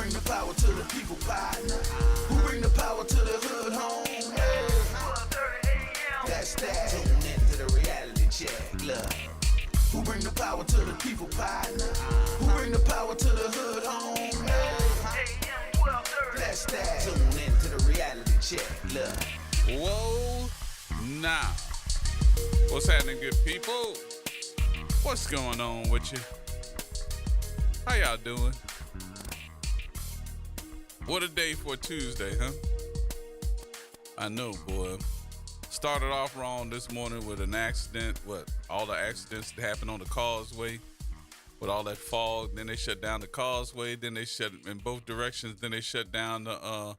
bring the power to the people, partner? Who bring the power to the hood home? Hey. That's that. Tune into the reality check, look. Who bring the power to the people, partner? Who bring the power to the hood home? Hey. That's that. Tune into the reality check, look. Whoa, now. What's happening, good people? What's going on with you? How y'all doing? What a day for a Tuesday, huh? I know, boy. Started off wrong this morning with an accident. All the accidents that happened on the causeway with all that fog. Then they shut down the causeway. Then they shut in both directions. Then they shut down the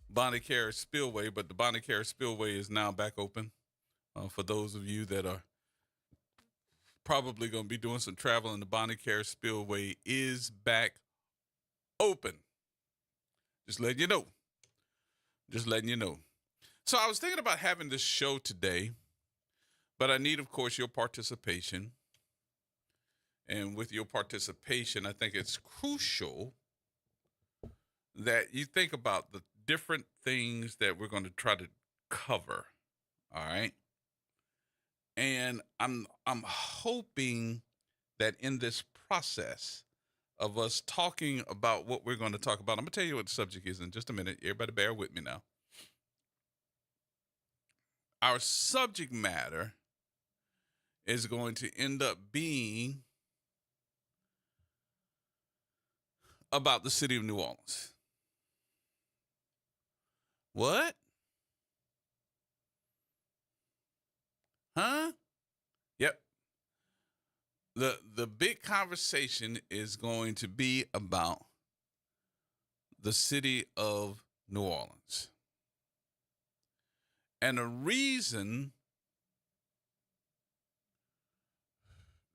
Bonnie Carey Spillway. But the Bonnie Carey Spillway is now back open. For those of you that are probably going to be doing some travel, and the Bonnie Carey Spillway is back open. Just letting you know. Just letting you know. So I was thinking about having this show today, but I need, of course, your participation. And with your participation, I think it's crucial that you think about the different things that we're going to try to cover. All right. And I'm hoping that in this process of us talking about what we're going to talk about, I'm going to tell you what the subject is in just a minute. Everybody bear with me now. Our subject matter is going to end up being about the city of New Orleans. What? Huh? Yep. The big conversation is going to be about the city of New Orleans. And the reason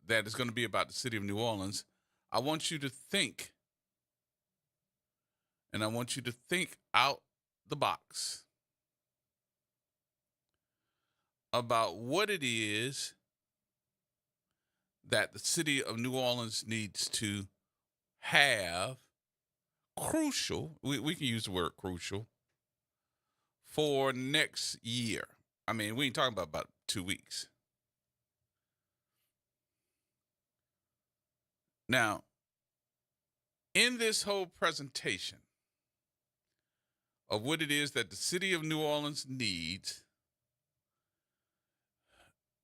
that it's going to be about the city of New Orleans, I want you to think, and I want you to think out the box about what it is that the city of New Orleans needs to have crucial, we can use the word crucial, for next year. I mean, we ain't talking about 2 weeks. Now, in this whole presentation of what it is that the city of New Orleans needs,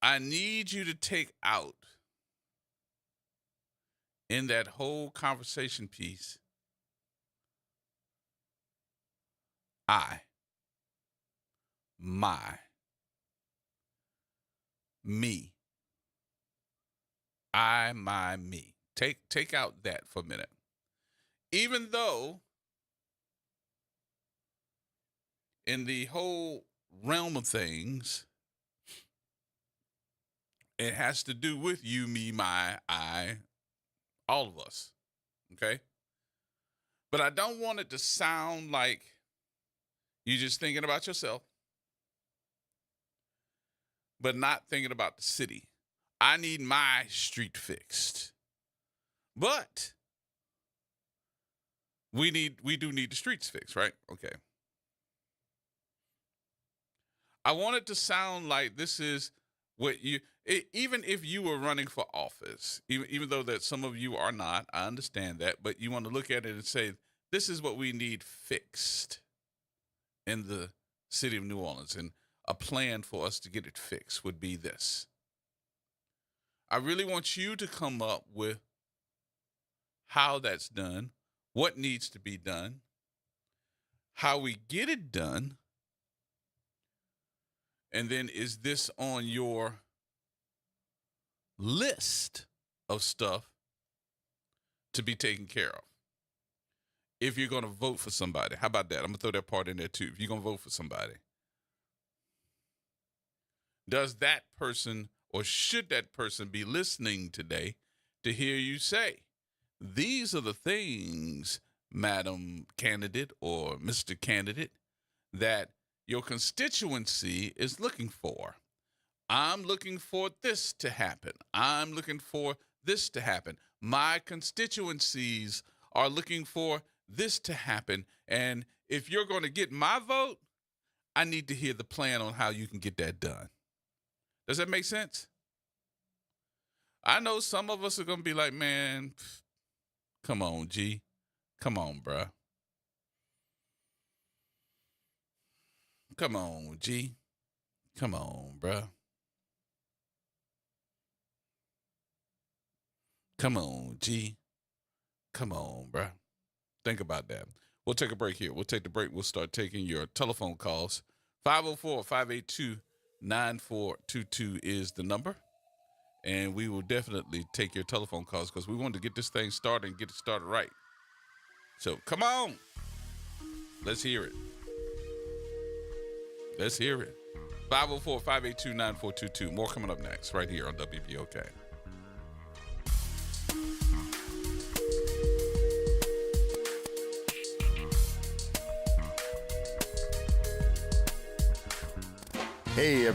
I need you to take out in that whole conversation piece, my, me, my, me. Take out that for a minute. Even though in the whole realm of things, it has to do with you, me, my, I, all of us. Okay? But I don't want it to sound like you're just thinking about yourself, but not thinking about the city. I need my street fixed. But we do need the streets fixed, right? Okay. I want it to sound like this is what even if you were running for office, even though that some of you are not, I understand that, but you want to look at it and say, this is what we need fixed in the city of New Orleans, and a plan for us to get it fixed would be this. I really want you to come up with how that's done, what needs to be done, how we get it done, and then is this on your list of stuff to be taken care of? If you're going to vote for somebody, how about that? I'm going to throw that part in there too. If you're going to vote for somebody, does that person or should that person be listening today to hear you say, these are the things, Madam Candidate or Mr. Candidate, that your constituency is looking for? I'm looking for this to happen. I'm looking for this to happen. My constituencies are looking for this to happen. And if you're going to get my vote, I need to hear the plan on how you can get that done. Does that make sense? I know some of us are going to be like, man, come on, G. Come on, bruh. Come on, G. Come on, bruh. Come on, G. Come on, bruh. Think about that. We'll take a break here. We'll take the break. We'll start taking your telephone calls. 504-582-9422 is the number. And we will definitely take your telephone calls because we want to get this thing started and get it started right. So come on. Let's hear it. Let's hear it. 504-582-9422. More coming up next right here on WBOK. Hey,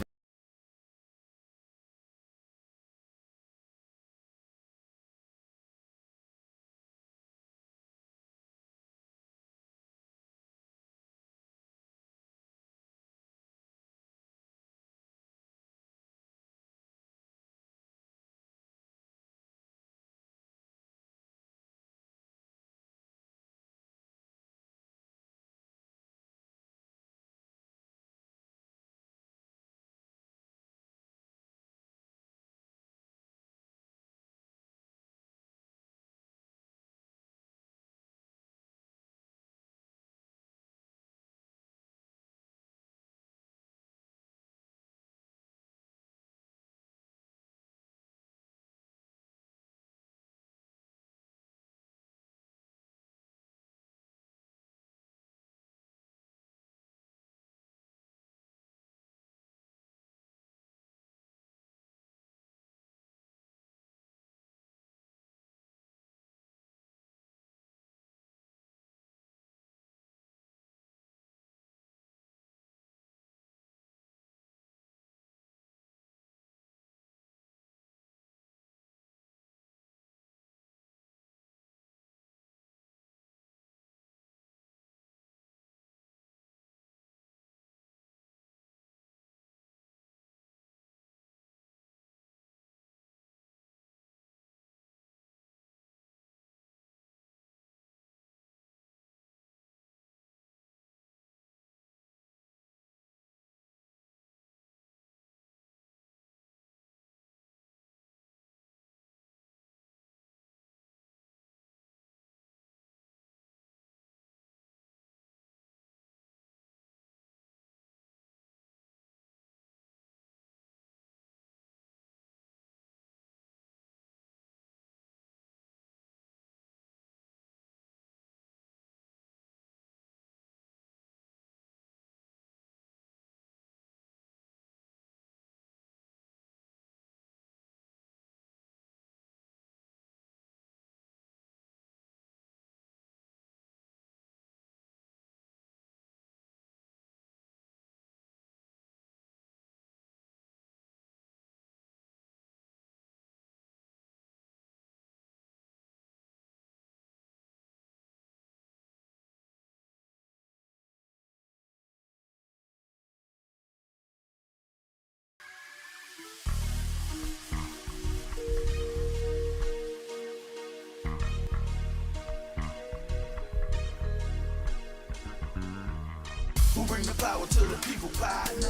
Who bring the power to the people, partner?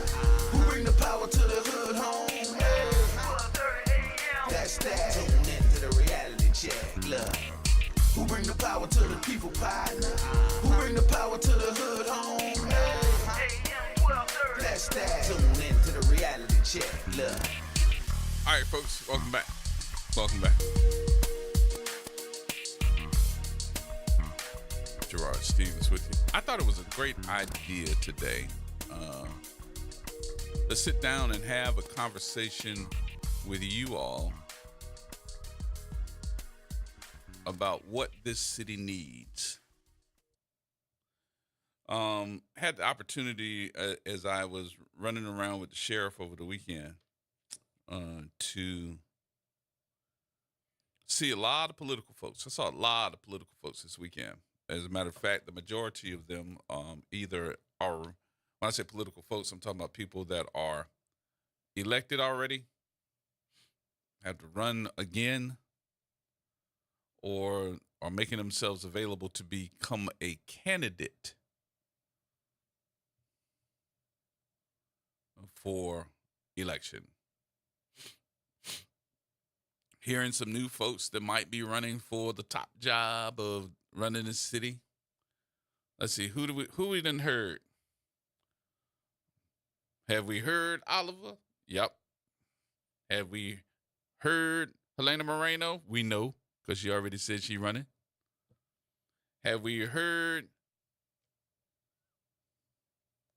Who bring the power to the hood home? Hey. That's that. Tune into the reality check. Look. Who bring the power to the people, partner? Who bring the power to the hood home? Hey. That's that. Tune into the reality check. Look. All right, folks. Welcome back. Welcome back. Gerard Stevens with you. I thought it was a great idea today. Let's sit down and have a conversation with you all about what this city needs. Had the opportunity as I was running around with the sheriff over the weekend to see a lot of political folks. I saw a lot of political folks this weekend. As a matter of fact, the majority of them either are, when I say political folks, I'm talking about people that are elected already, have to run again, or are making themselves available to become a candidate for election. Hearing some new folks that might be running for the top job of running the city. Let's see, who we done heard? Have we heard Oliver? Yep. Have we heard Helena Moreno? We know, because she already said she running. Have we heard,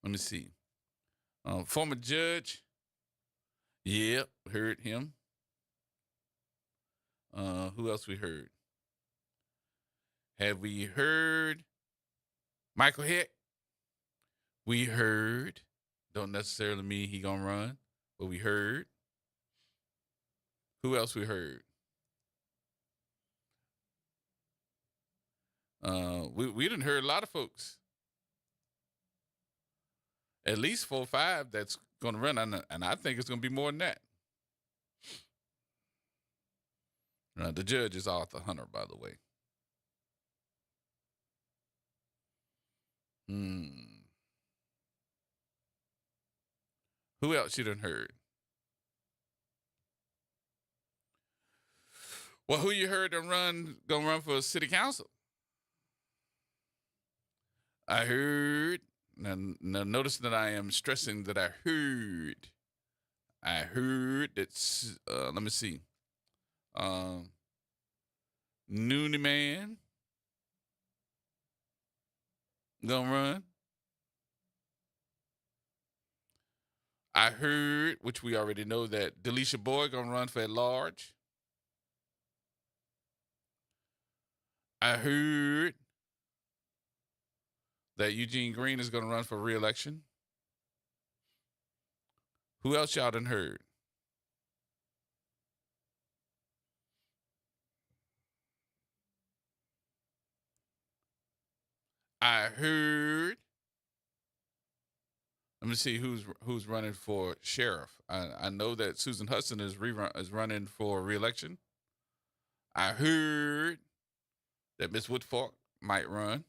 let me see, former judge? Yep, heard him. Who else we heard? Have we heard Michael Heck? We heard. Don't necessarily mean he gonna run, but we heard. Who else we heard? We done heard a lot of folks. At least 4 or 5 that's gonna run, and I think it's gonna be more than that. The judge is Arthur Hunter, by the way. Who else you done heard? Well, who you heard gonna run for city council? I heard. Now notice that I am stressing that I heard. I heard that. Let me see. Noonie Man gonna run. I heard, which we already know, that Delisha Boyd gonna run for at large. I heard that Eugene Green is gonna run for re-election. Who else y'all done heard? I heard. Let me see who's running for sheriff. I know that Susan Hudson is running for re-election. I heard that Miss Woodfork might run.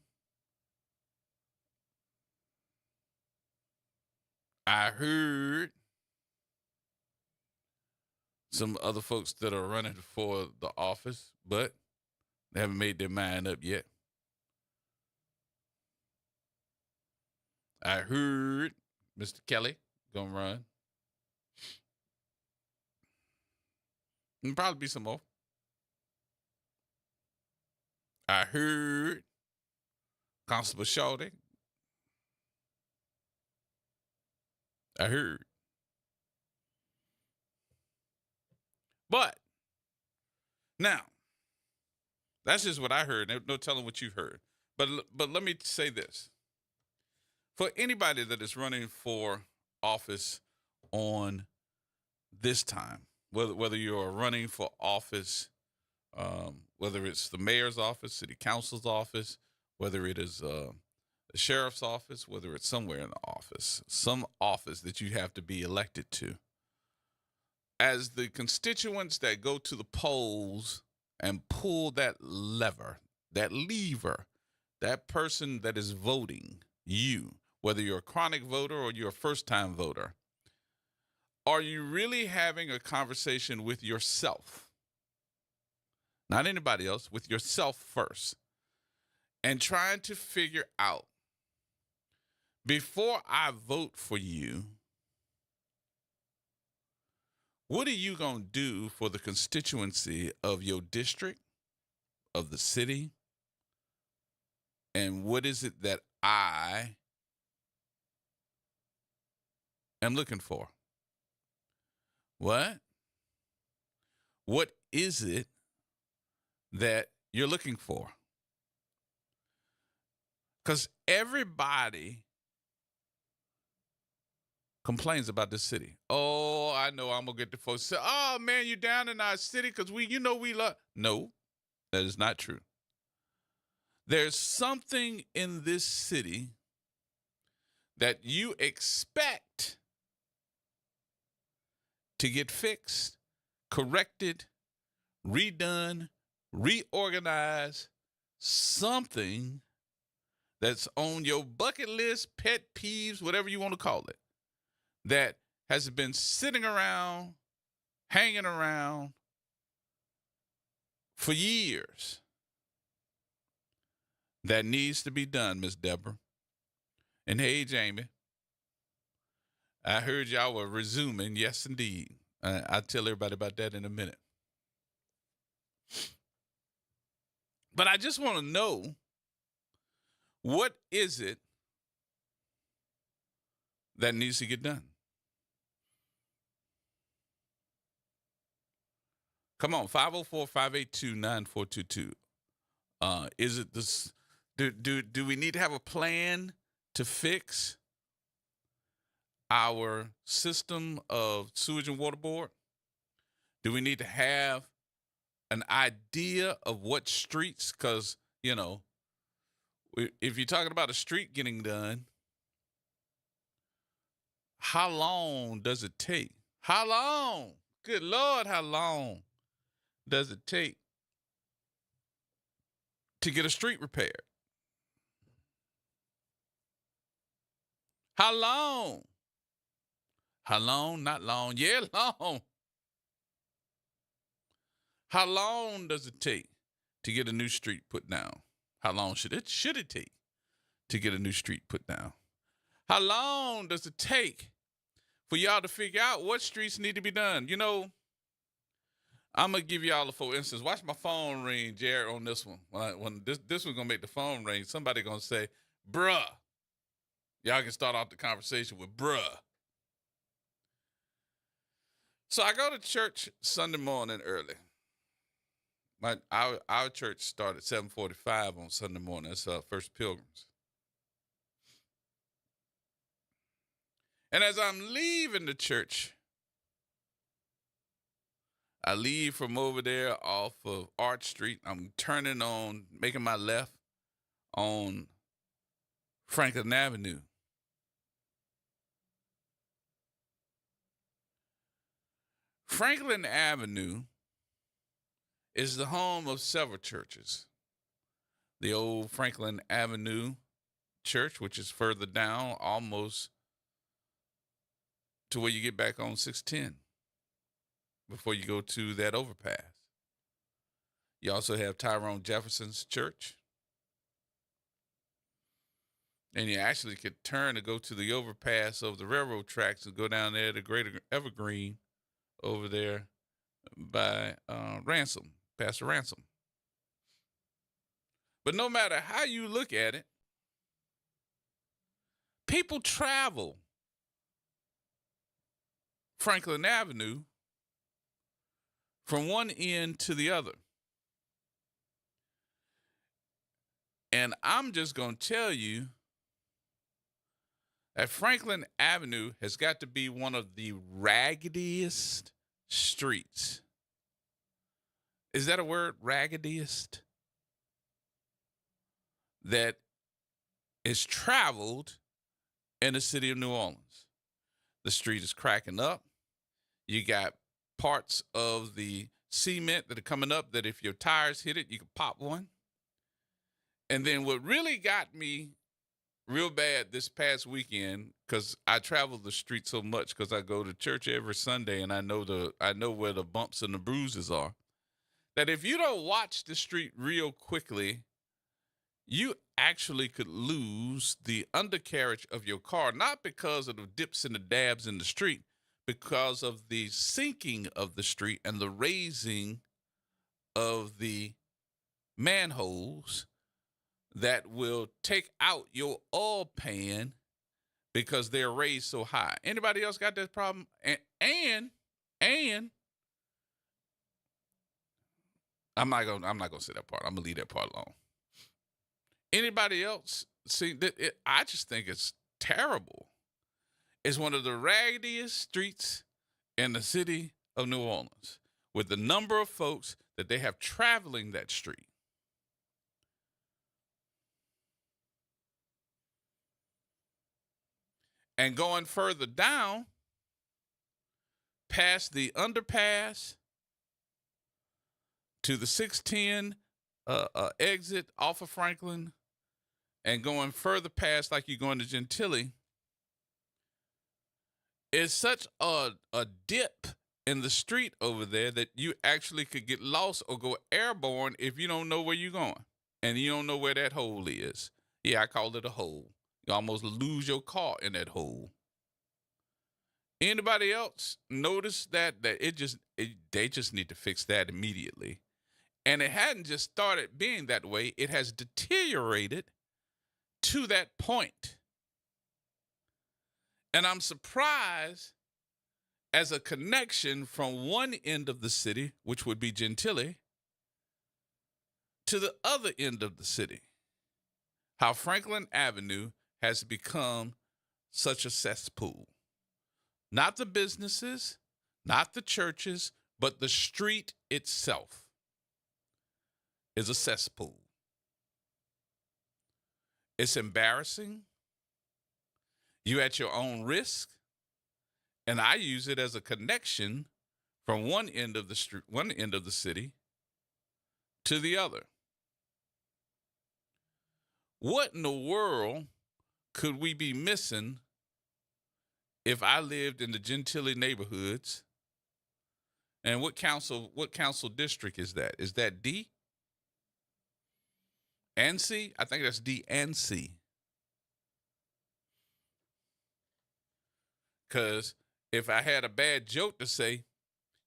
I heard some other folks that are running for the office, but they haven't made their mind up yet. I heard Mr. Kelly gonna run. And probably be some more. I heard Constable Shawty. I heard. But now, that's just what I heard. No telling what you've heard. But let me say this. For anybody that is running for office on this time, whether you're running for office, whether it's the mayor's office, city council's office, whether it is the sheriff's office, whether it's somewhere in the office, some office that you have to be elected to, as the constituents that go to the polls and pull that lever, that person that is voting you, whether you're a chronic voter or you're a first-time voter, are you really having a conversation with yourself? Not anybody else, with yourself first. And trying to figure out, before I vote for you, what are you going to do for the constituency of your district, of the city? And what is it that I am looking for? What? What is it that you're looking for? Because everybody complains about the city. Oh, I know I'm going to get the folks say, oh, man, you down in our city because we love. No, that is not true. There's something in this city that you expect to get fixed, corrected, redone, reorganized, something that's on your bucket list, pet peeves, whatever you want to call it, that has been sitting around, hanging around for years, that needs to be done, Miss Deborah. And hey, Jamie, I heard y'all were resuming. Yes, indeed. I'll tell everybody about that in a minute. But I just want to know, what is it that needs to get done? Come on, 504-582-9422. Is it this? Do we need to have a plan to fix our system of sewage and water board? Do we need to have an idea of what streets? Because, you know, if you're talking about a street getting done, how long does it take? How long? Good Lord, how long does it take to get a street repaired? How long? How long? Not long. Yeah, long. How long does it take to get a new street put down? How long should it take to get a new street put down? How long does it take for y'all to figure out what streets need to be done? You know, I'm gonna give y'all for instance. Watch my phone ring, Jared, on this one. When this one's gonna make the phone ring, somebody gonna say, "Bruh." Y'all can start off the conversation with "bruh." So I go to church Sunday morning early. Our church started 7:45 on Sunday morning. That's First Pilgrims. And as I'm leaving the church, I leave from over there off of Arch Street. I'm turning on, making my left on Franklin Avenue. Franklin Avenue is the home of several churches. The old Franklin Avenue Church, which is further down, almost to where you get back on 610 before you go to that overpass. You also have Tyrone Jefferson's church. And you actually could turn to go to the overpass of the railroad tracks and go down there to Greater Evergreen over there by Ransom, Pastor Ransom. But no matter how you look at it, people travel Franklin Avenue from one end to the other. And I'm just going to tell you that Franklin Avenue has got to be one of the raggediest streets. Is that a word, raggediest? That is traveled in the city of New Orleans. The street is cracking up. You got parts of the cement that are coming up that if your tires hit it, you can pop one. And then what really got me real bad this past weekend, because I travel the street so much because I go to church every Sunday and I know where the bumps and the bruises are, that if you don't watch the street real quickly, you actually could lose the undercarriage of your car, not because of the dips and the dabs in the street, because of the sinking of the street and the raising of the manholes that will take out your oil pan because they're raised so high. Anybody else got that problem? And I'm not gonna say that part. I'm gonna leave that part alone. Anybody else see that? I just think it's terrible. It's one of the raggediest streets in the city of New Orleans, with the number of folks that they have traveling that street. And going further down, past the underpass to the 610 exit off of Franklin, and going further past like you're going to Gentilly, is such a dip in the street over there that you actually could get lost or go airborne if you don't know where you're going and you don't know where that hole is. Yeah, I call it a hole. You almost lose your car in that hole. Anybody else notice that they just need to fix that immediately? And it hadn't just started being that way. It has deteriorated to that point. And I'm surprised as a connection from one end of the city, which would be Gentilly, to the other end of the city, how Franklin Avenue has become such a cesspool. Not the businesses, not the churches, but the street itself is a cesspool. It's embarrassing. You at your own risk. And I use it as a connection from one end of the street, one end of the city to the other. What in the world could we be missing if I lived in the Gentilly neighborhoods? And what council district is that? Is that D and C? I think that's D and C. Because if I had a bad joke to say,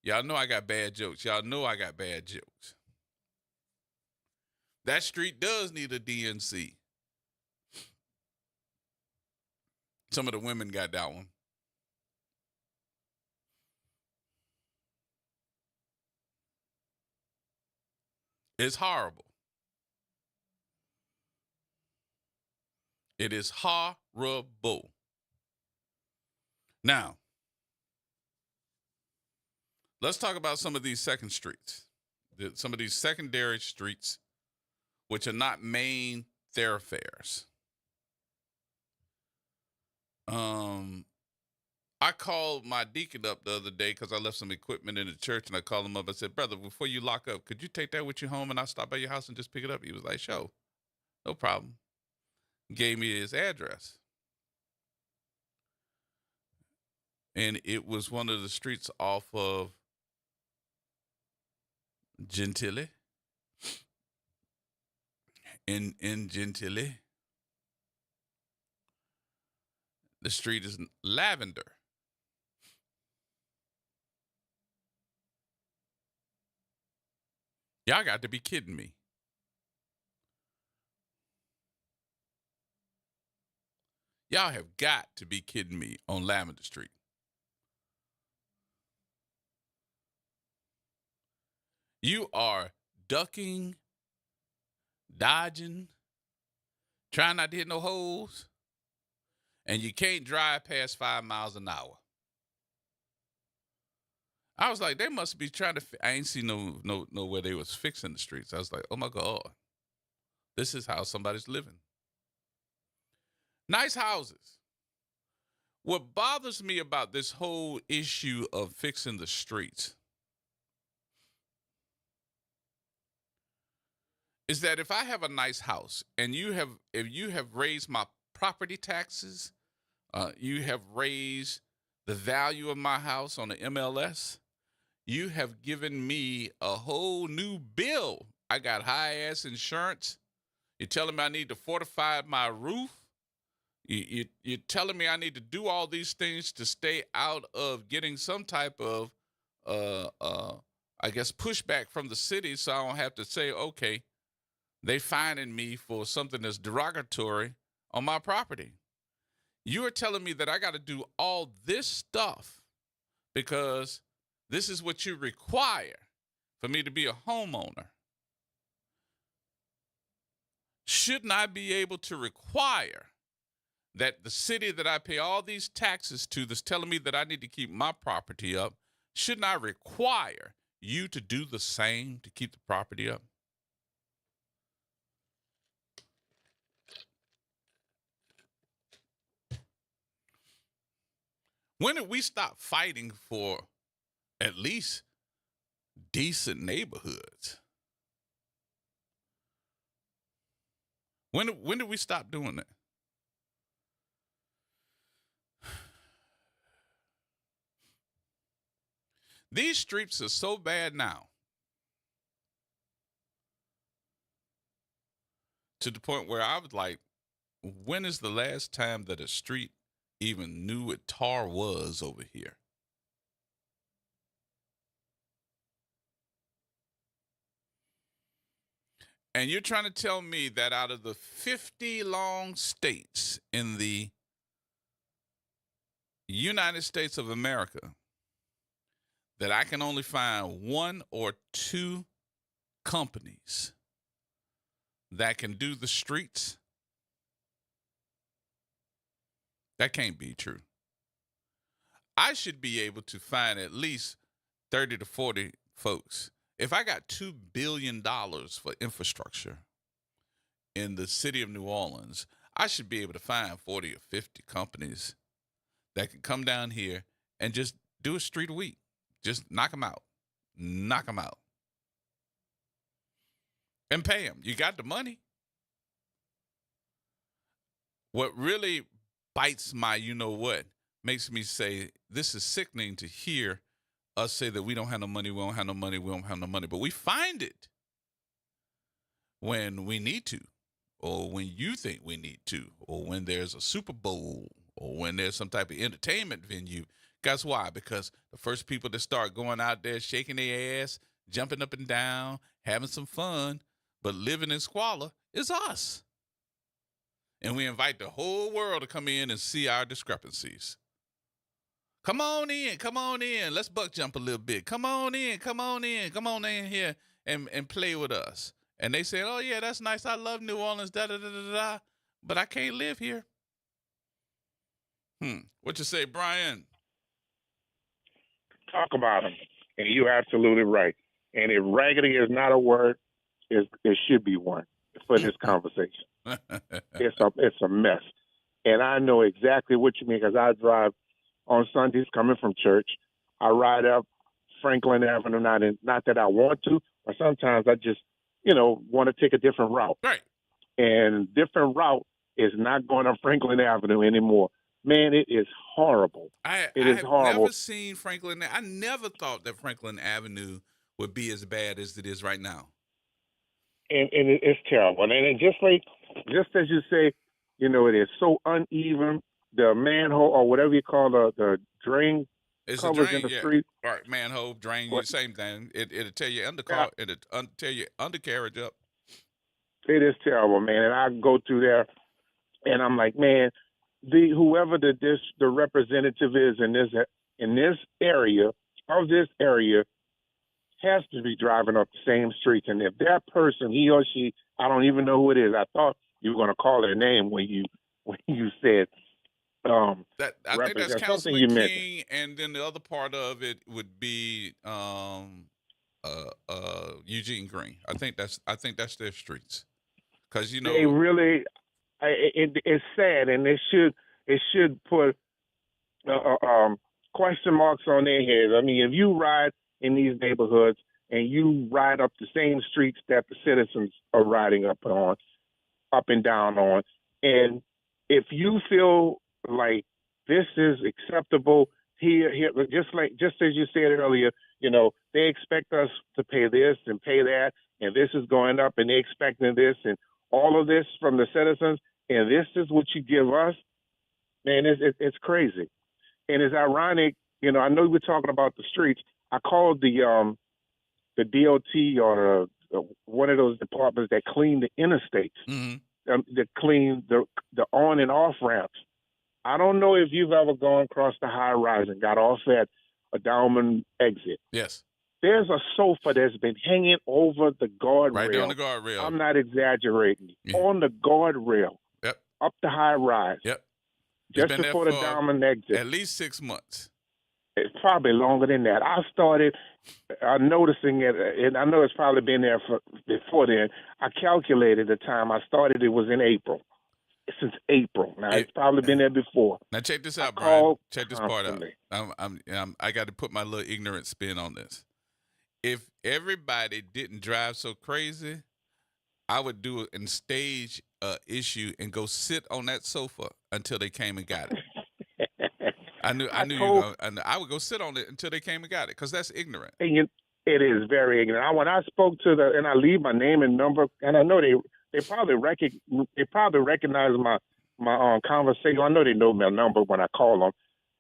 y'all know I got bad jokes. Y'all know I got bad jokes. That street does need a DNC. Some of the women got that one. It's horrible. It is horrible. Now, let's talk about some of these second streets, some of these secondary streets, which are not main thoroughfares. I called my deacon up the other day because I left some equipment in the church, and I called him up. I said, brother, before you lock up, could you take that with you home and I'll stop by your house and just pick it up? He was like, sure, no problem. Gave me his address. And it was one of the streets off of Gentilly. In Gentilly. The street is Lavender. Y'all got to be kidding me. Y'all have got to be kidding me on Lavender Street. You are ducking, dodging, trying not to hit no holes, and you can't drive past 5 miles an hour. I was like, they must be trying to. I ain't see no where they was fixing the streets. I was like, oh my God, this is how somebody's living. Nice houses. What bothers me about this whole issue of fixing the streets is that if I have a nice house and if you have raised my property taxes, you have raised the value of my house on the MLS, you have given me a whole new bill. I got high-ass insurance. You're telling me I need to fortify my roof. You're telling me I need to do all these things to stay out of getting some type of, I guess, pushback from the city, so I don't have to say, okay, they fining me for something that's derogatory on my property. You are telling me that I got to do all this stuff because this is what you require for me to be a homeowner. Shouldn't I be able to require that the city that I pay all these taxes to that's telling me that I need to keep my property up, shouldn't I require you to do the same to keep the property up? When did we stop fighting for at least decent neighborhoods? When did we stop doing that? These streets are so bad now, to the point where I was like, when is the last time that a street even knew what tar was over here? And you're trying to tell me that out of the 50 long states in the United States of America, that I can only find one or two companies that can do the streets? That can't be true. I should be able to find at least 30 to 40 folks. If I got $2 billion for infrastructure in the city of New Orleans, I should be able to find 40 or 50 companies that can come down here and just do a street a week. Just knock them out. Knock them out. And pay them. You got the money. What really bites my you-know-what makes me say, this is sickening to hear us say that we don't have no money, we don't have no money, we don't have no money. But we find it when we need to, or when you think we need to, or when there's a Super Bowl, or when there's some type of entertainment venue. Guess why? Because the first people that start going out there shaking their ass, jumping up and down, having some fun, but living in squalor is us. And we invite the whole world to come in and see our discrepancies. Come on in. Let's buck jump a little bit. Come on in here and play with us. And they say, oh, yeah, that's nice. I love New Orleans, da-da-da-da-da, but I can't live here. What you say, Brian? Talk about them. And you're absolutely right. And if raggedy is not a word, it should be one for this conversation. It's a mess. And I know exactly what you mean because I drive on Sundays coming from church. I ride up Franklin Avenue, not that I want to, but sometimes I just, want to take a different route. Right. And different route is not going on Franklin Avenue anymore. Man, it is horrible. I is horrible. Never seen Franklin. I never thought that Franklin Avenue would be as bad as it is right now. And it's terrible. And just as you say, it is so uneven. The manhole or whatever you call the drain it's covers drain, in the yeah. street. Right, manhole, drain, same thing. It'll tear your tear your undercarriage up. It is terrible, man. And I go through there, and I'm like, man, whoever the representative is in this area has to be driving up the same streets. And if that person, he or she, I don't even know who it is. I thought you were going to call their name when you said. I think that's Councilman King, mentioned. and then the other part of it would be Eugene Green. I think that's their streets, because they really. It's sad, and it should put question marks on their heads. I mean, if you ride in these neighborhoods and you ride up the same streets that the citizens are riding up and down on, and if you feel like this is acceptable here, just as you said earlier, they expect us to pay this and pay that, and this is going up, and they're expecting this and all of this from the citizens, and this is what you give us. Man, it's crazy, and it's ironic. I know we're talking about the streets. I called the DOT or one of those departments that clean the interstates, that clean the on and off ramps. I don't know if you've ever gone across the high rise and got off at a Dauman exit. Yes. There's a sofa that's been hanging over the guardrail. Right there on the guardrail. I'm not exaggerating. Yeah. On the guardrail. Yep. Up the high rise. Yep. Just before the Dauman exit. At least 6 months. It's probably longer than that. I started noticing it, and I know it's probably been there before then. I calculated the time I started. It was in April. since April. Now, It- it's probably been there before. Now check this I out, Brian. call Check this part out. constantly. I got to put my little ignorant spin on this. If everybody didn't drive so crazy, I would do it and stage issue and go sit on that sofa until they came and got it. I knew I would go sit on it until they came and got it because that's ignorant. And it is very ignorant. When I spoke to and I leave my name and number, and I know they probably recognize my conversation. I know they know my number when I call them.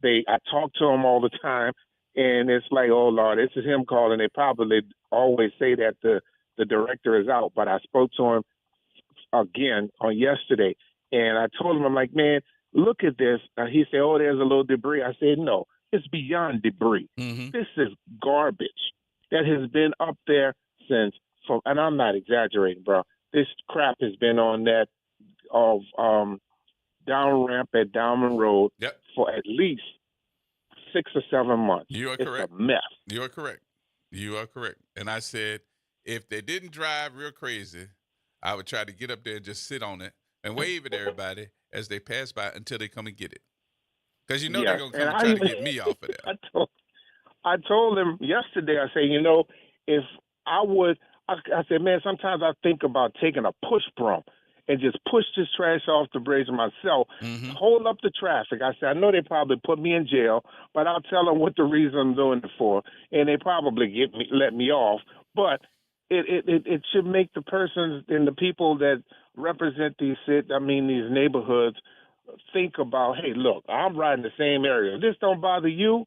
I talk to them all the time, and it's like, oh Lord, this is him calling. They probably always say that the director is out, but I spoke to him again on yesterday, and I told him, I'm like, man, look at this. He said, oh, there's a little debris. I said, no, it's beyond debris. Mm-hmm. This is garbage that has been up there and I'm not exaggerating, bro. This crap has been on that down ramp at Diamond Road for at least 6 or 7 months. You are correct. It's a mess. You are correct. You are correct. And I said, if they didn't drive real crazy, I would try to get up there and just sit on it and wave at everybody as they pass by until they come and get it. Because you know they're going to come and try to get me off of there. I told him yesterday, I said, if I would, I said, man, sometimes I think about taking a push broom and just push this trash off the bridge myself, hold up the traffic. I said, I know they probably put me in jail, but I'll tell them what the reason I'm doing it for, and they probably let me off. But it should make the persons and the people that represent these neighborhoods think about, hey, look, I'm riding the same area. If this don't bother you,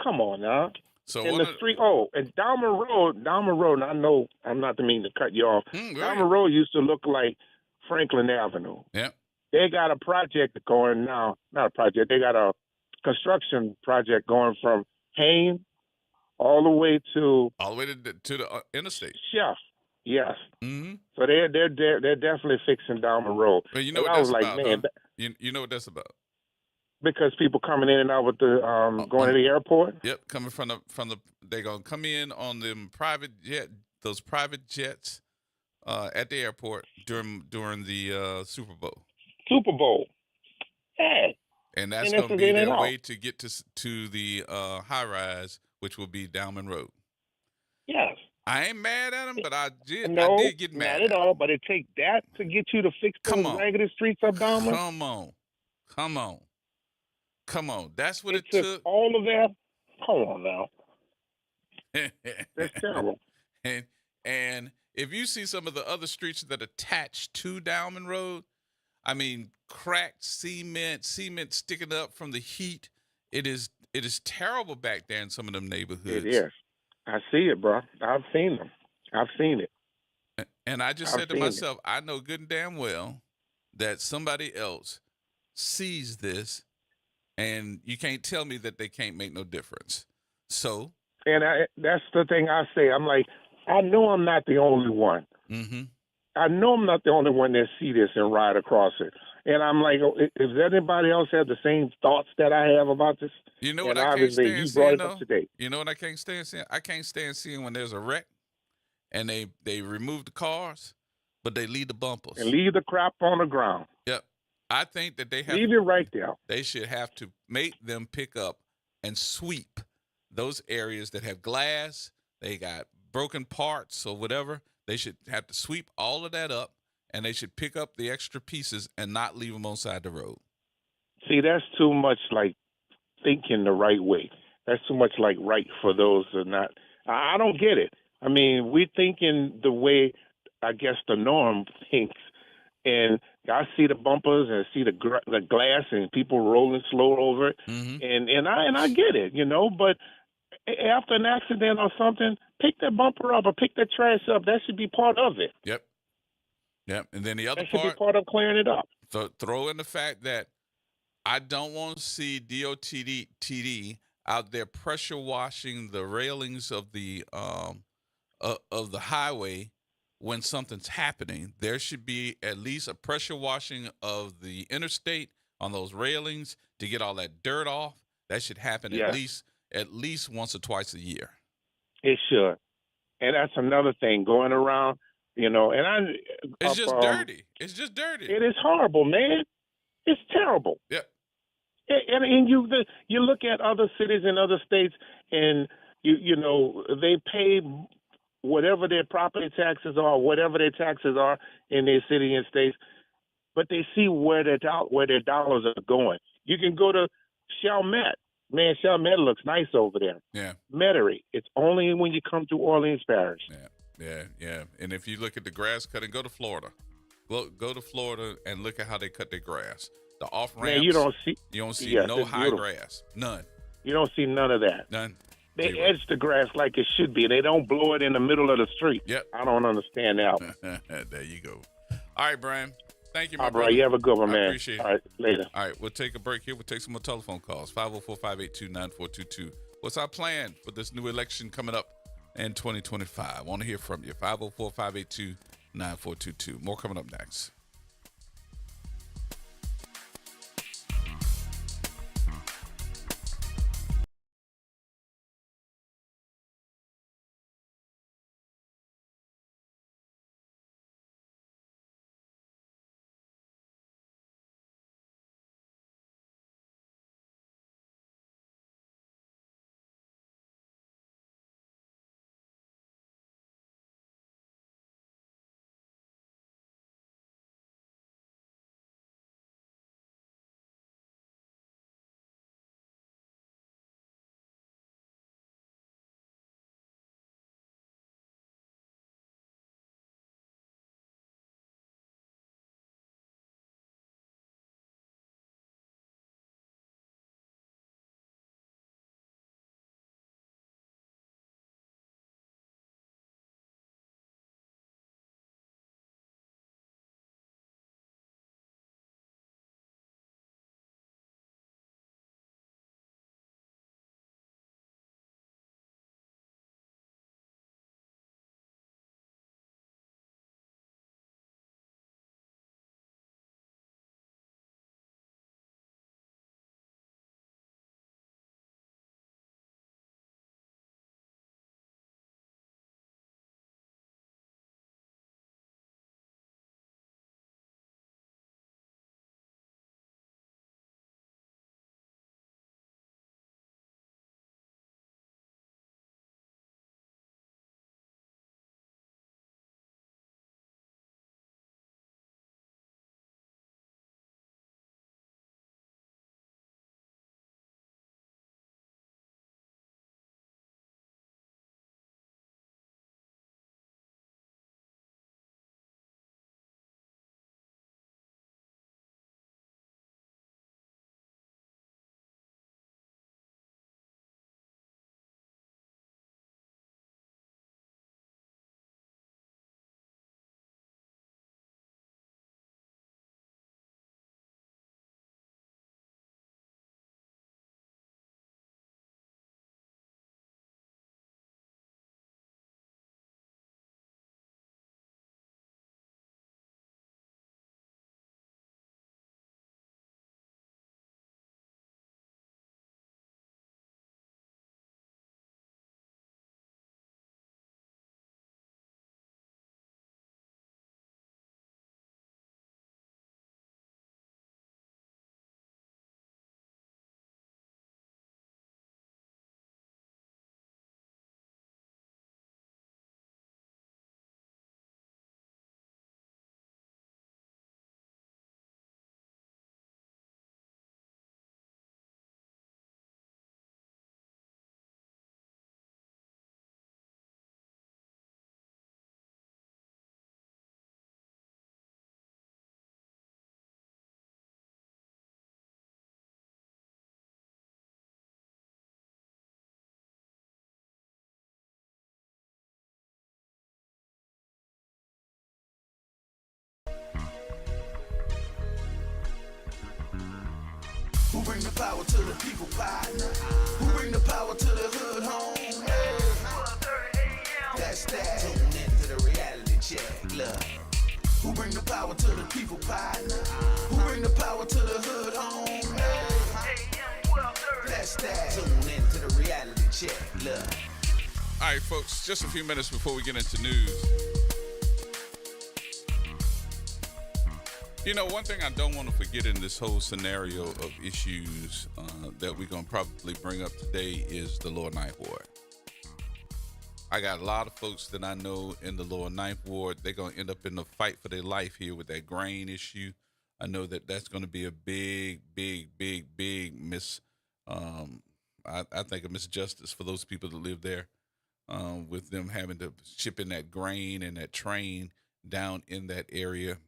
come on now. So in the street, and Diamond Road, and I know I'm not to mean to cut you off. Diamond Road used to look like Franklin Avenue. Yeah. They got a project going now, not a project, they got a construction project going from Haines all the way to the interstate. Chef. Yes. Mm-hmm. So they're definitely fixing Diamond Road. Well, you know and what I that's was about, like, man, you know what that's about. Because people coming in and out with the going to the airport. Yep, coming from the they're gonna come in on them those private jets at the airport during the Super Bowl. Super Bowl. Hey. And that's gonna be their way to get to the high rise, which will be Diamond Road. Yes. I ain't mad at them, but I did get mad at all. But it take that to get you to fix those raggedy streets up Diamond. Come on. That's what it took. All of that. Come on now. That's terrible. And if you see some of the other streets that attach to Diamond Road, I mean, cracked cement sticking up from the heat. It is terrible back there in some of them neighborhoods. It is. I see it, bro. I've seen them. I've seen it. And I just said to myself, I know good and damn well that somebody else sees this, and you can't tell me that they can't make no difference. So. And that's the thing I say. I'm like, I know I'm not the only one. Mm-hmm. I know I'm not the only one that see this and ride across it. And I'm like, if anybody else have the same thoughts that I have about this, you know what and I can't stand seeing, though? Today. You know what I can't stand seeing? I can't stand seeing when there's a wreck and they remove the cars, but they leave the bumpers. And leave the crap on the ground. Yep. I think that they have leave it right there. They should have to make them pick up and sweep those areas that have glass, they got broken parts or whatever. They should have to sweep all of that up, and they should pick up the extra pieces and not leave them on side the road. See, that's too much like thinking the right way. That's too much like right for those who are not. I don't get it. I mean, we're thinking the way, I guess, the norm thinks. And I see the bumpers and see the glass and people rolling slow over it. Mm-hmm. And I get it, but after an accident or something, pick that bumper up or pick that trash up. That should be part of it. Yep. And then the other that should be part of clearing it up. Throw in the fact that I don't want to see DOTD out there pressure washing the railings of the highway when something's happening. There should be at least a pressure washing of the interstate on those railings to get all that dirt off. That should happen at least once or twice a year. It should. And that's another thing going around, it's just dirty. It's just dirty. It is horrible, man. It's terrible. Yep. And you look at other cities and other states, and you know they pay whatever their property taxes are, whatever their taxes are in their city and states, but they see where their dollars are going. You can go to Chalmette. Man, Chalmette looks nice over there. Yeah. Metairie. It's only when you come to Orleans Parish. Yeah. And if you look at the grass cutting, go to Florida. Go to Florida and look at how they cut their grass. The off ramps. Man, you don't see yes, no high beautiful. Grass. None. You don't see none of that. None. They Zero. edge the grass like it should be. They don't blow it in the middle of the street. Yep. I don't understand that. There you go. All right, Brian. Thank you, my All brother. right, you have a good one, man. I appreciate it. All right, later. All right, we'll take a break here. We'll take some more telephone calls. 504-582-9422. What's our plan for this new election coming up in 2025? I want to hear from you. 504-582-9422. More coming up next. Who bring the power to the people, partner? Who bring the power to the hood home? Hey. That's that. Tune into the reality check. Look. Who bring the power to the people, partner? Who bring the power to the hood home? Hey. That's that. Tune into the reality check. Look. All right, folks, just a few minutes before we get into news. You know, one thing I don't want to forget in this whole scenario of issues that we're going to probably bring up today is the Lower Ninth Ward. I got a lot of folks that I know in the Lower Ninth Ward. They're going to end up in a fight for their life here with that grain issue. I know that that's going to be a big miss. I think a misjustice for those people that live there, with them having to ship in that grain and that train down in that area.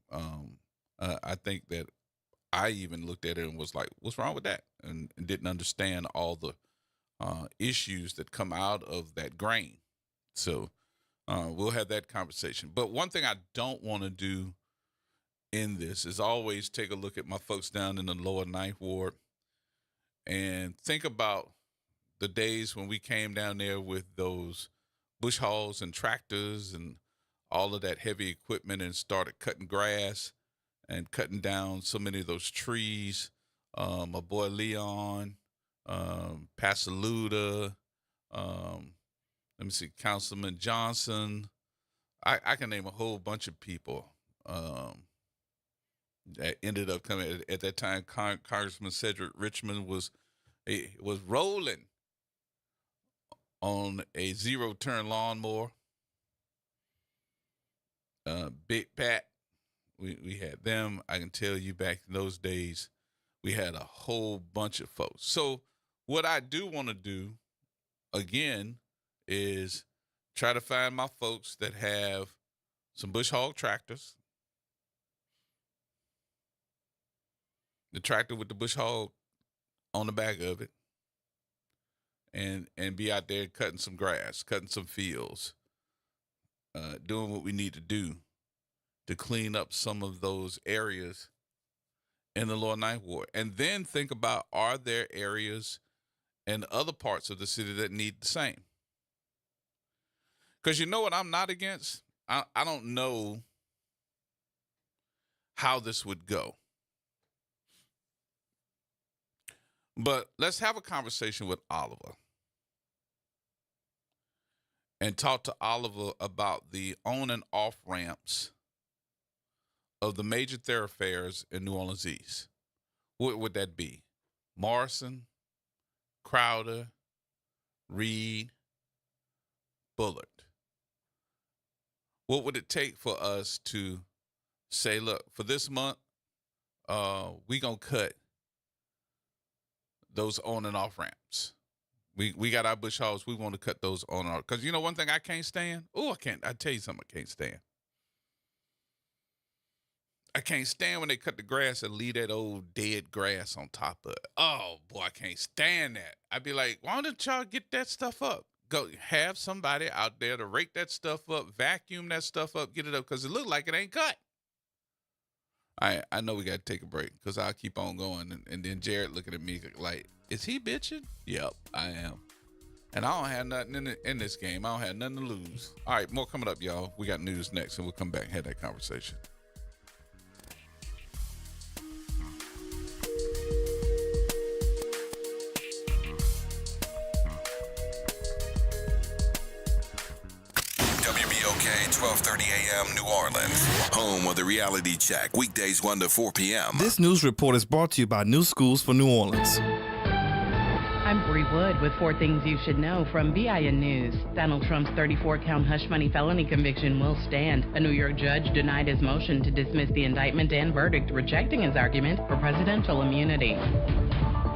I think that I even looked at it and was like, what's wrong with that? And didn't understand all the issues that come out of that grain. So we'll have that conversation. But one thing I don't want to do in this is always take a look at my folks down in the Lower Ninth Ward and think about the days when we came down there with those bush hogs and tractors and all of that heavy equipment and started cutting grass and cutting down so many of those trees. My boy Leon, Pastor Luda, let me see, Councilman Johnson. I can name a whole bunch of people that ended up coming. At that time, Congressman Cedric Richmond was rolling on a zero-turn lawnmower. Big Pat. We had them. I can tell you back in those days, we had a whole bunch of folks. So what I do want to do, again, is try to find my folks that have some bush hog tractors. The tractor with the bush hog on the back of it. And be out there cutting some grass, cutting some fields, doing what we need to do to clean up some of those areas in the Lower Ninth Ward. And then think about, are there areas in other parts of the city that need the same? Because you know what I'm not against? I don't know how this would go. But let's have a conversation with Oliver and talk to Oliver about the on and off ramps of the major thoroughfares in New Orleans East. What would that be? Morrison, Crowder, Reed, Bullard. What would it take for us to say, look, for this month, we going to cut those on and off ramps. We got our bush hogs. We want to cut those on and off. Because you know one thing I can't stand? I tell you something I can't stand. I can't stand when they cut the grass and leave that old dead grass on top of it. Oh, boy, I can't stand that. I'd be like, why don't y'all get that stuff up? Go have somebody out there to rake that stuff up, vacuum that stuff up, get it up, because it look like it ain't cut. I know we got to take a break because I'll keep on going. And then Jared looking at me like, is he bitching? Yep, I am. And I don't have nothing in this game. I don't have nothing to lose. All right, more coming up, y'all. We got news next, and we'll come back and have that conversation. WBOK 1230 AM New Orleans. Home of the Reality Check. Weekdays 1 to 4 p.m. This news report is brought to you by New Schools for New Orleans. I'm Bree Wood with 4 things you should know from BIN News. Donald Trump's 34-count hush money felony conviction will stand. A New York judge denied his motion to dismiss the indictment and verdict, rejecting his argument for presidential immunity.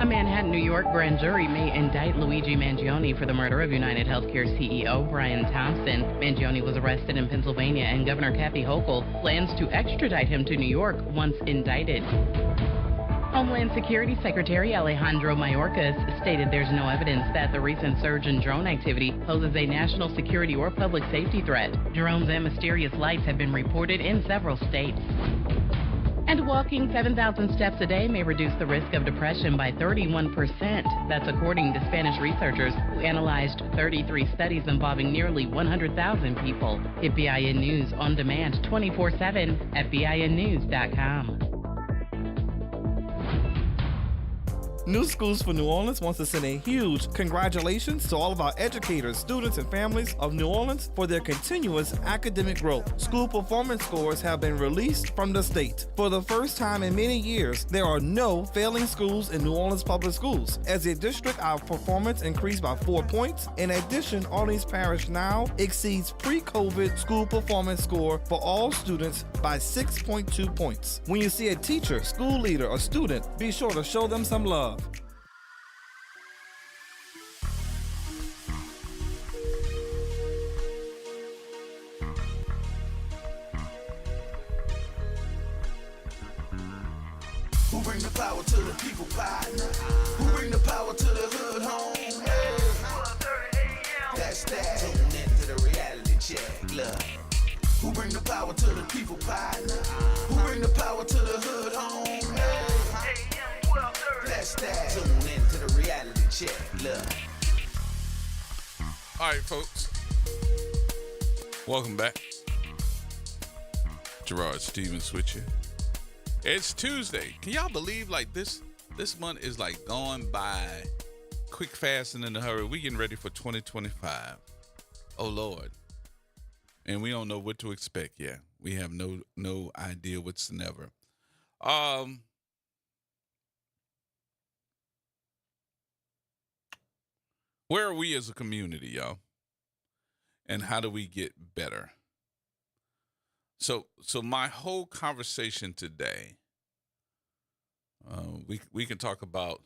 A Manhattan, New York grand jury may indict Luigi Mangione for the murder of United Healthcare CEO Brian Thompson. Mangione was arrested in Pennsylvania, and Governor Kathy Hochul plans to extradite him to New York once indicted. Homeland Security Secretary Alejandro Mayorkas stated there's no evidence that the recent surge in drone activity poses a national security or public safety threat. Drones and mysterious lights have been reported in several states. And walking 7,000 steps a day may reduce the risk of depression by 31%. That's according to Spanish researchers who analyzed 33 studies involving nearly 100,000 people. Get BIN News on demand 24/7 at BINnews.com. New Schools for New Orleans wants to send a huge congratulations to all of our educators, students, and families of New Orleans for their continuous academic growth. School performance scores have been released from the state. For the first time in many years, there are no failing schools in New Orleans Public Schools. As a district, our performance increased by 4 points. In addition, Orleans Parish now exceeds pre-COVID school performance score for all students by 6.2 points. When you see a teacher, school leader, or student, be sure to show them some love. Who bring the power to the people, partner? Who bring the power to the hood home? Hey, that's that. Tune into the reality check, look. Who bring the power to the people, partner? Who bring the power to the hood home? Hey, that's that. Tune into the reality check, look. All right, folks. Welcome back. Gerard Stevens with you. It's Tuesday. Can y'all believe like this month is like gone by quick, fast, and in a hurry? We getting ready for 2025. Oh Lord. And we don't know what to expect yet. We have no idea whatsoever. Where are we as a community, y'all? And how do we get better? So my whole conversation today, we can talk about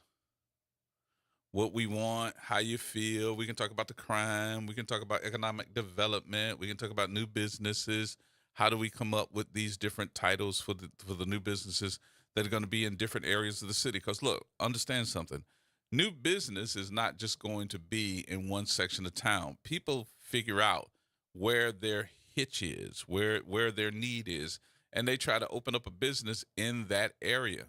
what we want, how you feel. We can talk about the crime. We can talk about economic development. We can talk about new businesses. How do we come up with these different titles for the new businesses that are going to be in different areas of the city? Because look, understand something. New business is not just going to be in one section of town. People figure out where their hitch is, where their need is, and they try to open up a business in that area.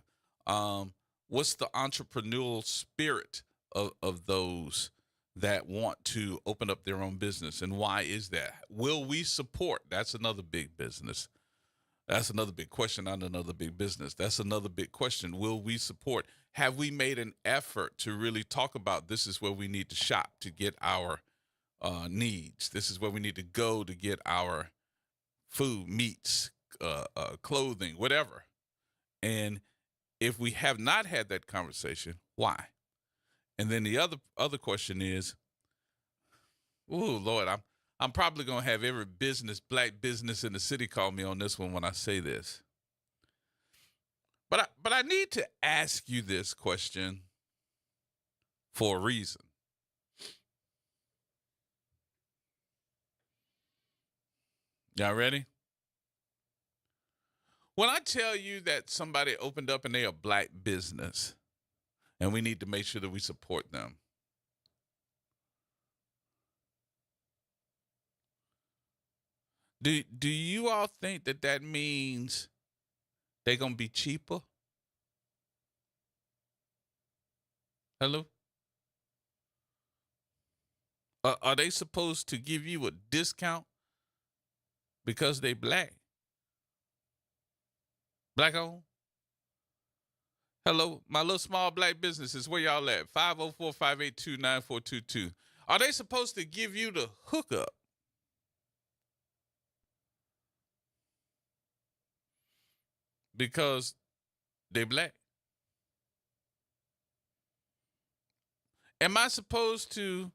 What's the entrepreneurial spirit of those that want to open up their own business, and why is that? Will we support? That's another big business. That's another big question, not another big business. That's another big question. Will we support? Have we made an effort to really talk about this is where we need to shop to get our needs? This is where we need to go to get our food, meats, clothing, whatever. And if we have not had that conversation, why? And then the other question is, oh Lord, I'm probably gonna have every black business in the city call me on this one when I say this. But I need to ask you this question for a reason. Y'all ready? When I tell you that somebody opened up and they're a black business, and we need to make sure that we support them, do you all think that means they're going to be cheaper? Hello? Are they supposed to give you a discount because they black? Black owned? Hello, my little small black businesses, where y'all at? 504-582-9422. Are they supposed to give you the hookup? Because they black? Am I supposed to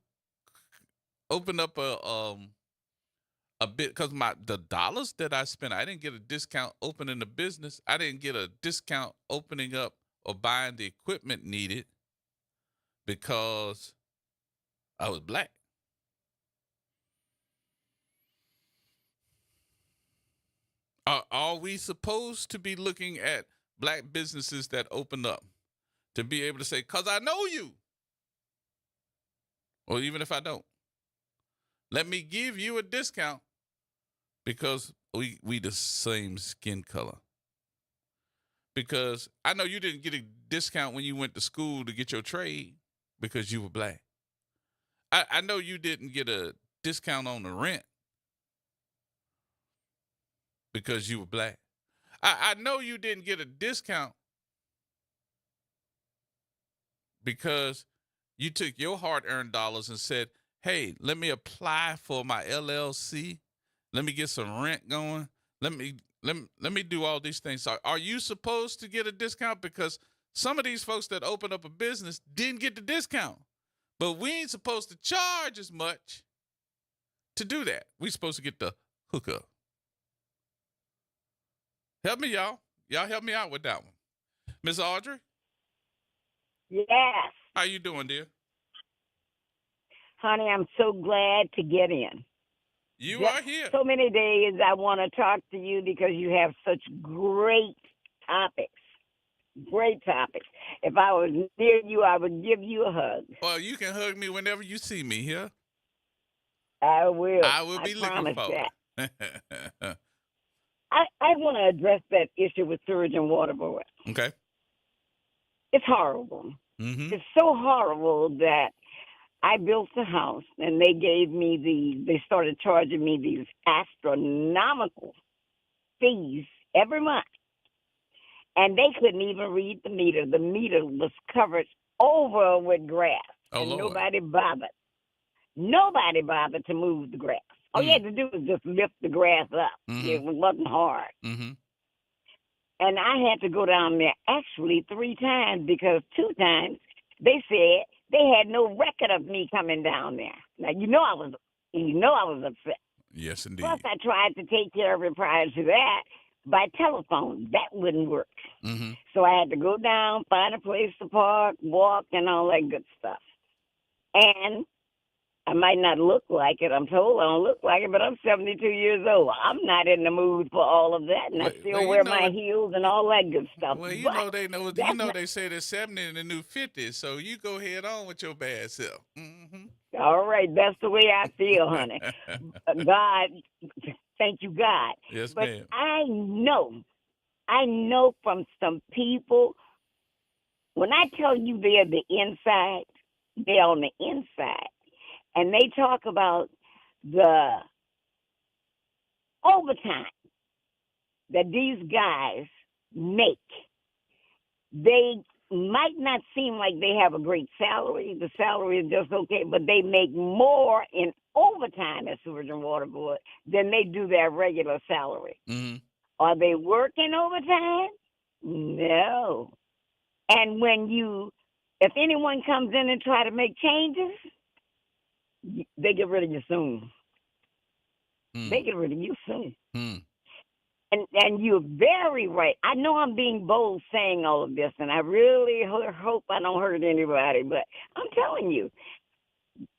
open up a bit, because the dollars that I spent, I didn't get a discount opening the business. I didn't get a discount opening up or buying the equipment needed because I was black. Are we supposed to be looking at black businesses that open up to be able to say, because I know you, or even if I don't, let me give you a discount because we the same skin color? Because I know you didn't get a discount when you went to school to get your trade because you were black. I know you didn't get a discount on the rent because you were black. I know you didn't get a discount because you took your hard-earned dollars and said, hey, let me apply for my LLC. Let me get some rent going. Let me do all these things. So are you supposed to get a discount? Because some of these folks that opened up a business didn't get the discount. But we ain't supposed to charge as much to do that. We supposed to get the hookup. Help me, y'all. Y'all help me out with that one. Miss Audrey? Yes. How you doing, dear? Honey, I'm so glad to get in. You are here. So many days I want to talk to you because you have such great topics. Great topics. If I was near you, I would give you a hug. Well, you can hug me whenever you see me here. I will. I will be looking for that. it. I want to address that issue with sewage and water board. Okay. It's horrible. Mm-hmm. It's so horrible that I built a house and they started charging me these astronomical fees every month. And they couldn't even read the meter. The meter was covered over with grass. Oh, and Lord. Nobody bothered. Nobody bothered to move the grass. All you had to do was just lift the grass up. Mm-hmm. It wasn't hard. Mm-hmm. And I had to go down there actually 3 times because 2 times they said they had no record of me coming down there. Now you know I was upset. Yes, indeed. Plus I tried to take care of it prior to that by telephone. That wouldn't work. Mm-hmm. So I had to go down, find a place to park, walk, and all that good stuff. And I might not look like it. I'm told I don't look like it, but I'm 72 years old. I'm not in the mood for all of that, and I still wear my heels and all that good stuff. Well, they say there's 70 in the new 50, so you go head on with your bad self. Mm-hmm. All right, that's the way I feel, honey. God, thank you, God. Yes, but ma'am. I know from some people, when I tell you they're the inside, they're on the inside. And they talk about the overtime that these guys make. They might not seem like they have a great salary. The salary is just okay, but they make more in overtime at Sewage and Water Board than they do their regular salary. Mm-hmm. Are they working overtime? No. And if anyone comes in and try to make changes, they get rid of you soon. They get rid of you soon. And you're very right. I know I'm being bold saying all of this, and I really hope I don't hurt anybody, but I'm telling you.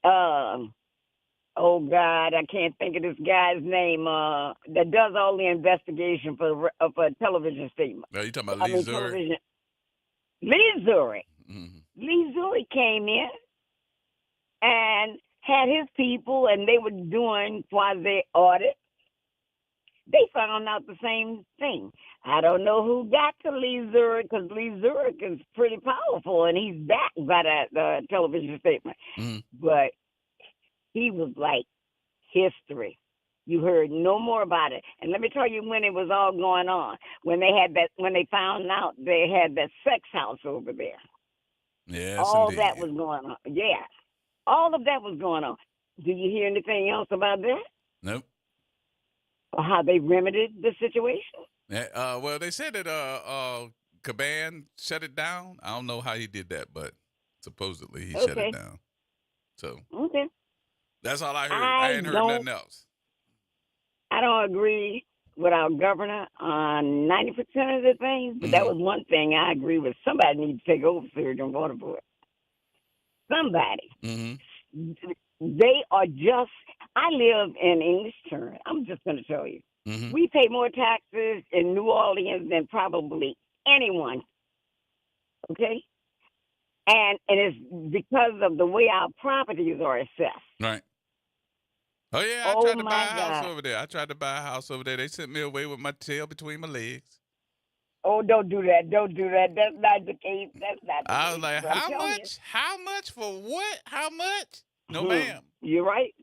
Oh, God, I can't think of this guy's name that does all the investigation for a television statement. No, you talking about Lee Zurich? Lee Zurich. Mm-hmm. Lee Zurich came in and had his people, and they were doing quasi audit. They found out the same thing. I don't know who got to Lee Zurich because Lee Zurich is pretty powerful, and he's backed by that television statement. Mm-hmm. But he was like history. You heard no more about it. And let me tell you when it was all going on. When they found out they had that sex house over there. Yes, all indeed. that was going on. Yeah. All of that was going on. Do you hear anything else about that? Nope. Or how they remedied the situation? Yeah, well, they said that Caban shut it down. I don't know how he did that, but supposedly he shut it down. So okay, that's all I heard. I ain't heard nothing else. I don't agree with our governor on 90% of the things, but that was one thing I agree with. Somebody needs to take over Sewage and Water Board. Somebody. Mm-hmm. They are just, I live in English Turn. I'm just going to tell you. Mm-hmm. We pay more taxes in New Orleans than probably anyone. Okay? And it's because of the way our properties are assessed. Right. Oh, yeah, I tried to buy a house over there. I tried to buy a house over there. They sent me away with my tail between my legs. Oh, don't do that. Don't do that. That's not the case. That's not the case. I was like, how much? How much for what? How much? No, ma'am. You're right.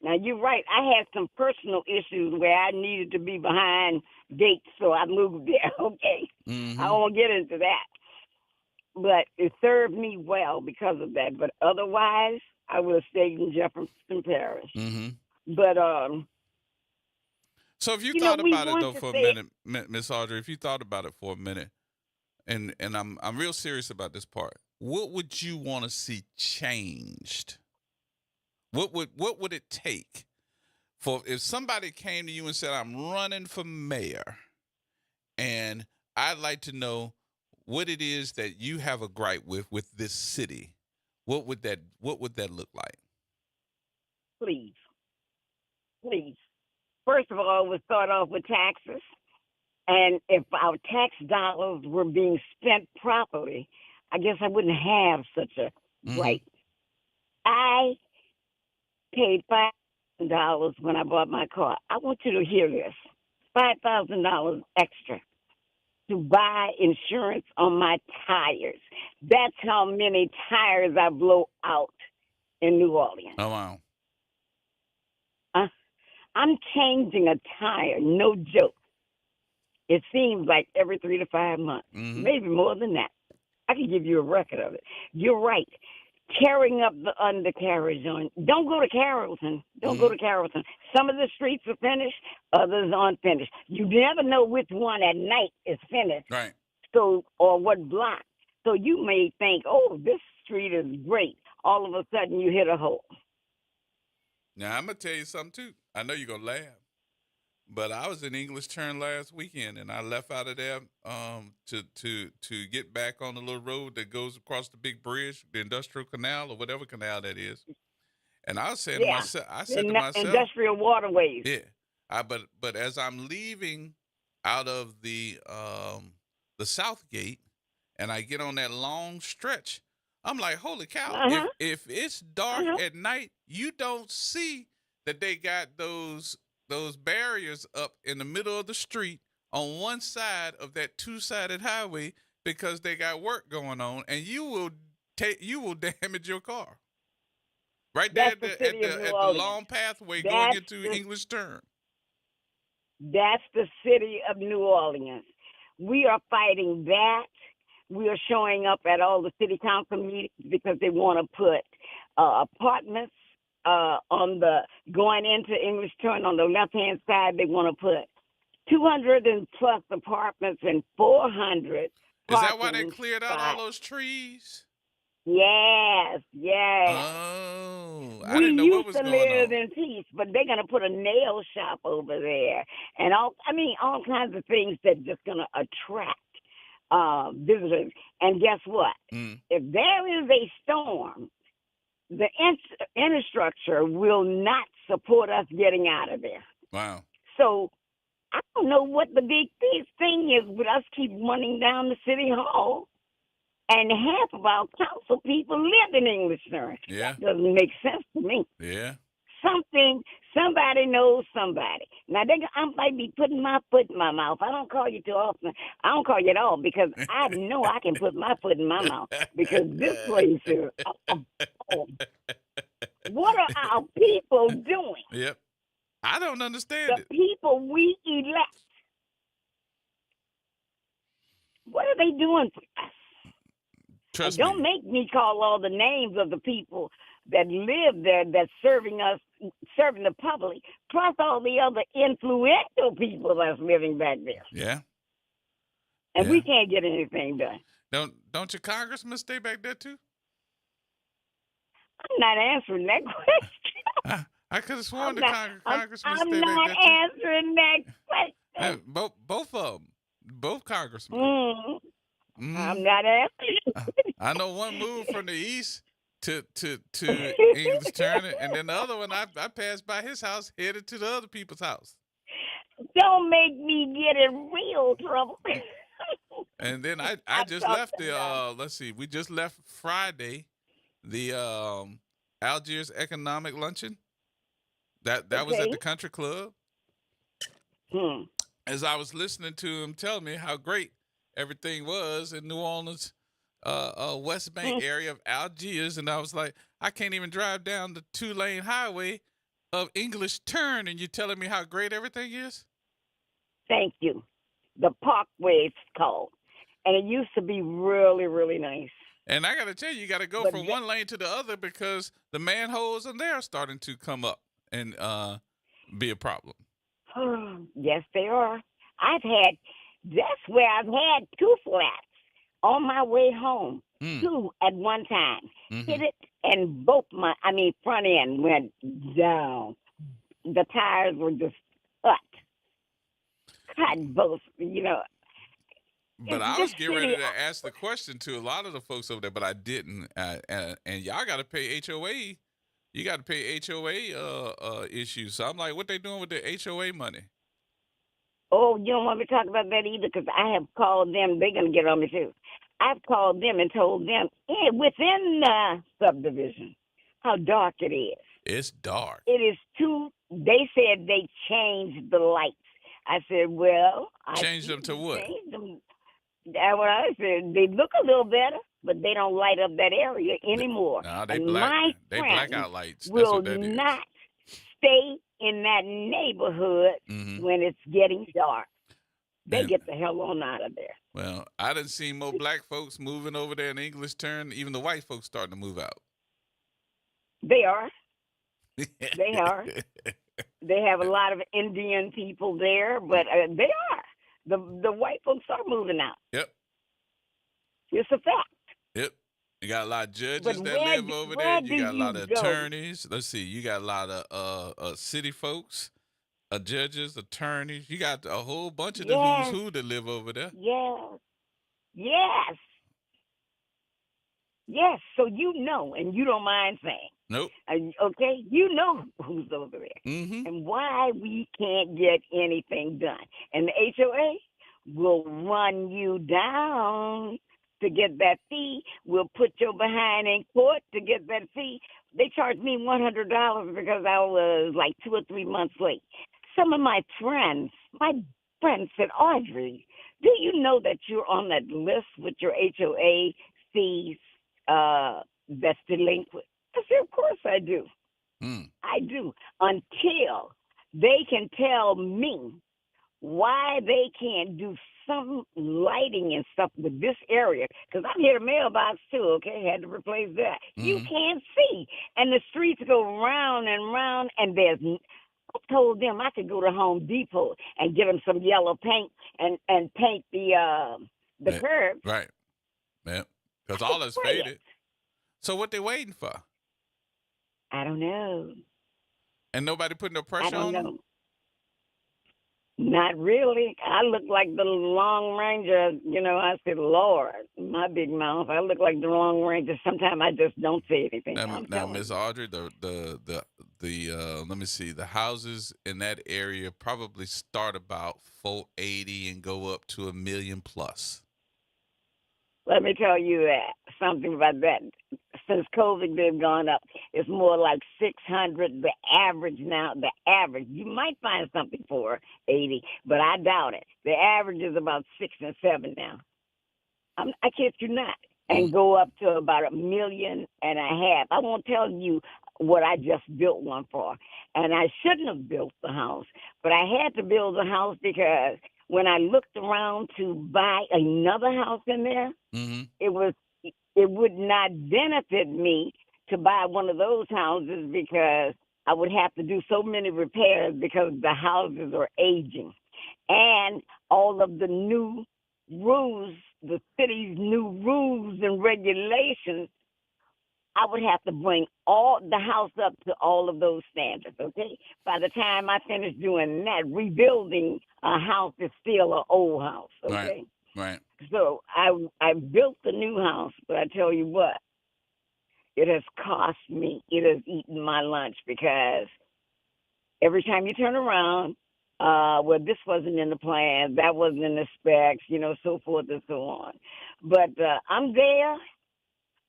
Now, you're right. I had some personal issues where I needed to be behind gates, so I moved there, okay? Mm-hmm. I won't get into that. but it served me well because of that. But otherwise, I would have stayed in Jefferson Parish. Mm-hmm. But So if you You know, thought we about it want though to for a say- minute, Miss Audrey, if you thought about it for a minute, and I'm real serious about this part, what would you want to see changed? What would it take for if somebody came to you and said, I'm running for mayor, and I'd like to know what it is that you have a gripe with this city? What would that look like? please. First of all, we'll start off with taxes. And if our tax dollars were being spent properly, I guess I wouldn't have such a right. I paid $5,000 when I bought my car. I want you to hear this. $5,000 extra to buy insurance on my tires. That's how many tires I blow out in New Orleans. Oh wow. I'm changing a tire, no joke. It seems like every 3 to 5 months, maybe more than that. I can give you a record of it. You're right. Tearing up the undercarriage on. Don't go to Carrollton. Go to Carrollton. Some of the streets are finished, others aren't finished. You never know which one at night is finished. Right. So, or what block. So you may think, oh, this street is great. All of a sudden you hit a hole. Now I'm gonna tell you something too. I know you're gonna laugh, but I was in English Turn last weekend, and I left out of there to get back on the little road that goes across the big bridge, the Industrial Canal or whatever canal that is. And I was saying to myself, Industrial waterways. Yeah, but as I'm leaving out of the South Gate, and I get on that long stretch, I'm like, holy cow! If it's dark at night, you don't see that they got those barriers up in the middle of the street on one side of that two-sided highway because they got work going on, and you will damage your car right there at the long pathway going into English Turn. That's the city of New Orleans. We are fighting that. We are showing up at all the city council meetings because they want to put apartments on the going into English Turn on the left-hand side. They want to put 200 and plus apartments and 400. Is that why they cleared out all those trees? Yes. Oh, I didn't know what was going on. We used to live in peace, but they're going to put a nail shop over there and all kinds of things that just going to attract visitors. And guess what? If there is a storm, the infrastructure will not support us getting out of there. Wow. So I don't know what the big thing is with us keep running down the city hall, and half of our council people live in English Turn. Yeah. That doesn't make sense to me. Yeah. Somebody knows somebody. Now, I might be putting my foot in my mouth. I don't call you too often. I don't call you at all because I know I can put my foot in my mouth because this place is. What are our people doing? Yep. I don't understand it. The people we elect. What are they doing for us? Trust me. Don't make me call all the names of the people that live there that's serving the public, plus all the other influential people that's living back there. Yeah. And we can't get anything done. Don't your congressman stay back there too? I'm not answering that question. I could have sworn the congressman stay back there too. I'm not answering that question. Both of them. Both congressmen. I'm not answering. I know one moved from the east to English Turn, and then the other one I passed by his house, headed to the other people's house. Don't make me get in real trouble. And then I just left we just left Friday the Algiers Economic Luncheon. That was at the Country Club. As I was listening to him tell me how great everything was in New Orleans, West Bank area of Algiers, and I was like, I can't even drive down the 2-lane highway of English Turn, and you're telling me how great everything is? Thank you. The Parkway it's called. And it used to be really, really nice. And I got to tell you, you got to go But from one lane to the other because the manholes in there are starting to come up and be a problem. Yes, they are. That's where I've had two flats on my way home. Two at one time. Hit it, and front end went down. The tires were just cut both, But I was getting ready to ask the question to a lot of the folks over there, but I didn't. And y'all got to pay HOA. You got to pay HOA issues. So I'm like, what they doing with the HOA money? Oh, you don't want me to talk about that either because I have called them. They're going to get on me too. I've called them and told them within the subdivision how dark it is. It's dark. It is they said they changed the lights. I said, well, Changed them to what? That's what I said. They look a little better, but they don't light up that area anymore. No, they and blackout lights. That's will what that is. not stay in that neighborhood when it's getting dark. They get the hell on out of there. Well, I done seen more black folks moving over there in English Turn. Even the white folks starting to move out. They are. They are. They have a lot of Indian people there, but they are. The white folks are moving out. Yep. It's a fact. Yep. You got a lot of judges But that live over there. You got a lot of attorneys. Let's see. You got a lot of city folks, judges, attorneys. You got a whole bunch of the who's who that live over there. Yes. Yes. Yes. So you know, and you don't mind saying. Nope. Okay? You know who's over there. And why we can't get anything done. And the HOA will run you down to get that fee. We'll put your behind in court to get that fee. They charged me $100 because I was like 2 or 3 months late. Some of my friends said, Audrey, do you know that you're on that list with your HOA fees that's delinquent? I said, of course I do. I do. Until they can tell me why they can't do some lighting and stuff with this area. Because I'm here to mailbox too, okay? Had to replace that. You can't see. And the streets go round and round, and I told them I could go to Home Depot and get them some yellow paint and paint the curb. Right. Yeah. Because all is faded. So what they waiting for? I don't know. And nobody putting no pressure on them? Not really. I look like the Long Ranger. I said, Lord, my big mouth. I look like the Long Ranger. Sometimes I just don't say anything. Now, Miss Audrey, the let me see. The houses in that area probably start about $480 and go up to $1 million plus. Let me tell you something about that. Since COVID, they've gone up. It's more like 600. The average now, you might find something for 80, but I doubt it. The average is about 6 and 7 now. I kid you not. And go up to about $1.5 million. I won't tell you what I just built one for. And I shouldn't have built the house, but I had to build the house because when I looked around to buy another house in there, it would not benefit me to buy one of those houses because I would have to do so many repairs because the houses are aging. And all of the new rules, the city's new rules and regulations, I would have to bring all the house up to all of those standards, okay? By the time I finish doing that, rebuilding a house is still an old house, okay? Right. So I built the new house, but I tell you what, it has cost me, it has eaten my lunch because every time you turn around, well, this wasn't in the plan, that wasn't in the specs, so forth and so on. But I'm there.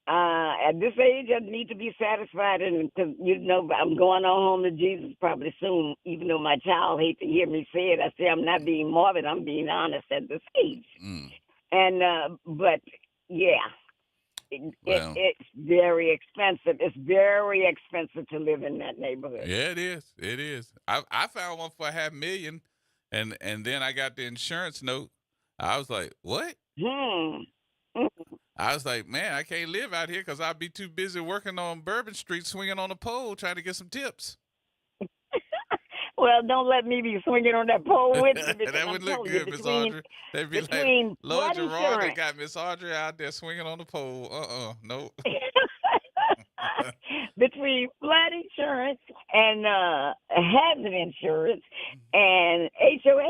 At this age, I need to be satisfied, and because I'm going on home to Jesus probably soon. Even though my child hates to hear me say it, I say I'm not being morbid. I'm being honest at this age. And but yeah, it's very expensive. It's very expensive to live in that neighborhood. Yeah, it is. It is. I found one for $500,000, and then I got the insurance note. I was like, what? I was like, man, I can't live out here because I'd be too busy working on Bourbon Street, swinging on a pole, trying to get some tips. Well, don't let me be swinging on that pole with you. because That I'm would look telling you, good, Miss Audrey. They'd be like, between Lord flood Gerard, they insurance- got Miss Audrey out there swinging on the pole. Nope. between flood insurance and hazard insurance and HOA,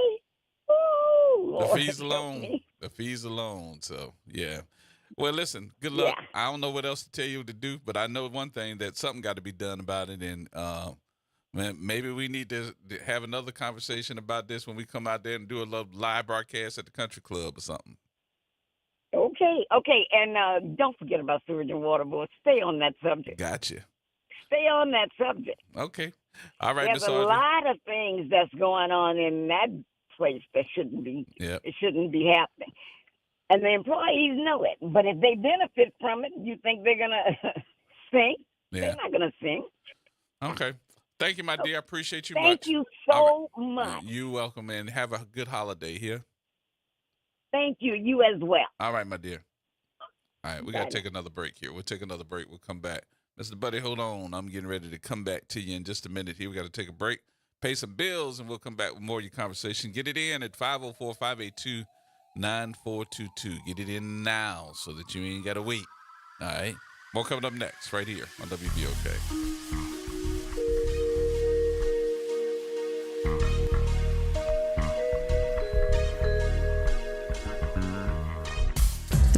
ooh, The Lord, fees help alone. me. The fees alone. So, yeah. Well, listen, good luck. Yeah. I don't know what else to tell you to do, but I know one thing, that something got to be done about it. And man, maybe we need to have another conversation about this when we come out there and do a little live broadcast at the country club or something. Okay, and don't forget about sewage and water board. Stay on that subject. Gotcha. Stay on that subject. Okay. All right, There's Miss a Audrey. lot of things that's going on in that place that shouldn't be. Yep. It shouldn't be happening, and the employees know it. But if they benefit from it, you think they're gonna sing? Yeah. They're not gonna sing. Okay. Thank you, my dear. I appreciate you much. Thank you All so much. You're welcome, and have a good holiday here. Thank you. You as well. All right, my dear. All right, we got Bye. to take another break here. We'll take another break. We'll come back. Mr. Buddy, hold on. I'm getting ready to come back to you in just a minute here. We got to take a break, pay some bills, and we'll come back with more of your conversation. Get it in at 504-582-9422. Get it in now so that you ain't got to wait. All right? More coming up next right here on WBOK.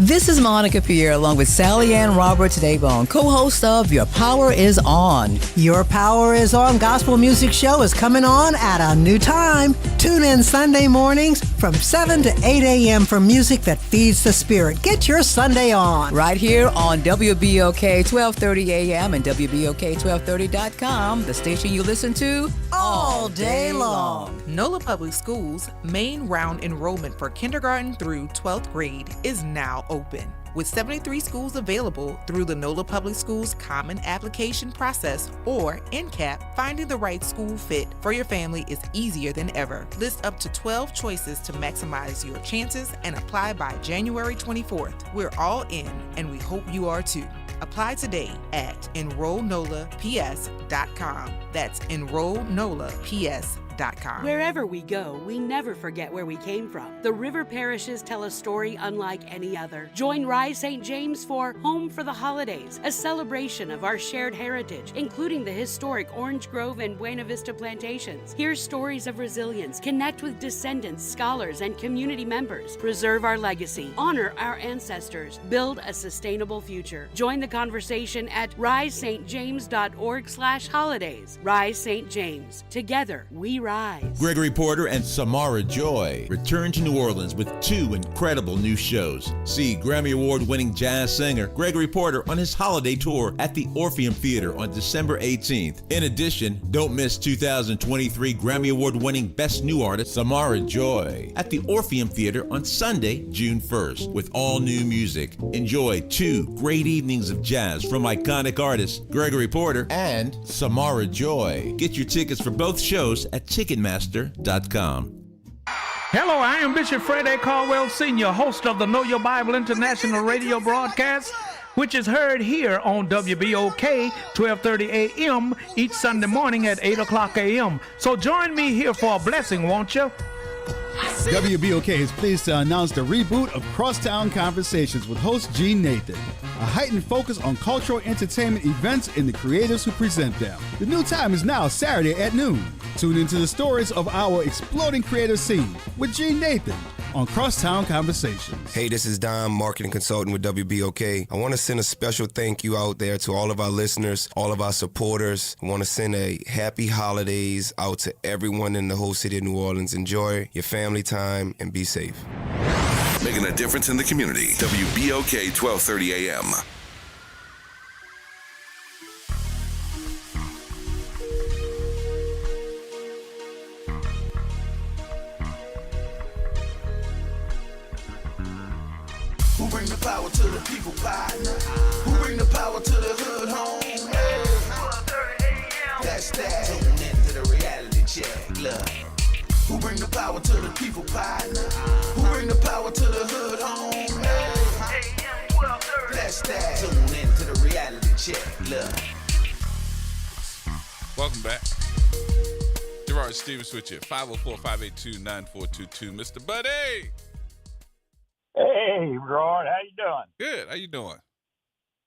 This is Monica Pierre along with Sally Ann Roberts Daybone, co-host of Your Power is On. Your Power is On gospel music show is coming on at a new time. Tune in Sunday mornings from 7 to 8 a.m. for music that feeds the spirit. Get your Sunday on. Right here on WBOK 1230 AM and WBOK1230.com, the station you listen to All day long. NOLA Public Schools' main round enrollment for kindergarten through 12th grade is now open. With 73 schools available through the NOLA Public Schools Common Application Process, or NCAP, finding the right school fit for your family is easier than ever. List up to 12 choices to maximize your chances and apply by January 24th. We're all in, and we hope you are too. Apply today at enrollnolaps.com. That's enrollnolaps.com. Wherever we go, we never forget where we came from. The river parishes tell a story unlike any other. Join Rise St. James for Home for the Holidays, a celebration of our shared heritage, including the historic Orange Grove and Buena Vista plantations. Hear stories of resilience, connect with descendants, scholars, and community members. Preserve our legacy, honor our ancestors, build a sustainable future. Join the conversation at risestjames.org/holidays. Rise St. James. Together, we rise. Gregory Porter and Samara Joy return to New Orleans with two incredible new shows. See Grammy Award-winning jazz singer Gregory Porter on his holiday tour at the Orpheum Theater on December 18th. In addition, don't miss 2023 Grammy Award-winning Best New Artist Samara Joy at the Orpheum Theater on Sunday, June 1st, with all new music. Enjoy 2 great evenings of jazz from iconic artists Gregory Porter and Samara Joy. Get your tickets for both shows at Ticketmaster.com. Hello, I am Bishop Fred A. Caldwell Sr., host of the Know Your Bible International radio broadcast, which is heard here on WBOK 1230 AM each Sunday morning at 8 o'clock a.m. So join me here for a blessing, won't you? WBOK is pleased to announce the reboot of Crosstown Conversations with host Gene Nathan. A heightened focus on cultural entertainment events and the creators who present them. The new time is now Saturday at noon. Tune into the stories of our exploding creative scene with Gene Nathan on Crosstown Conversations. Hey, this is Don, marketing consultant with WBOK. I want to send a special thank you out there to all of our listeners, all of our supporters. I want to send a happy holidays out to everyone in the whole city of New Orleans. Enjoy your family time and be safe. Making a difference in the community. WBOK 1230 AM. Who bring the power to the people, partner? Who bring the power to the hood home? Hey. That's that. Tune into the reality check. Look. Who bring the power to the people, partner? Who bring the power to the hood home? Hey, that's that. Tune in to the reality check. Look. Welcome back. Gerard Stevens with you. 504-582-9422. Mr. Buddy. Hey, Gerard, how you doing? Good. How you doing?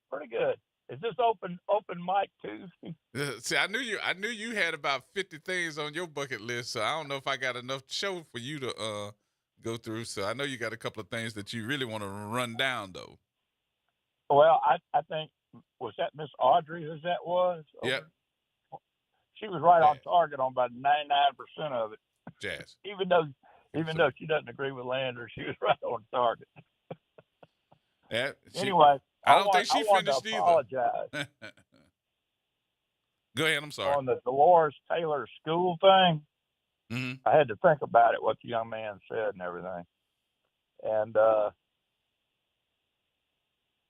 Pretty good. Is this open mic Tuesday? See, I knew you had about 50 things on your bucket list, so I don't know if I got enough show for you to go through. So I know you got a couple of things that you really want to run down, though. Well, I think, was that Miss Audrey as that was? Yep. She was right on target on about 99% of it. Jazz. Even though she doesn't agree with Lander, she was right on target. Yeah, anyway, I don't think she wanted finished to either. Apologize. Go ahead. I'm sorry. On the Dolores Taylor school thing, mm-hmm. I had to think about it, what the young man said and everything. And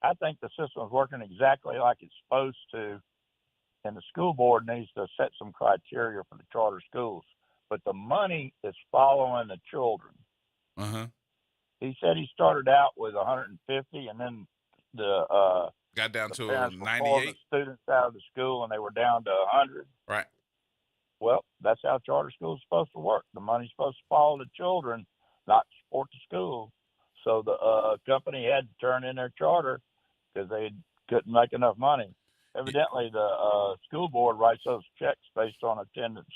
I think the system's working exactly like it's supposed to. And the school board needs to set some criteria for the charter schools. But the money is following the children. Uh-huh. He said he started out with 150, and then got down to parents were pulling 98 the students out of the school, and they were down to 100. Right. Well, that's how charter schools are supposed to work. The money's supposed to follow the children, not support the school. So the company had to turn in their charter because they couldn't make enough money. Evidently, the school board writes those checks based on attendance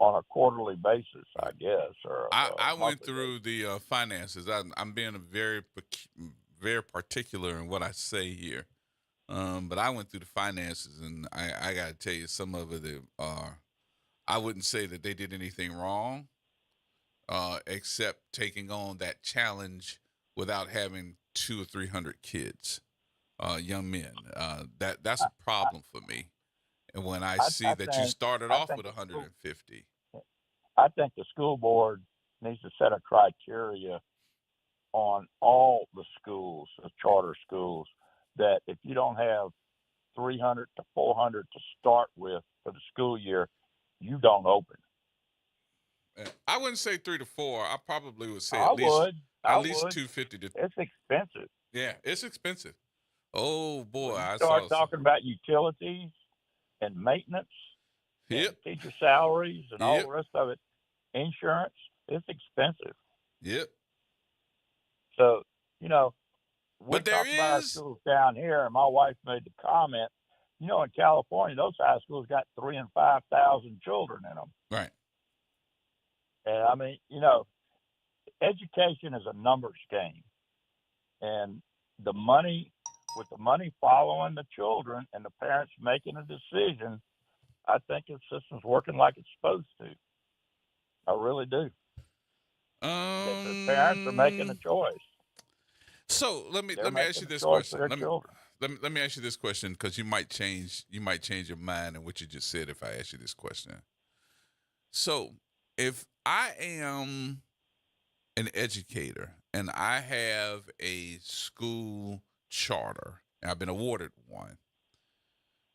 on a quarterly basis, I guess. Or I went through the finances. I'm being very particular in what I say here, but I went through the finances, and I got to tell you, some of it are. I wouldn't say that they did anything wrong, except taking on that challenge without having 200 or 300 kids. Young men, that's a problem for me. And when I see that you started off with 150, I think the school board needs to set a criteria on all the schools, the charter schools, that if you don't have 300 to 400 to start with for the school year, you don't open. I wouldn't say 3 to 4. I probably would say at least 250 to. It's expensive. Yeah, it's expensive. Oh boy, I start talking about utilities and maintenance, and teacher salaries, and all the rest of it. Insurance, it's expensive. Yep. So we talk about our schools down here, and my wife made the comment. In California, those high schools got 3,000 and 5,000 children in them. Right. And I mean, education is a numbers game, and with the money following the children and the parents making a decision, I think the system's working like it's supposed to. I really do. The parents are making a choice. So let me ask you this question. Let me ask you this question, because you might change your mind in what you just said if I ask you this question. So if I am an educator and I have a school charter, and I've been awarded one,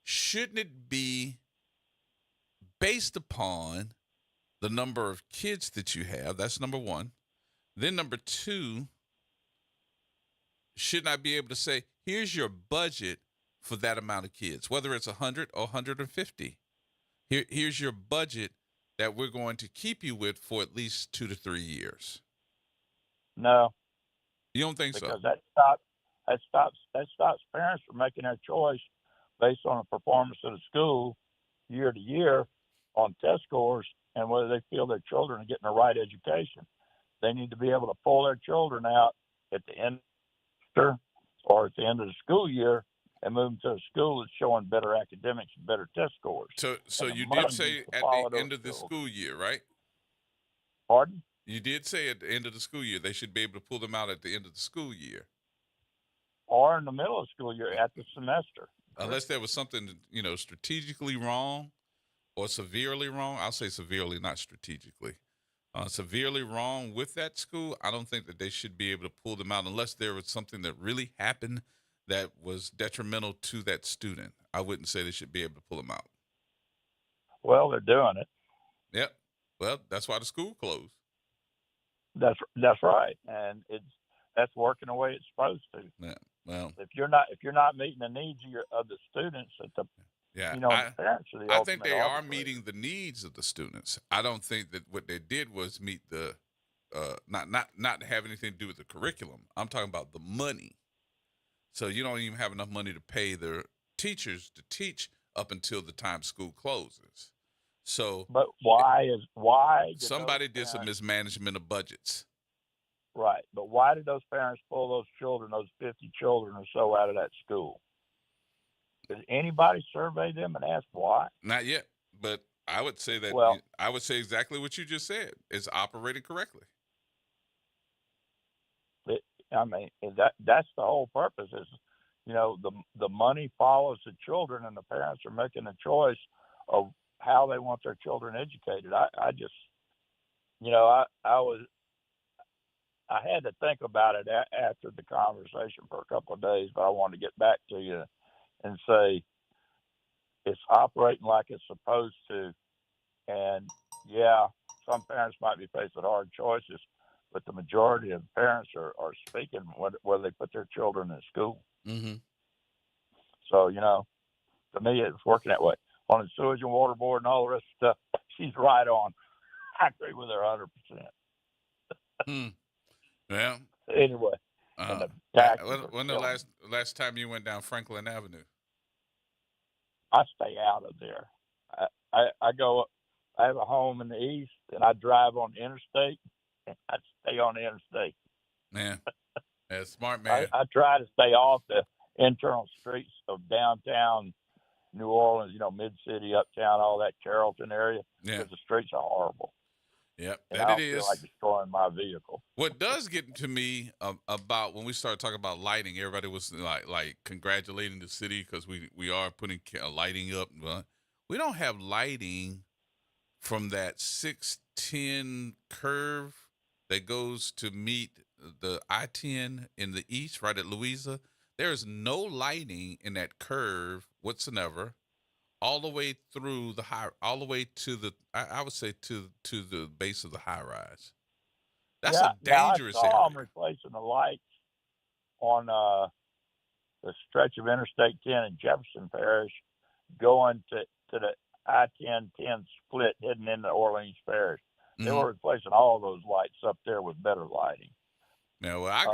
shouldn't it be based upon the number of kids that you have? That's number one. Then number two, shouldn't I be able to say, here's your budget for that amount of kids, whether it's 100 or 150? Here's your budget that we're going to keep you with for at least 2 to 3 years. No. You don't think so? Because that stops parents from making their choice based on the performance of the school year to year on test scores and whether they feel their children are getting the right education. They need to be able to pull their children out at the end or at the end of the school year and move them to a school that's showing better academics and better test scores. So you did say at the end of the school year, right? Pardon? You did say at the end of the school year they should be able to pull them out at the end of the school year. Or in the middle of the school year at the semester. Unless there was something, strategically wrong or severely wrong. I'll say severely, not strategically. Severely wrong with that school, I don't think that they should be able to pull them out unless there was something that really happened that was detrimental to that student. I wouldn't say they should be able to pull them out. Well, they're doing it. Yep. Well, that's why the school closed. That's right, and that's working the way it's supposed to. Yeah. Well, if you're not meeting the needs of the students, the parents are the I think ultimate they are arbitrator. meeting the needs of the students. I don't think that what they did was meet the not have anything to do with the curriculum. I'm talking about the money. So you don't even have enough money to pay the teachers to teach up until the time school closes. So, but why somebody did some mismanagement of budgets? Right, but why did those parents pull those 50 children or so, out of that school? Did anybody survey them and ask why? Not yet, but I would say that. Well, I would say exactly what you just said. It's operating correctly. That's the whole purpose. Is the money follows the children, and the parents are making a choice of how they want their children educated. I just, I had to think about it after the conversation for a couple of days, but I wanted to get back to you and say it's operating like it's supposed to. And yeah, some parents might be faced with hard choices, but the majority of parents are speaking whether they put their children in school. Mm-hmm. So, to me, it's working that way. On the sewage and water board and all the rest of stuff, she's right on. I agree with her 100%. Well. Anyway. When the last time you went down Franklin Avenue? I stay out of there. I have a home in the east, and I drive on the interstate. And I stay on the interstate. Yeah, smart man. I try to stay off the internal streets of downtown New Orleans, mid-city, uptown, all that Carrollton area, because the streets are horrible. Yep, and I don't feel like destroying my vehicle. What does get to me about when we started talking about lighting, everybody was like congratulating the city because we are putting lighting up. We don't have lighting from that 610 curve that goes to meet the I-10 in the east, right at Louisa. There is no lighting in that curve whatsoever, all the way through all the way to the, I would say to the base of the high rise. That's a dangerous area. I saw them replacing the lights on the stretch of Interstate 10 in Jefferson Parish, going to the I-10 split heading into Orleans Parish. They were replacing all those lights up there with better lighting. Now, I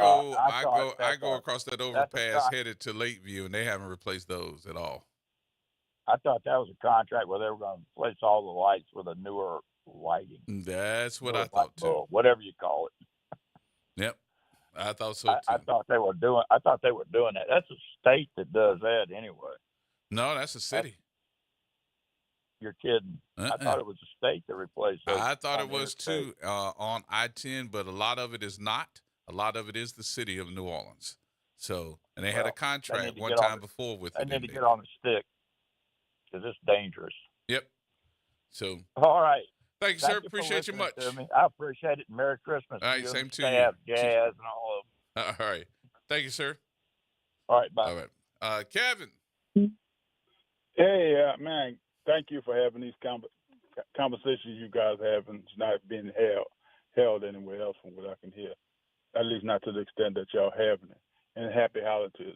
go across that overpass headed to Lakeview, and they haven't replaced those at all. I thought that was a contract where they were going to replace all the lights with a newer lighting. That's what I thought too. Whatever you call it. Yep, I thought so too. I thought they were doing that. That's a state that does that anyway. No, that's a city. You're kidding. I thought it was a state that replaced those. I thought it was too on I-10, but a lot of it is not. A lot of it is the city of New Orleans. So, and they had a contract one time before with it. They need to get on the stick because it's dangerous. Yep. So. All right. Thank you, sir. Appreciate you much. I appreciate it. Merry Christmas. All right, same to you. Jazz and all of them. All right. Thank you, sir. All right, bye. All right. Kevin. Hey, man. Thank you for having these conversations you guys have, and it's not being held anywhere else from what I can hear. At least not to the extent that y'all having it. And happy holidays,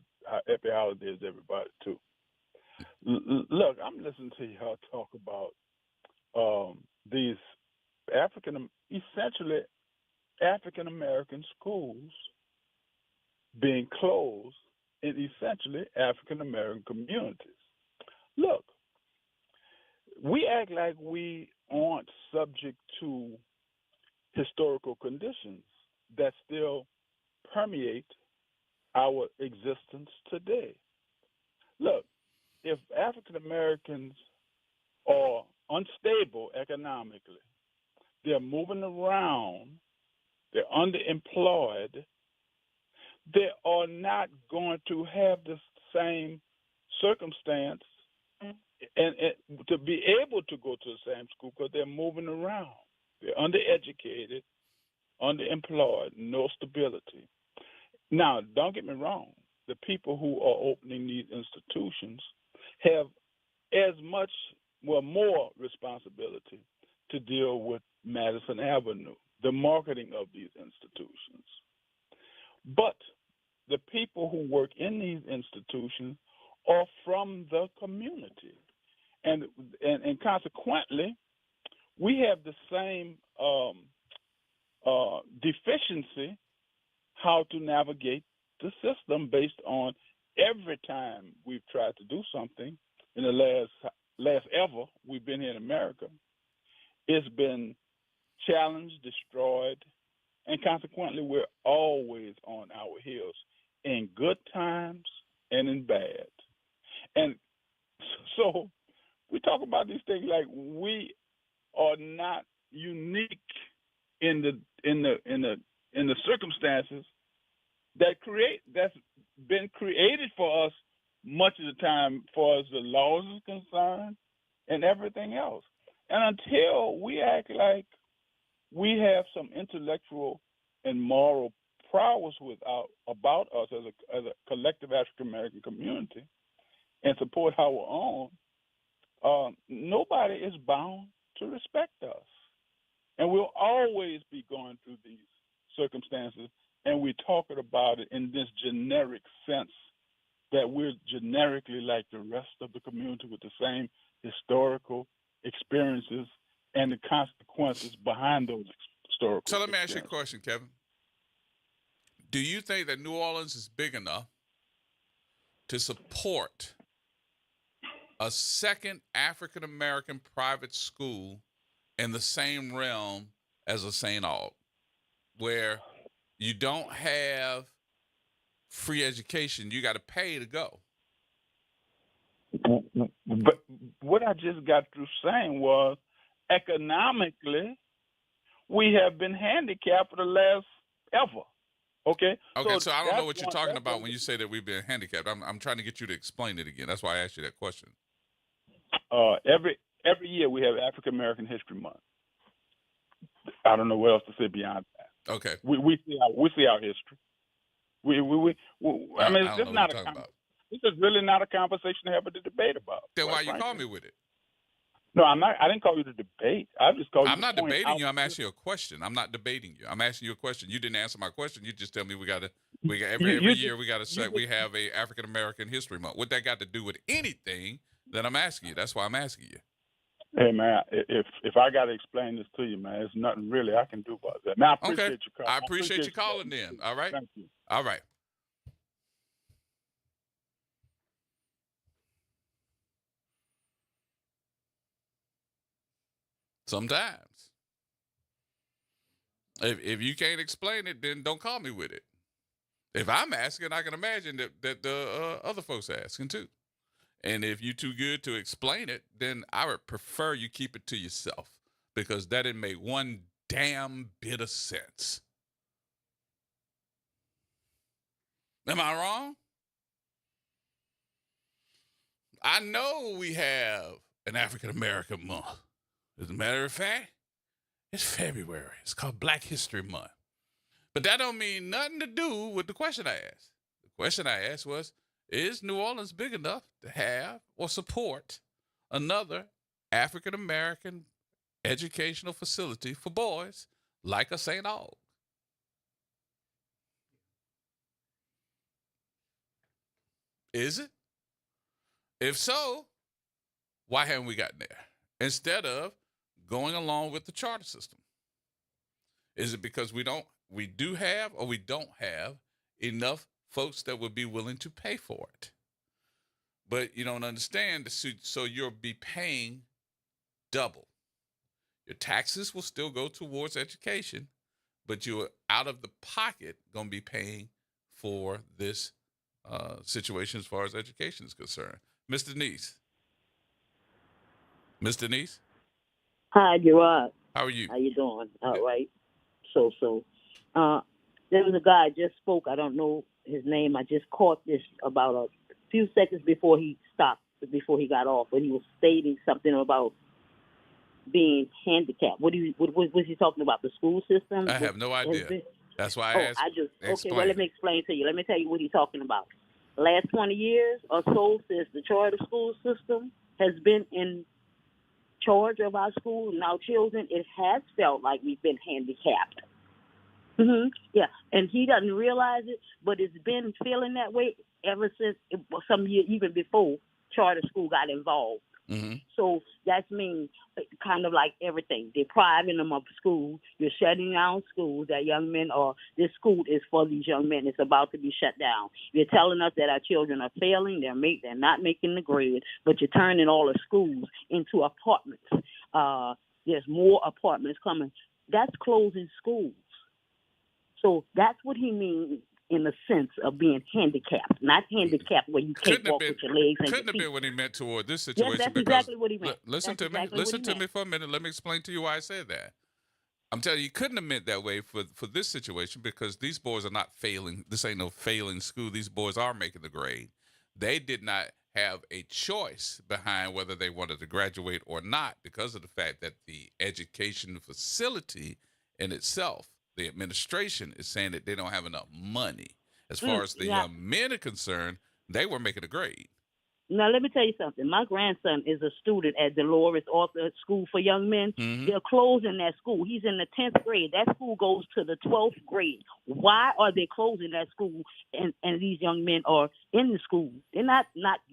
everybody, too. Look, I'm listening to y'all talk about these essentially African-American schools being closed in essentially African-American communities. Look, we act like we aren't subject to historical conditions that still permeate our existence today. Look, if African Americans are unstable economically, they're moving around, they're underemployed, they are not going to have the same circumstance and to be able to go to the same school because they're moving around. They're undereducated, underemployed, no stability. Now, don't get me wrong. The people who are opening these institutions have as much, more responsibility to deal with Madison Avenue, the marketing of these institutions. But the people who work in these institutions are from the community. And consequently, we have the same deficiency how to navigate the system based on every time we've tried to do something in the last ever we've been here in America, it's been challenged, destroyed, and consequently we're always on our heels in good times and in bad. And so we talk about these things like we are not unique in the circumstances that's been created for us much of the time for as the laws is concerned and everything else. And until we act like we have some intellectual and moral prowess about us as a collective African American community and support our own, nobody is bound to respect us. And we'll always be going through these circumstances, and we're talking about it in this generic sense that we're generically like the rest of the community with the same historical experiences and the consequences behind those historical So let me ask you a question, Kevin. Do you think that New Orleans is big enough to support a second African-American private school in the same realm as a St. Aug, where you don't have free education, you got to pay to go? But what I just got through saying was economically, we have been handicapped for the last ever. Okay. Okay, so I don't know what you're talking about when you say that we've been handicapped. I'm trying to get you to explain it again. That's why I asked you that question. Every year we have African American History Month. I don't know what else to say beyond that. Okay. We see our history. I mean, it's just not this is really not a conversation to have a debate about. Then why you call me with it? No, I'm not. I didn't call you to debate. I just called you. I'm not debating you. I'm asking you a question. I'm not debating you. I'm asking you a question. You didn't answer my question. You just tell me every year we got to say we have a African American History Month. What that got to do with anything that I'm asking you? That's why I'm asking you. Hey man, if I got to explain this to you, man, there's nothing really I can do about that. Now I appreciate you calling. I appreciate you calling. Then, all right. Thank you. All right. Sometimes, if you can't explain it, then don't call me with it. If I'm asking, I can imagine that the other folks are asking too. And if you're too good to explain it, then I would prefer you keep it to yourself, because that didn't make one damn bit of sense. Am I wrong? I know we have an African American month. As a matter of fact, it's February. It's called Black History Month. But that don't mean nothing to do with the question I asked. The question I asked was, is New Orleans big enough to have or support another African-American educational facility for boys like a St. Aug? Is it? If so, why haven't we gotten there? Instead of going along with the charter system. Is it because we do have or we don't have enough folks that would be willing to pay for it? But you don't understand, so you'll be paying double. Your taxes will still go towards education, but you're out of the pocket going to be paying for this situation as far as education is concerned. Mr. Neese. Mr. Neese? Hi, Gerard. How are you? How you doing? All right. So. There was a guy just spoke. I don't know his name. I just caught this about a few seconds before he stopped, before he got off, but he was stating something about being handicapped. What was he talking about? The school system? I have no idea. That's why I asked. Okay, well, let me explain to you. Let me tell you what he's talking about. The last 20 years or so since the charter school system has been in charge of our schools and our children, it has felt like we've been handicapped. Yeah, and he doesn't realize it, but it's been feeling that way ever since some year, even before charter school got involved. So that means kind of like everything, depriving them of school. You're shutting down schools that young men are. This school is for these young men. It's about to be shut down. You're telling us that our children are failing. They're not making the grade, but you're turning all the schools into apartments. There's more apartments coming. That's closing schools. So that's what he means in the sense of being handicapped, not handicapped where you can't walk with your legs and Couldn't your have feet. been what he meant toward this situation. Yes, that's because, exactly what he meant. Listen That's to me. exactly what Listen he to meant. me for a minute. Let me explain to you why I said that. I'm telling you, he couldn't have meant that way for this situation because these boys are not failing. This ain't no failing school. These boys are making the grade. They did not have a choice behind whether they wanted to graduate or not because of the fact that the education facility in itself, the administration, is saying that they don't have enough money. As far as the young men are concerned, they were making a grade. Now, let me tell you something. My grandson is a student at Dolores Arthur School for Young Men. They're closing that school. He's in the 10th grade. That school goes to the 12th grade. Why are they closing that school and these young men are in the school? They're not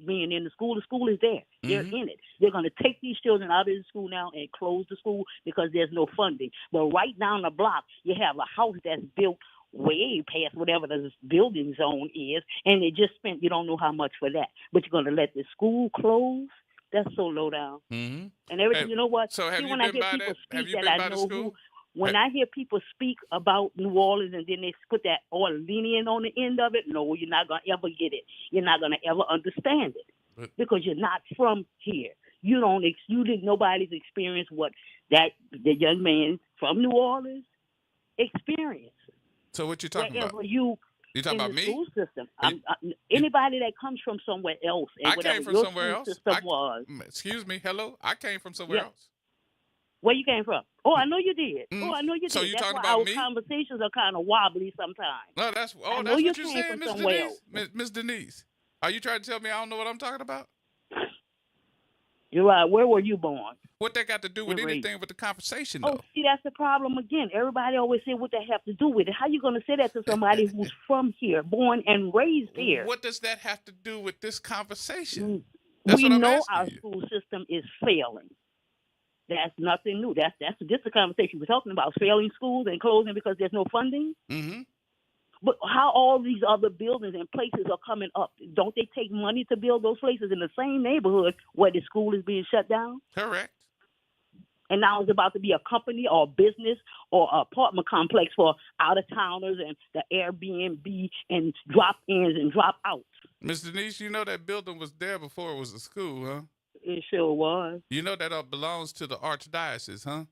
being in the school. The school is there. They're in it. They're going to take these children out of the school now and close the school because there's no funding. But right down the block, you have a house that's built way past whatever the building zone is, and they just spent you don't know how much for that. But you're going to let the school close? That's so low down. And everything, you know what? So have See, you when been I hear by people that? speak Have you that been I by the know school? When I hear people speak about New Orleans and then they put that Orleanian on the end of it, no, you're not going to ever get it. You're not going to ever understand it because you're not from here. Nobody's experienced what the young man from New Orleans experienced. So what you talking Wherever about? You talking in about the me? school system. Anybody that comes from somewhere else, and I whatever came from your somewhere school else. system was. Excuse me. Hello. I came from somewhere else. Where you came from? Oh, I know you did. I know you So did. you That's talking why about our me? conversations are kind of wobbly sometimes. No, that's I know what you you're came saying, from Miss somewhere Denise. Miss Denise, are you trying to tell me I don't know what I'm talking about? You're right. Where were you born? What that got to do with anything with the conversation, though? Oh, see, that's the problem again. Everybody always say what they have to do with it. How you going to say that to somebody who's from here, born and raised here? What does that have to do with this conversation? We know our school system is failing. That's nothing new. That's just the conversation we're talking about: failing schools and closing because there's no funding. But how all these other buildings and places are coming up? Don't they take money to build those places in the same neighborhood where the school is being shut down? Correct. And now it's about to be a company or a business or an apartment complex for out-of-towners and the Airbnb and drop-ins and drop-outs. Miss Denise, you know that building was there before it was a school, huh? It sure was. You know that belongs to the Archdiocese, huh?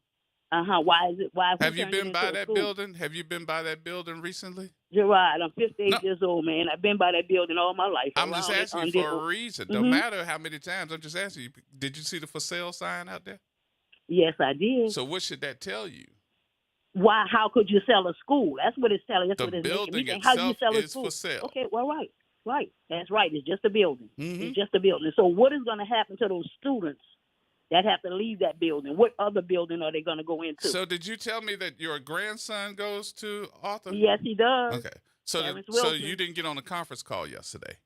Why is it? Why? Have you been by that building? Have you been by that building recently? Gerard, I'm 58 years old, man. I've been by that building all my life. I'm just asking you for a reason. No matter how many times, I'm just asking you. Did you see the for sale sign out there? Yes, I did. So what should that tell you? Why? How could you sell a school? That's what it's telling. That's The what it's building making. How do you itself sell a is school? for sale. Okay, well, right. That's right. It's just a building. It's just a building. So what is going to happen to those students that have to leave that building? What other building are they going to go into? So did you tell me that your grandson goes to Arthur? Yes, he does. Okay. So Wilson. you didn't get on the conference call yesterday?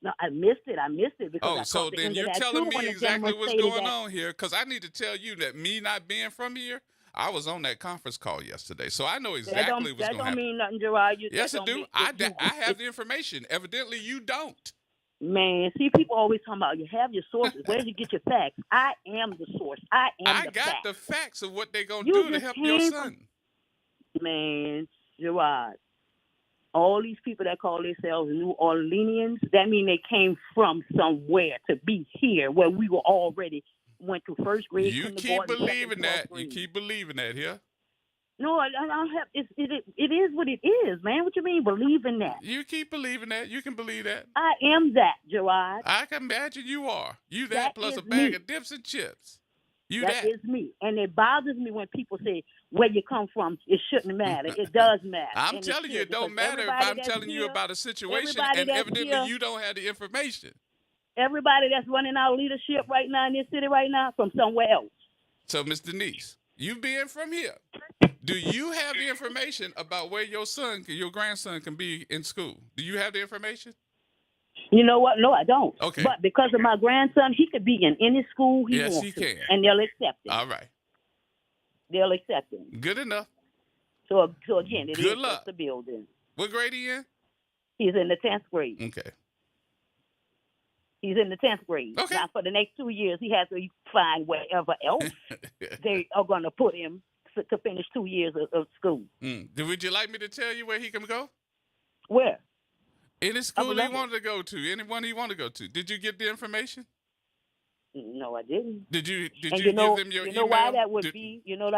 No, I missed it. Because I so caught the then end you're of that telling too, me when the exactly gentleman what's stated going that- on here, because I need to tell you that me not being from here, I was on that conference call yesterday, so I know exactly what's going to happen. That don't mean nothing, Gerard. Yes, it do. I have the information. Evidently, you don't. Man, see, people always talking about you have your sources. Where did you get your facts? I am the source. I got the facts of what they're going to do to help your son. Man, Gerard, all these people that call themselves New Orleanians, that mean they came from somewhere to be here where we were already went to first grade. You keep believing that. You keep believing that here. No, I don't have. It is what it is, man. What you mean believing that? You keep believing that. You can believe that. I am that, Gerard. I can imagine you are. You that plus a bag of dips and chips. That is me. And it bothers me when people say where you come from, it shouldn't matter. It does matter. I'm telling you, it don't matter if I'm telling you about a situation and evidently you don't have the information. everybody that's running our leadership right now in this city right now from somewhere else. So, Ms. Denise, you being from here, do you have the information about where your grandson can be in school? Do you have the information? You know what? No, I don't. Okay. But because of my grandson, he could be in any school he Yes, wants he to, can. and they'll accept him. All right. They'll accept him. Good enough. So again, it Good is luck. just the building. What grade he in? He's in the 10th grade. Okay. He's in the 10th grade. Okay. Now, for the next 2 years, he has to find wherever else they are going to put him to finish 2 years of school. Would you like me to tell you where he can go? Where? Any school he wanted to go to, anyone he wanted to go to. Did you get the information? No, I didn't. Did you And give them your you email? know why that would be? You know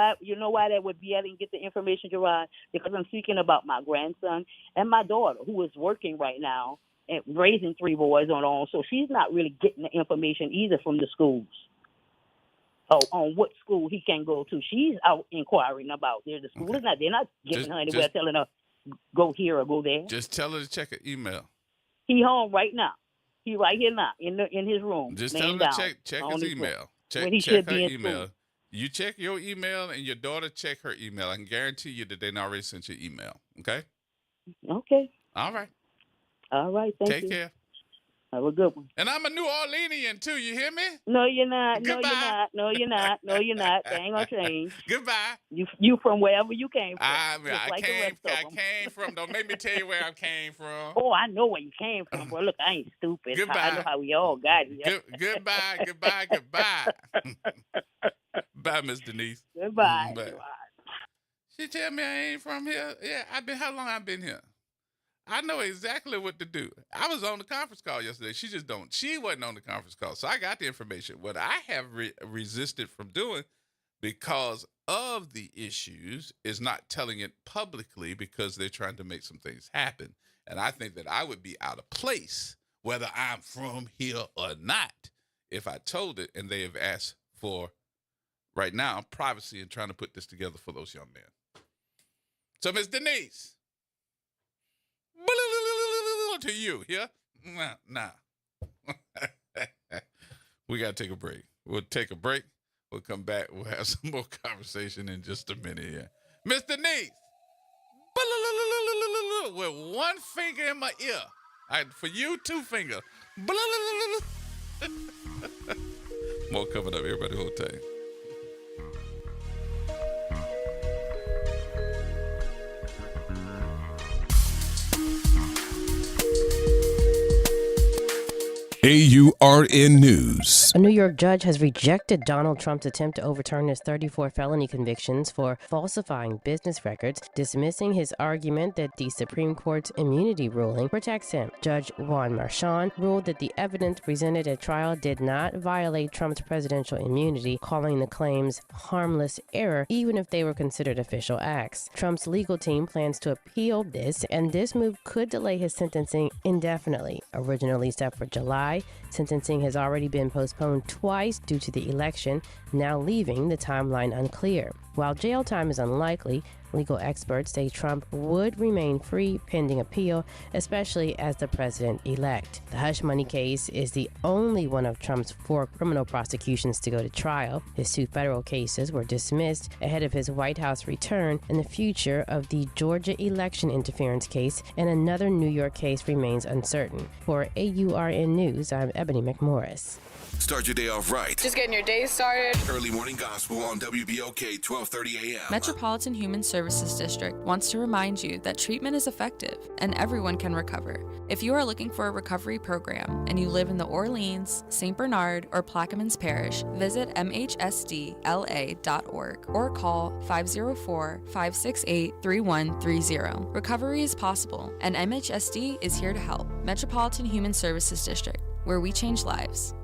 why that would be? I didn't get the information, Gerard, because I'm speaking about my grandson and my daughter, who is working right now and raising 3 boys on her own. So she's not really getting the information either from the schools. On what school he can go to. She's out inquiring about. They're not giving her anywhere, telling her go here or go there. Just tell her to check her email. He home right now. He right here now in his room. Just laying tell her down to check on his room. email. When he Check should her be in email. school. You check your email and your daughter check her email. I can guarantee you that they already sent you email. Okay? Okay. All right. All right. Thank you. Take care. Have a good one. And I'm a New Orleanian too. You hear me? No, you're not. Goodbye. No, you're not. No, you're not. They ain't gonna change. Goodbye. You from wherever you came from. I just like the rest of them. came from. Don't make me tell you where I came from. Oh, I know where you came from, bro. Look, I ain't stupid. Goodbye. I know how we all got here. Goodbye. Bye, Miss Denise. Goodbye. Bye. She tell me I ain't from here. Yeah, how long I been here? I know exactly what to do. I was on the conference call yesterday. She wasn't on the conference call. So I got the information. What I have resisted from doing because of the issues is not telling it publicly because they're trying to make some things happen. And I think that I would be out of place, whether I'm from here or not, if I told it and they have asked for, right now, privacy and trying to put this together for those young men. So, Ms. Denise. To you, yeah? Nah. We got to take a break. We'll take a break. We'll come back. We'll have some more conversation in just a minute here. Miss Denise, with one finger in my ear. For you, 2 fingers. More coming up. Everybody hold tight. AURN News. A New York judge has rejected Donald Trump's attempt to overturn his 34 felony convictions for falsifying business records, dismissing his argument that the Supreme Court's immunity ruling protects him. Judge Juan Marchand ruled that the evidence presented at trial did not violate Trump's presidential immunity, calling the claims harmless error, even if they were considered official acts. Trump's legal team plans to appeal this, and this move could delay his sentencing indefinitely. Originally set for July, sentencing has already been postponed twice due to the election, now leaving the timeline unclear. While jail time is unlikely, legal experts say Trump would remain free pending appeal, especially as the president-elect. The hush money case is the only one of Trump's 4 criminal prosecutions to go to trial. His 2 federal cases were dismissed ahead of his White House return, and the future of the Georgia election interference case and another New York case remains uncertain. For AURN News, I'm Ebony McMorris. Start your day off right. Just getting your day started. Early morning gospel on WBOK 1230 AM. Metropolitan Human Services District wants to remind you that treatment is effective and everyone can recover. If you are looking for a recovery program and you live in the Orleans, St. Bernard, or Plaquemines Parish, visit mhsdla.org or call 504-568-3130. Recovery is possible, and MHSD is here to help. Metropolitan Human Services District, where we change lives.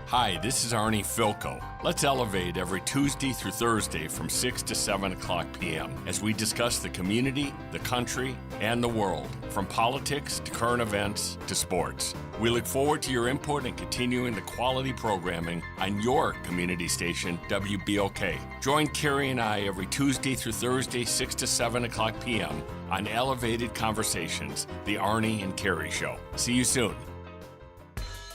Hi, this is Arnie Filko. Let's Elevate every Tuesday through Thursday from 6 to 7 o'clock p.m. as we discuss the community, the country, and the world, from politics to current events to sports. We look forward to your input and continuing the quality programming on your community station, WBOK. Join Carrie and I every Tuesday through Thursday, 6 to 7 o'clock p.m. on Elevated Conversations, the Arnie and Carrie Show. See you soon.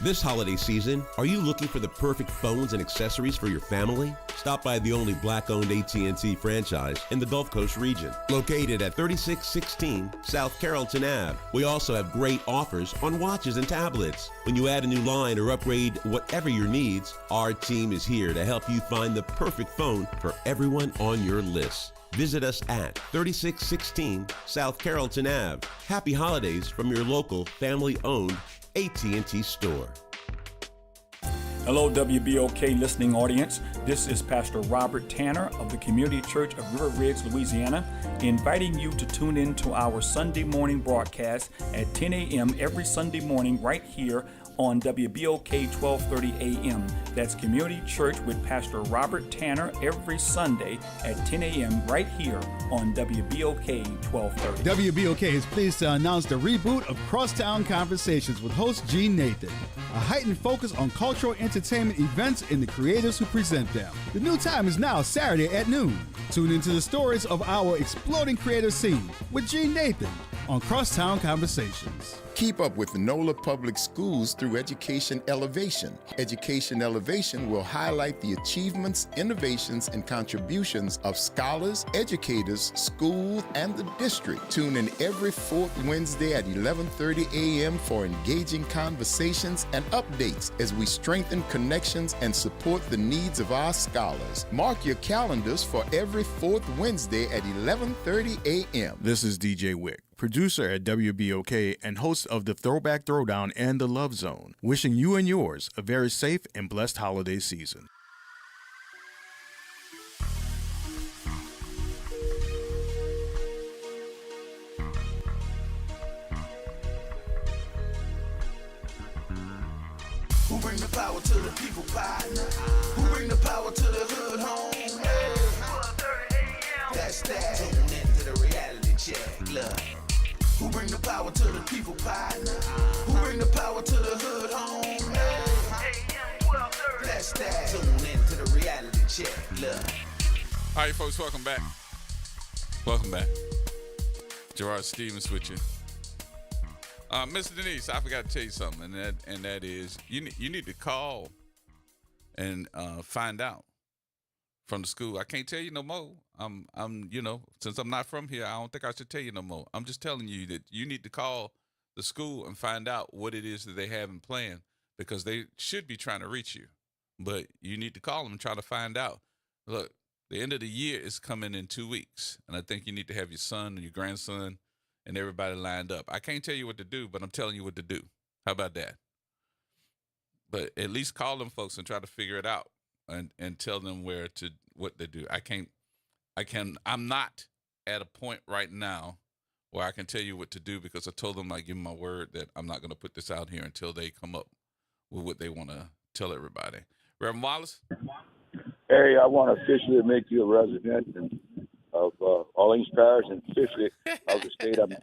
This holiday season, are you looking for the perfect phones and accessories for your family? Stop by the only black-owned AT&T franchise in the Gulf Coast region, located at 3616 South Carrollton Ave. We also have great offers on watches and tablets. When you add a new line or upgrade whatever your needs, our team is here to help you find the perfect phone for everyone on your list. Visit us at 3616 South Carrollton Ave. Happy holidays from your local family-owned AT&T store. Hello, WBOK listening audience. This is Pastor Robert Tanner of the Community Church of River Ridge, Louisiana, inviting you to tune in to our Sunday morning broadcast at 10 a.m. every Sunday morning right here on WBOK 1230 AM. That's Community Church with Pastor Robert Tanner every Sunday at 10 a.m. right here on WBOK 1230. WBOK is pleased to announce the reboot of Crosstown Conversations with host Gene Nathan. A heightened focus on cultural entertainment events and the creators who present them. The new time is now Saturday at noon. Tune into the stories of our exploding creative scene with Gene Nathan on Crosstown Conversations. Keep up with NOLA Public Schools through Education Elevation. Education Elevation will highlight the achievements, innovations, and contributions of scholars, educators, schools, and the district. Tune in every fourth Wednesday at 11:30 a.m. for engaging conversations and updates as we strengthen connections and support the needs of our scholars. Mark your calendars for every fourth Wednesday at 11:30 a.m. This is DJ Wick, producer at WBOK and host of the Throwback Throwdown and the Love Zone, wishing you and yours a very safe and blessed holiday season. Who bring the power to the people, partner? Who bring the power to the hood home? Hey, that's that. Tune into the reality check, look. Who bring the power to the people, partner? Who bring the power to the hood home? Hey, that's that. Tune into the reality check, look. All right, folks, welcome back. Welcome back. Gerard Stevens with you. Miss Denise, I forgot to tell you something, and that is you need to call and find out from the school. I can't tell you no more. I'm since I'm not from here, I don't think I should tell you no more. I'm just telling you that you need to call the school and find out what it is that they have in plan, because they should be trying to reach you, but you need to call them and try to find out. Look, the end of the year is coming in 2 weeks, and I think you need to have your son and your grandson and everybody lined up. I can't tell you what to do, but I'm telling you what to do. How about that? But at least call them folks and try to figure it out and tell them what they do. I'm not at a point right now where I can tell you what to do, because I told them I give them my word that I'm not going to put this out here until they come up with what they want to tell everybody. Reverend Wallace? Hey, I want to officially make you a resident of Orleans Parish, and officially of the state. I'm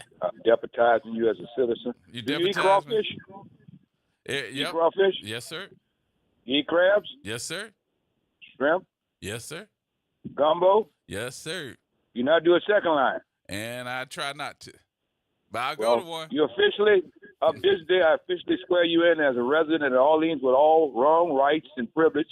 deputizing you as a citizen. You Do you eat crawfish? Eat crawfish? Yes, sir. You eat crabs? Yes, sir. Shrimp? Yes, sir. Gumbo? Yes, sir. You not do a second line? And I try not to, but I'll go to one. You officially, up this day, I officially swear you in as a resident of Orleans with all wrong rights and privilege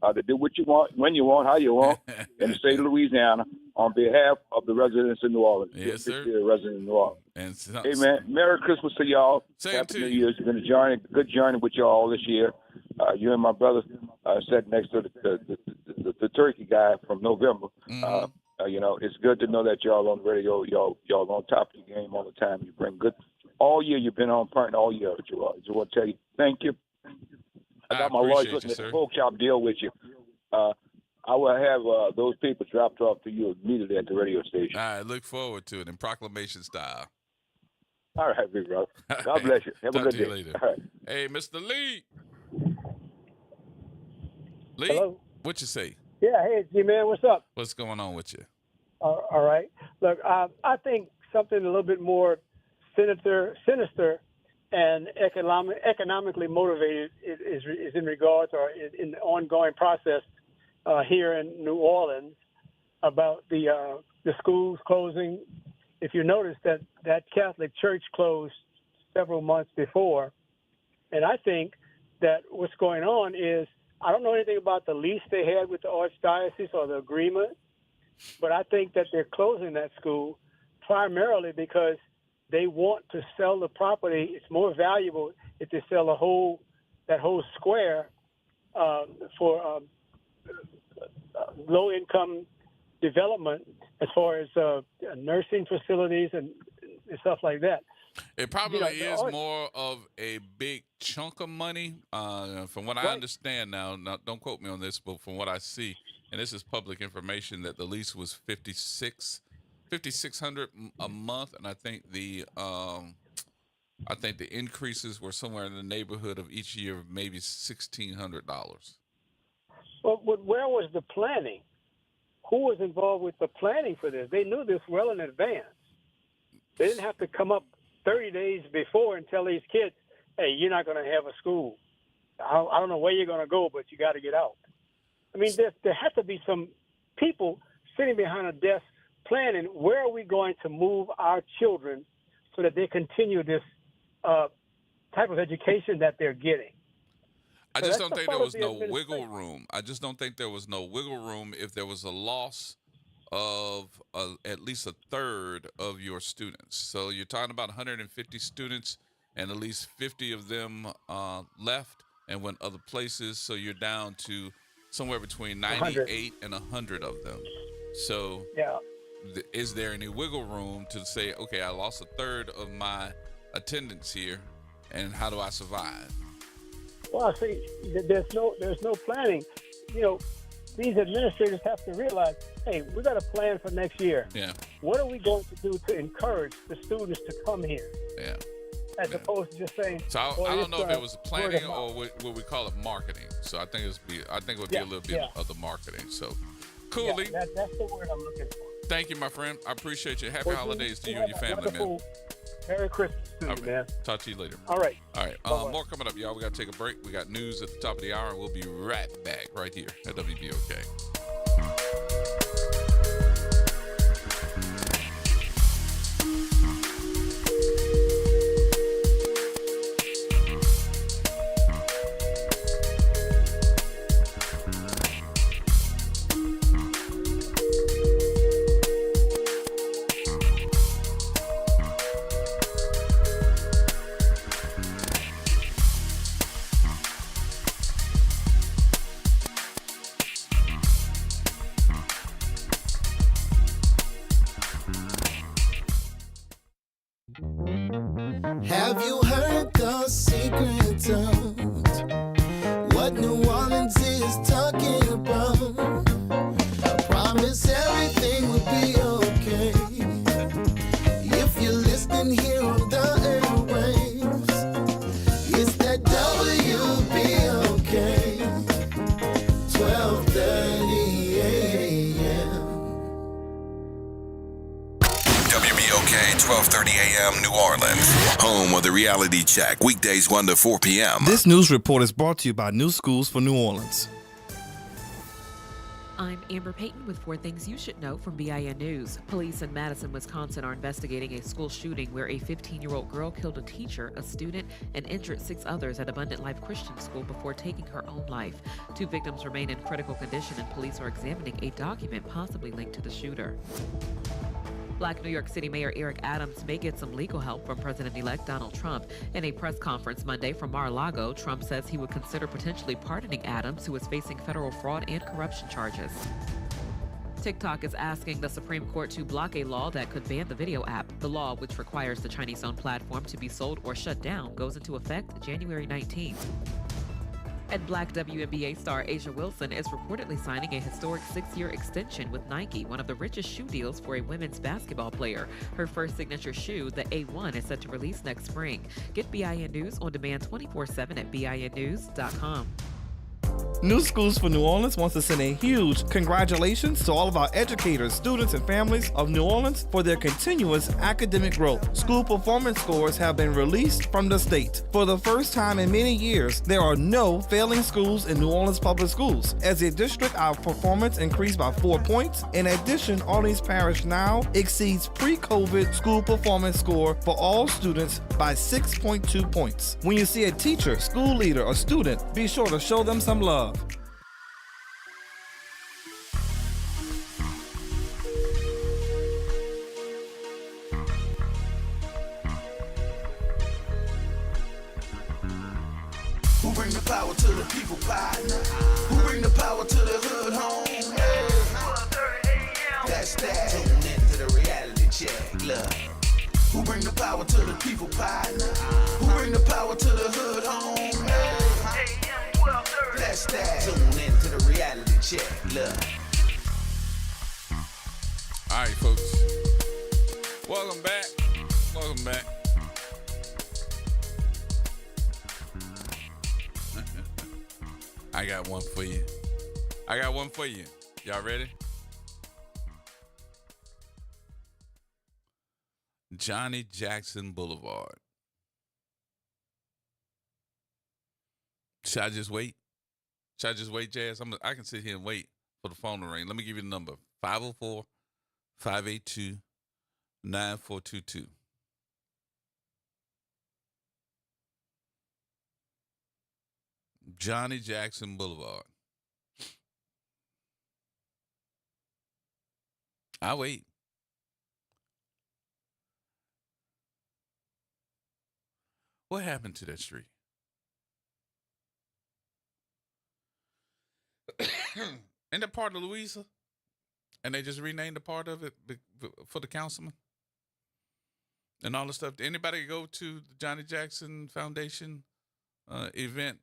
to do what you want, when you want, how you want, in the state of Louisiana, on behalf of the residents of New Orleans. Yes, sir. Resident of New Orleans. And hey, man, Merry Christmas to y'all. Same Happy to New you. Year. It's been a good journey with y'all this year. You and my brother sat next to the turkey guy from November. It's good to know that y'all on the radio, y'all on top of the game all the time. You bring good. All year you've been on point all year, Gerard. I just want to tell you, thank you. I got my lawyers looking at the pork chop deal with you. I will have those papers dropped off to you immediately at the radio station. I look forward to it in proclamation style. All right, big brother. God bless you. Have a Talk good to you day. later. All right. Hey, Mr. Lee. Lee, Hello? What you say? Yeah, hey, G-Man, what's up? What's going on with you? All right. Look, I think something a little bit more sinister and economically motivated is in regards or in the ongoing process here in New Orleans about the schools closing. If you notice that Catholic Church closed several months before, and I think that what's going on is, I don't know anything about the lease they had with the Archdiocese or the agreement, but I think that they're closing that school primarily because they want to sell the property. It's more valuable if they sell that whole square for low-income development as far as nursing facilities and stuff like that. It probably is more of a big chunk of money. From what I understand now, don't quote me on this, but from what I see, and this is public information, that the lease was $5,600 a month, and I think the increases were somewhere in the neighborhood of each year of maybe $1,600. Well, where was the planning? Who was involved with the planning for this? They knew this well in advance. They didn't have to come up 30 days before and tell these kids, hey, you're not going to have a school. I don't know where you're going to go, but you got to get out. I mean, there has to be some people sitting behind a desk planning where are we going to move our children so that they continue this type of education that they're getting. I just don't think there was no wiggle room. I just don't think there was no wiggle room if there was a loss of at least a third of your students. So you're talking about 150 students, and at least 50 of them left and went other places. So you're down to somewhere between 98 and 100 of them. So is there any wiggle room to say, okay, I lost a third of my attendance here, and how do I survive? Well, see, there's no planning. These administrators have to realize, hey, we got a plan for next year. Yeah. What are we going to do to encourage the students to come here? Yeah. As opposed to just saying. So I don't know if it was planning or what we call it marketing. So I think it would be a little bit of the marketing. So, coolly. Yeah, that's the word I'm looking for. Thank you, my friend. I appreciate you. Happy holidays to you and your family, man. Merry Christmas to you, man. Talk to you later. All right. More coming up, y'all. We got to take a break. We got news at the top of the hour, and we'll be right back right here at WBOK. Have you heard the secret of what New Orleans is talking about? I promise everything will be okay if you're listening here on the airwaves. It's that WBOK 1230 AM. WBOK 1230 AM New Orleans, home of the Reality Check, weekdays 1 to 4 p.m. This news report is brought to you by New Schools for New Orleans. I'm Amber Payton with 4 things you should know from BIN News. Police in Madison, Wisconsin are investigating a school shooting where a 15-year-old girl killed a teacher, a student, and injured 6 others at Abundant Life Christian School before taking her own life. 2 victims remain in critical condition, and police are examining a document possibly linked to the shooter. Black New York City Mayor Eric Adams may get some legal help from President-elect Donald Trump. In a press conference Monday from Mar-a-Lago, Trump says he would consider potentially pardoning Adams, who is facing federal fraud and corruption charges. TikTok is asking the Supreme Court to block a law that could ban the video app. The law, which requires the Chinese-owned platform to be sold or shut down, goes into effect January 19th. And Black WNBA star Asia Wilson is reportedly signing a historic 6-year extension with Nike, one of the richest shoe deals for a women's basketball player. Her first signature shoe, the A1, is set to release next spring. Get BIN News on demand 24/7 at BINnews.com. New Schools for New Orleans wants to send a huge congratulations to all of our educators, students, and families of New Orleans for their continuous academic growth. School performance scores have been released from the state. For the first time in many years, there are no failing schools in New Orleans Public Schools. As a district, our performance increased by 4 points. In addition, Orleans Parish now exceeds pre-COVID school performance score for all students by 6.2 points. When you see a teacher, school leader, or student, be sure to show them some love. Who bring the power to the people, partner? Who bring the power to the hood home? Hey. That's that. Tune into the reality check. Look. Who bring the power to the people, partner? Who bring the power to the hood home? Hey. That's that. Tune into the reality check. Look. All right, folks. Welcome back. Welcome back. I got one for you. Y'all ready? Johnny Jackson Boulevard. Should I just wait? Jazz? I can sit here and wait for the phone to ring. Let me give you the number. 504-582-9422. Johnny Jackson Boulevard. I'll wait. What happened to that street? Ain't that part of Louisa? And they just renamed the part of it for the councilman? And all the stuff. Did anybody go to the Johnny Jackson Foundation event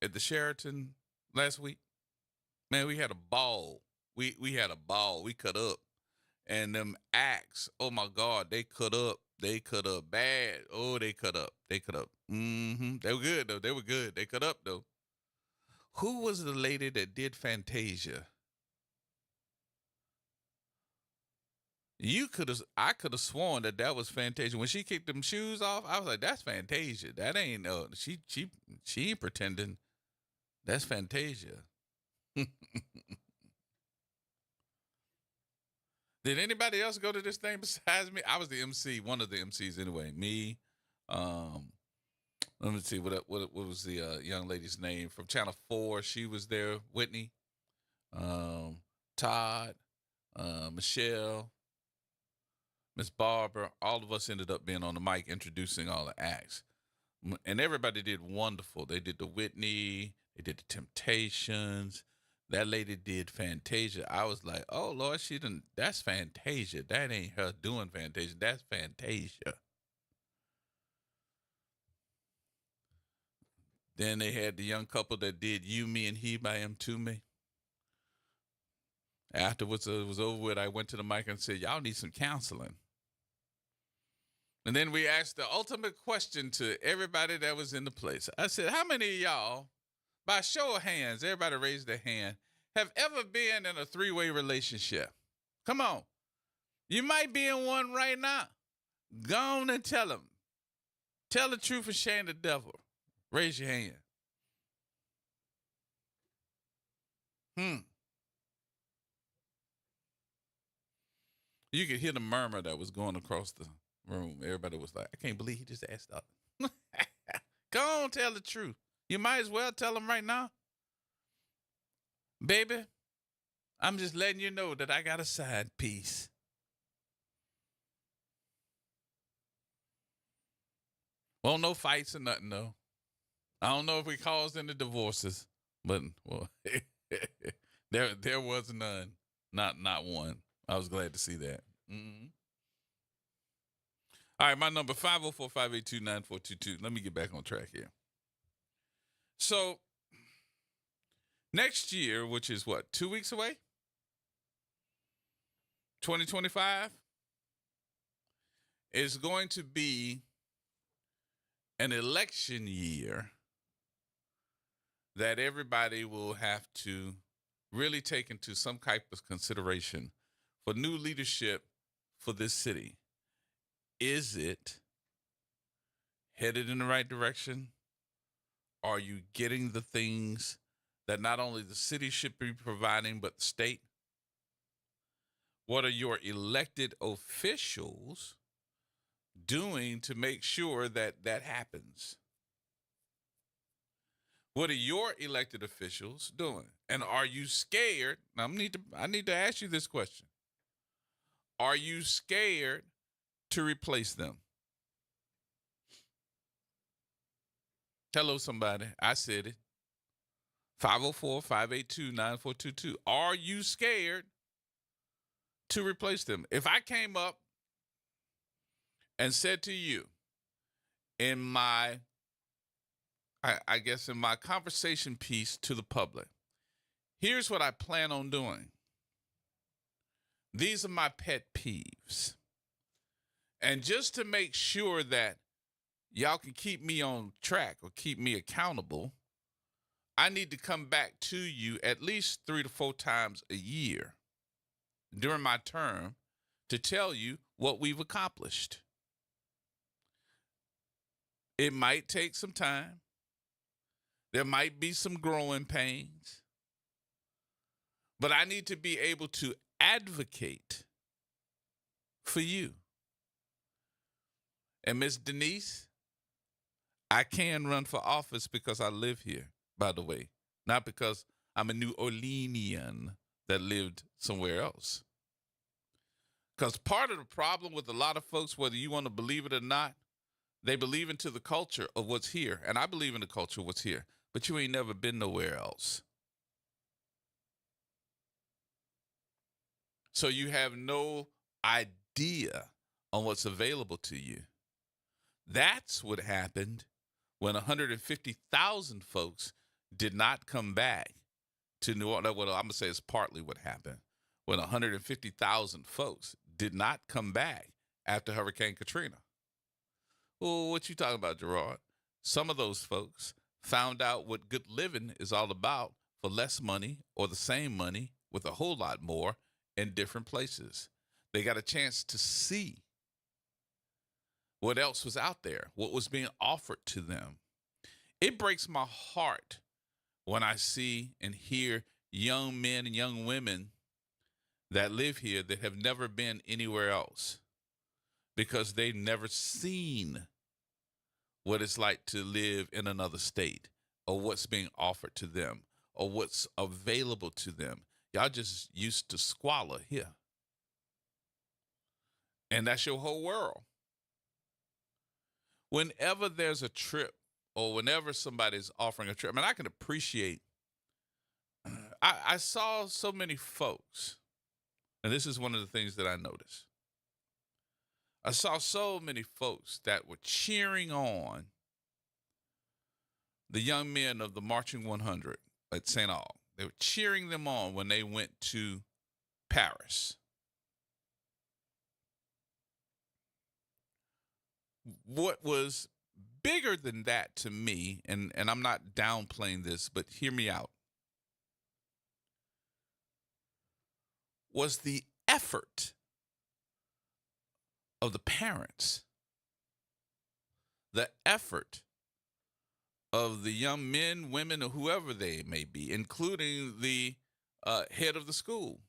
at the Sheraton last week? Man, we had a ball. We had a ball. We cut up. And them acts, oh my God, they cut up. They cut up bad. Oh, they cut up. They cut up. They were good, though. They were good. They cut up, though. Who was the lady that did Fantasia? I could have sworn that was Fantasia. When she kicked them shoes off, I was like, that's Fantasia. That ain't, she ain't pretending. That's Fantasia. Did anybody else go to this thing besides me? I was the MC, one of the MCs anyway. Me. Let me see what was the young lady's name from Channel 4. She was there. Whitney, Todd, Michelle, Miss Barbara. All of us ended up being on the mic introducing all the acts, and everybody did wonderful. They did the Whitney. They did the Temptations. That lady did Fantasia. I was like, oh, Lord, that's Fantasia. That ain't her doing Fantasia. That's Fantasia. Then they had the young couple that did You, Me, and He by M2Me. Afterwards, it was over with. I went to the mic and said, y'all need some counseling. And then we asked the ultimate question to everybody that was in the place. I said, how many of y'all, by show of hands, everybody raised their hand, have ever been in a three-way relationship? Come on. You might be in one right now. Go on and tell them. Tell the truth and shame the devil. Raise your hand. You could hear the murmur that was going across the room. Everybody was like, I can't believe he just asked up. Go on, tell the truth. You might as well tell them right now. Baby, I'm just letting you know that I got a side piece. Well, no fights or nothing, though. I don't know if we caused any divorces, but well, there was none. Not one. I was glad to see that. Mm-hmm. All right, my number 504-582-9422. Let me get back on track here. So next year, which is what, 2 weeks away? 2025 is going to be an election year that everybody will have to really take into some type of consideration for new leadership for this city. Is it headed in the right direction? Are you getting the things that not only the city should be providing, but the state? What are your elected officials doing to make sure that that happens? What are your elected officials doing? And are you scared? Now, I need to ask you this question. Are you scared to replace them? Hello, somebody. I said it. 504-582-9422. Are you scared to replace them? If I came up and said to you in my, I guess in my conversation piece to the public, here's what I plan on doing. These are my pet peeves. And just to make sure that y'all can keep me on track or keep me accountable, I need to come back to you at least 3 to 4 times a year during my term to tell you what we've accomplished. It might take some time. There might be some growing pains. But I need to be able to advocate for you. And Miss Denise, I can run for office because I live here, by the way, not because I'm a New Orleanian that lived somewhere else. Because part of the problem with a lot of folks, whether you want to believe it or not, they believe into the culture of what's here. And I believe in the culture of what's here, but you ain't never been nowhere else. So you have no idea on what's available to you. That's what happened when 150,000 folks did not come back to New Orleans. Well, I'm going to say it's partly what happened. When 150,000 folks did not come back after Hurricane Katrina. Well, what you talking about, Gerard? Some of those folks found out what good living is all about for less money or the same money with a whole lot more in different places. They got a chance to see what else was out there, what was being offered to them. It breaks my heart when I see and hear young men and young women that live here that have never been anywhere else because they've never seen what it's like to live in another state or what's being offered to them or what's available to them. Y'all just used to squalor here. And that's your whole world. Whenever there's a trip or whenever somebody's offering a trip, I mean, I can appreciate, I saw so many folks, and this is one of the things that I noticed. I saw so many folks that were cheering on the young men of the Marching 100 at St. Aug. They were cheering them on when they went to Paris. What was bigger than that to me, and I'm not downplaying this, but hear me out, was the effort of the parents, the effort of the young men, women, or whoever they may be, including the head of the school,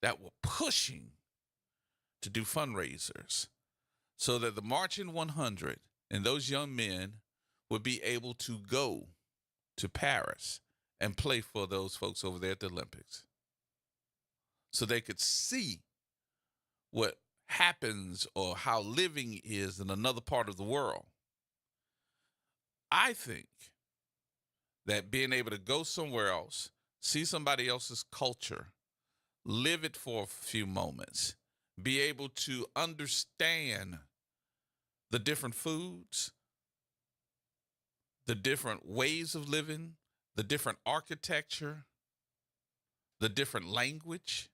that were pushing to do fundraisers so that the Marching 100 and those young men would be able to go to Paris and play for those folks over there at the Olympics so they could see what happens or how living is in another part of the world. I think that being able to go somewhere else, see somebody else's culture, live it for a few moments, be able to understand the different foods, the different ways of living, the different architecture, the different language,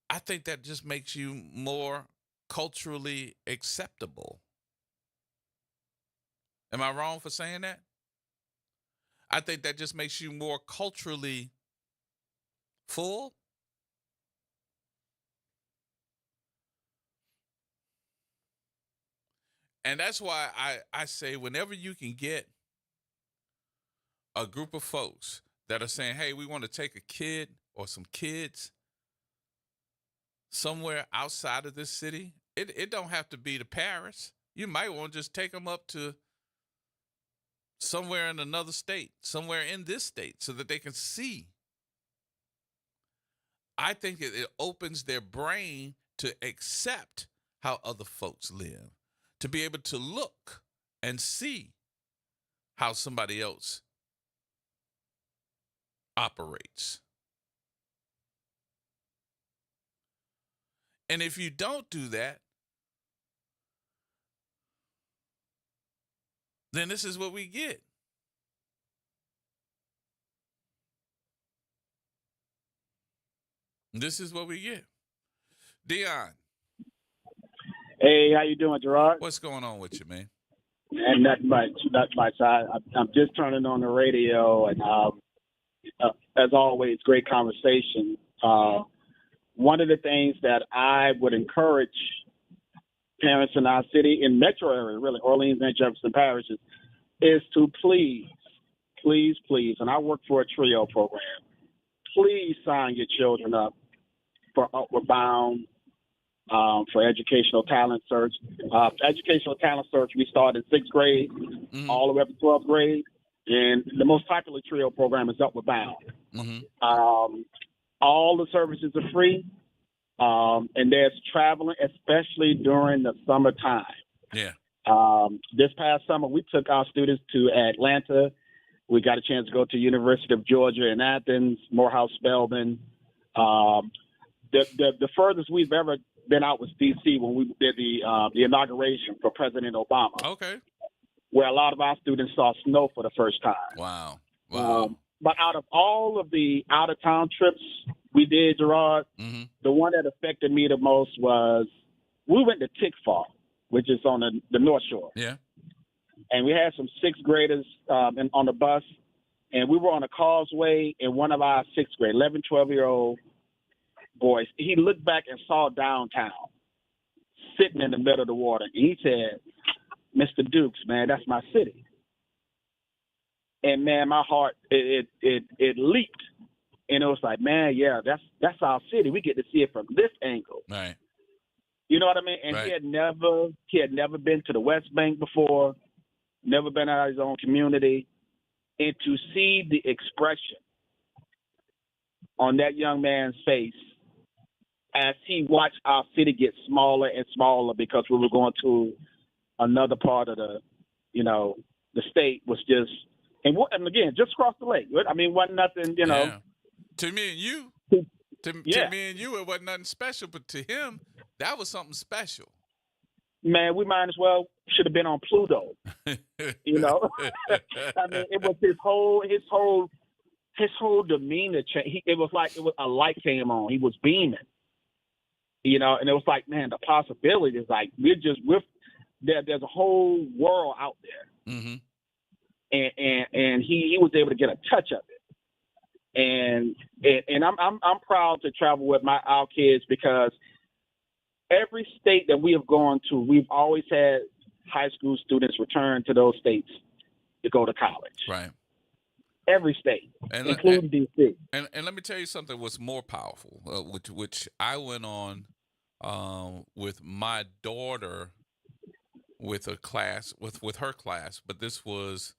I think that just makes you more culturally acceptable. Am I wrong for saying that? I think that just makes you more culturally full. And that's why I say whenever you can get a group of folks that are saying, hey, we want to take a kid or some kids somewhere outside of this city it don't have to be to Paris. You might want to just take them up to somewhere in another state, somewhere in this state, so that they can see. I think it opens their brain to accept how other folks live, to be able to look and see how somebody else operates. And if you don't do that, then this is what we get. This is what we get. Dion. Hey, how you doing, Gerard? What's going on with you, man? And not much. I'm just turning on the radio, and as always, great conversation. One of the things that I would encourage parents in our city, in metro area, really, Orleans and Jefferson parishes, is to please, and I work for a TRIO program, please sign your children up for Upward Bound, for Educational Talent Search. Educational Talent Search, we start in 6th grade all the way up to 12th grade, and the most popular TRIO program is Upward Bound. All the services are free, and there's traveling, especially during the summertime. Yeah. This past summer, we took our students to Atlanta. We got a chance to go to University of Georgia in Athens, Morehouse Spelman. The furthest we've ever been out was D.C. when we did the inauguration for President Obama. Okay. Where a lot of our students saw snow for the first time. Wow. But out of all of the out-of-town trips we did, Gerard, the one that affected me the most was we went to Tickfaw, which is on the North Shore. Yeah. And we had some 6th graders on the bus, and we were on a causeway, and one of our 6th grade, 11, 12-year-old boys, he looked back and saw downtown sitting in the middle of the water. And he said, "Mr. Dukes, man, that's my city." And man, my heart, it leaped. And it was like, man, yeah, that's our city. We get to see it from this angle. Right. You know what I mean? And right. he had never been to the West Bank before, never been out of his own community. And to see the expression on that young man's face as he watched our city get smaller and smaller because we were going to another part of the state was just, and again, just across the lake. I mean, wasn't nothing, Yeah. To me and you, to me and you, it wasn't nothing special, but to him, that was something special. Man, we might as well should have been on Pluto. I mean, it was his whole demeanor change. It was like a light came on. He was beaming. And it was like, man, the possibility is like there's a whole world out there. Mm-hmm. And he was able to get a touch of it. And I'm proud to travel with our kids because every state that we have gone to, we've always had high school students return to those states to go to college. Right. Every state, including D.C. And let me tell you something what's more powerful, which I went on with my daughter with a class, with her class, but this was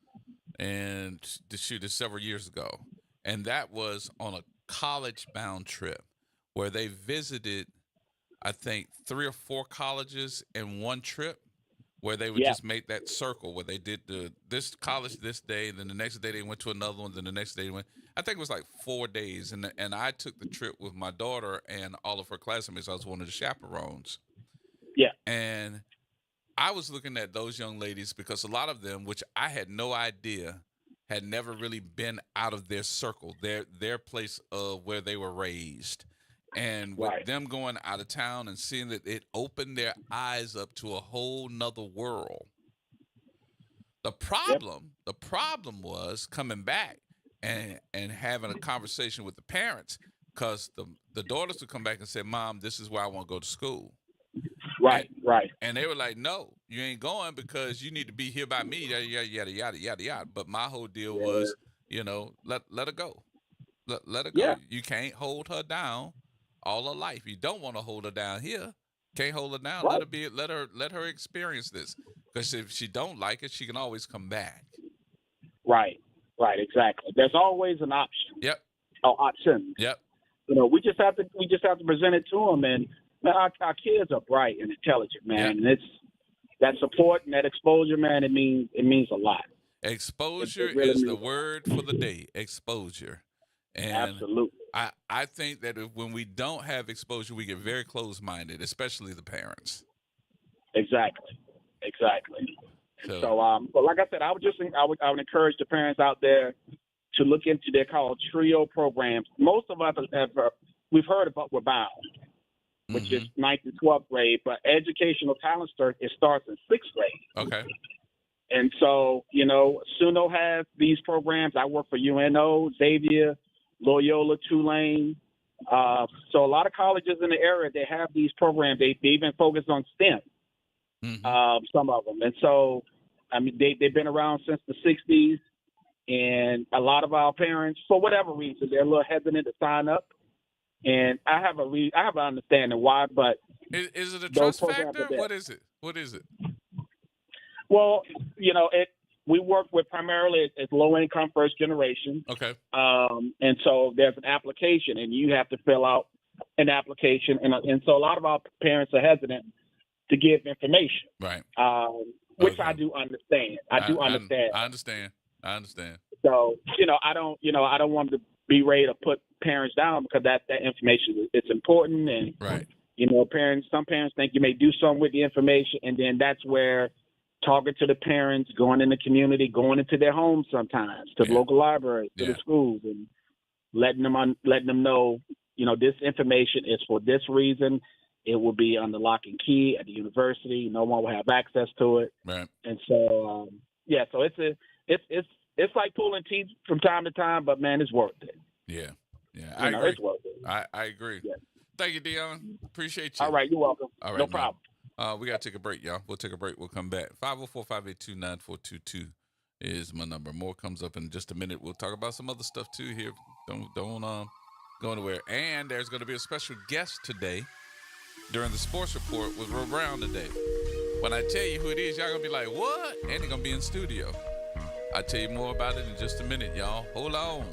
several years ago. And that was on a college-bound trip where they visited, I think, 3 or 4 colleges in one trip, where they would just make that circle where they did this college this day, and then the next day they went to another one, then the next day they went. I think it was like 4 days, and I took the trip with my daughter and all of her classmates. I was one of the chaperones. Yeah. And I was looking at those young ladies because a lot of them, which I had no idea, had never really been out of their circle, their place of where they were raised. And with them going out of town and seeing that it opened their eyes up to a whole nother world. The problem was coming back and having a conversation with the parents, because the daughters would come back and say, "Mom, this is where I want to go to school." Right. And they were like, "No, you ain't going because you need to be here by me." Yada yada yada yada yada. But my whole deal was, let her go. Let her go. Yeah. You can't hold her down all her life. You don't want to hold her down here. Can't hold her down. Right. Let her experience this. Because if she don't like it, she can always come back. Right, exactly. There's always an option. Yep. Options. Yep. We just have to present it to them, and man, our kids are bright and intelligent, man. And it's that support and that exposure, man. It means a lot. Exposure really is the means- word for the day. Exposure. And Absolutely. I think that when we don't have exposure, we get very closed-minded, especially the parents. Exactly. So, but like I said, I would encourage the parents out there to look into, they're called TRIO programs. Most of us we've heard about We're Bound, which is 9th and 12th grade, but Educational Talent Search, it starts in 6th grade. Okay. And so, SUNO has these programs. I work for UNO, Xavier, Loyola, Tulane. So a lot of colleges in the area, they have these programs. They even focus on STEM, some of them. And so, I mean, they've been around since the 60s. And a lot of our parents, for whatever reason, they're a little hesitant to sign up. And I have an understanding why, but is it a those trust programs factor? are there. What is it? Well, we work with primarily it's low income first generation. Okay. And so there's an application, and you have to fill out an application, and so a lot of our parents are hesitant to give information. Right. Which I do understand. I understand. So I don't want to be ready to put parents down because that information it's important, and right. Some parents think you may do something with the information, and then that's where talking to the parents, going in the community, going into their homes sometimes, to the local libraries, to the schools, and letting them know, this information is for this reason. It will be under lock and key at the university. No one will have access to it. Right. And so, so it's like pulling teeth from time to time, but man, it's worth it. Yeah. I agree. It's worth it. I agree. Yeah. Thank you, Dion. Appreciate you. All right, you're welcome. All right, no problem. We got to take a break, y'all. We'll take a break. We'll come back. 504-582-9422 is my number. More comes up in just a minute. We'll talk about some other stuff, too, here. Don't go anywhere. And there's going to be a special guest today during the sports report with Ro Brown today. When I tell you who it is, y'all going to be like, what? And he's going to be in studio. I'll tell you more about it in just a minute, y'all. Hold on.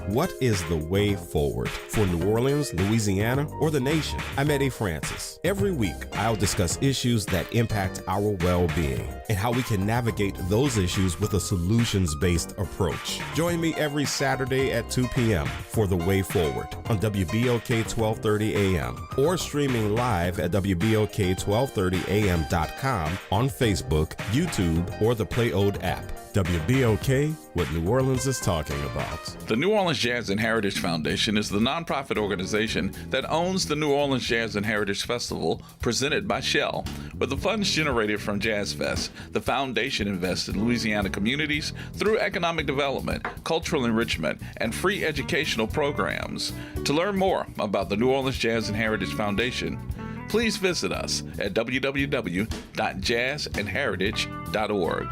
What is the way forward for New Orleans, Louisiana, or the nation? I'm Eddie Francis. Every week, I'll discuss issues that impact our well-being and how we can navigate those issues with a solutions-based approach. Join me every Saturday at 2 p.m. for The Way Forward on WBOK 1230 AM or streaming live at WBOK1230am.com on Facebook, YouTube, or the Play Ode app. WBOK, what New Orleans is talking about. The New Orleans Jazz and Heritage Foundation is the nonprofit organization that owns the New Orleans Jazz and Heritage Festival presented by Shell. With the funds generated from Jazz Fest, the foundation invests in Louisiana communities through economic development, cultural enrichment, and free educational programs. To learn more about the New Orleans Jazz and Heritage Foundation, please visit us at www.jazzandheritage.org.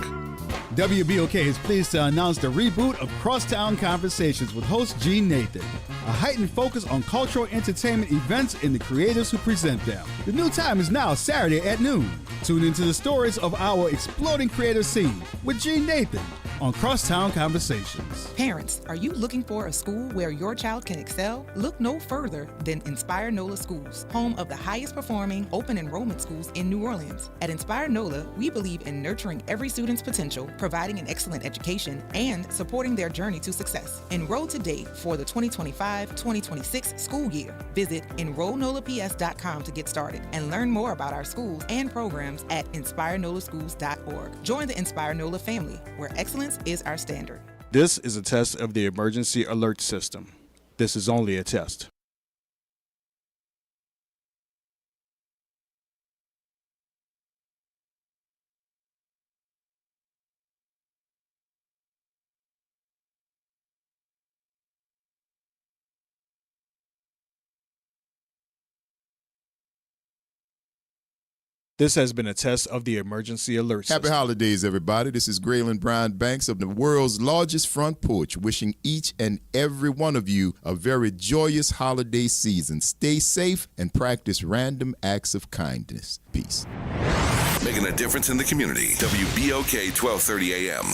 WBOK is pleased to announce the reboot of Crosstown Conversations with host Gene Nathan. A heightened focus on cultural entertainment events and the creatives who present them. The new time is now Saturday at noon. Tune into the stories of our exploding creative scene with Gene Nathan on Crosstown Conversations. Parents, are you looking for a school where your child can excel? Look no further than Inspire NOLA Schools, home of the highest performing open enrollment schools in New Orleans. At Inspire NOLA, we believe in nurturing every student's potential, providing an excellent education, and supporting their journey to success. Enroll today for the 2025-2026 school year. Visit enrollnolaps.com to get started and learn more about our schools and programs at inspirenolaschools.org. Join the Inspire NOLA family, where excellence is our standard. This is a test of the emergency alert system. This is only a test. This has been a test of the emergency alert system. Happy holidays, everybody. This is Graylin Brian Banks of the world's largest front porch, wishing each and every one of you a very joyous holiday season. Stay safe and practice random acts of kindness. Peace. Making a difference in the community. WBOK 1230 AM.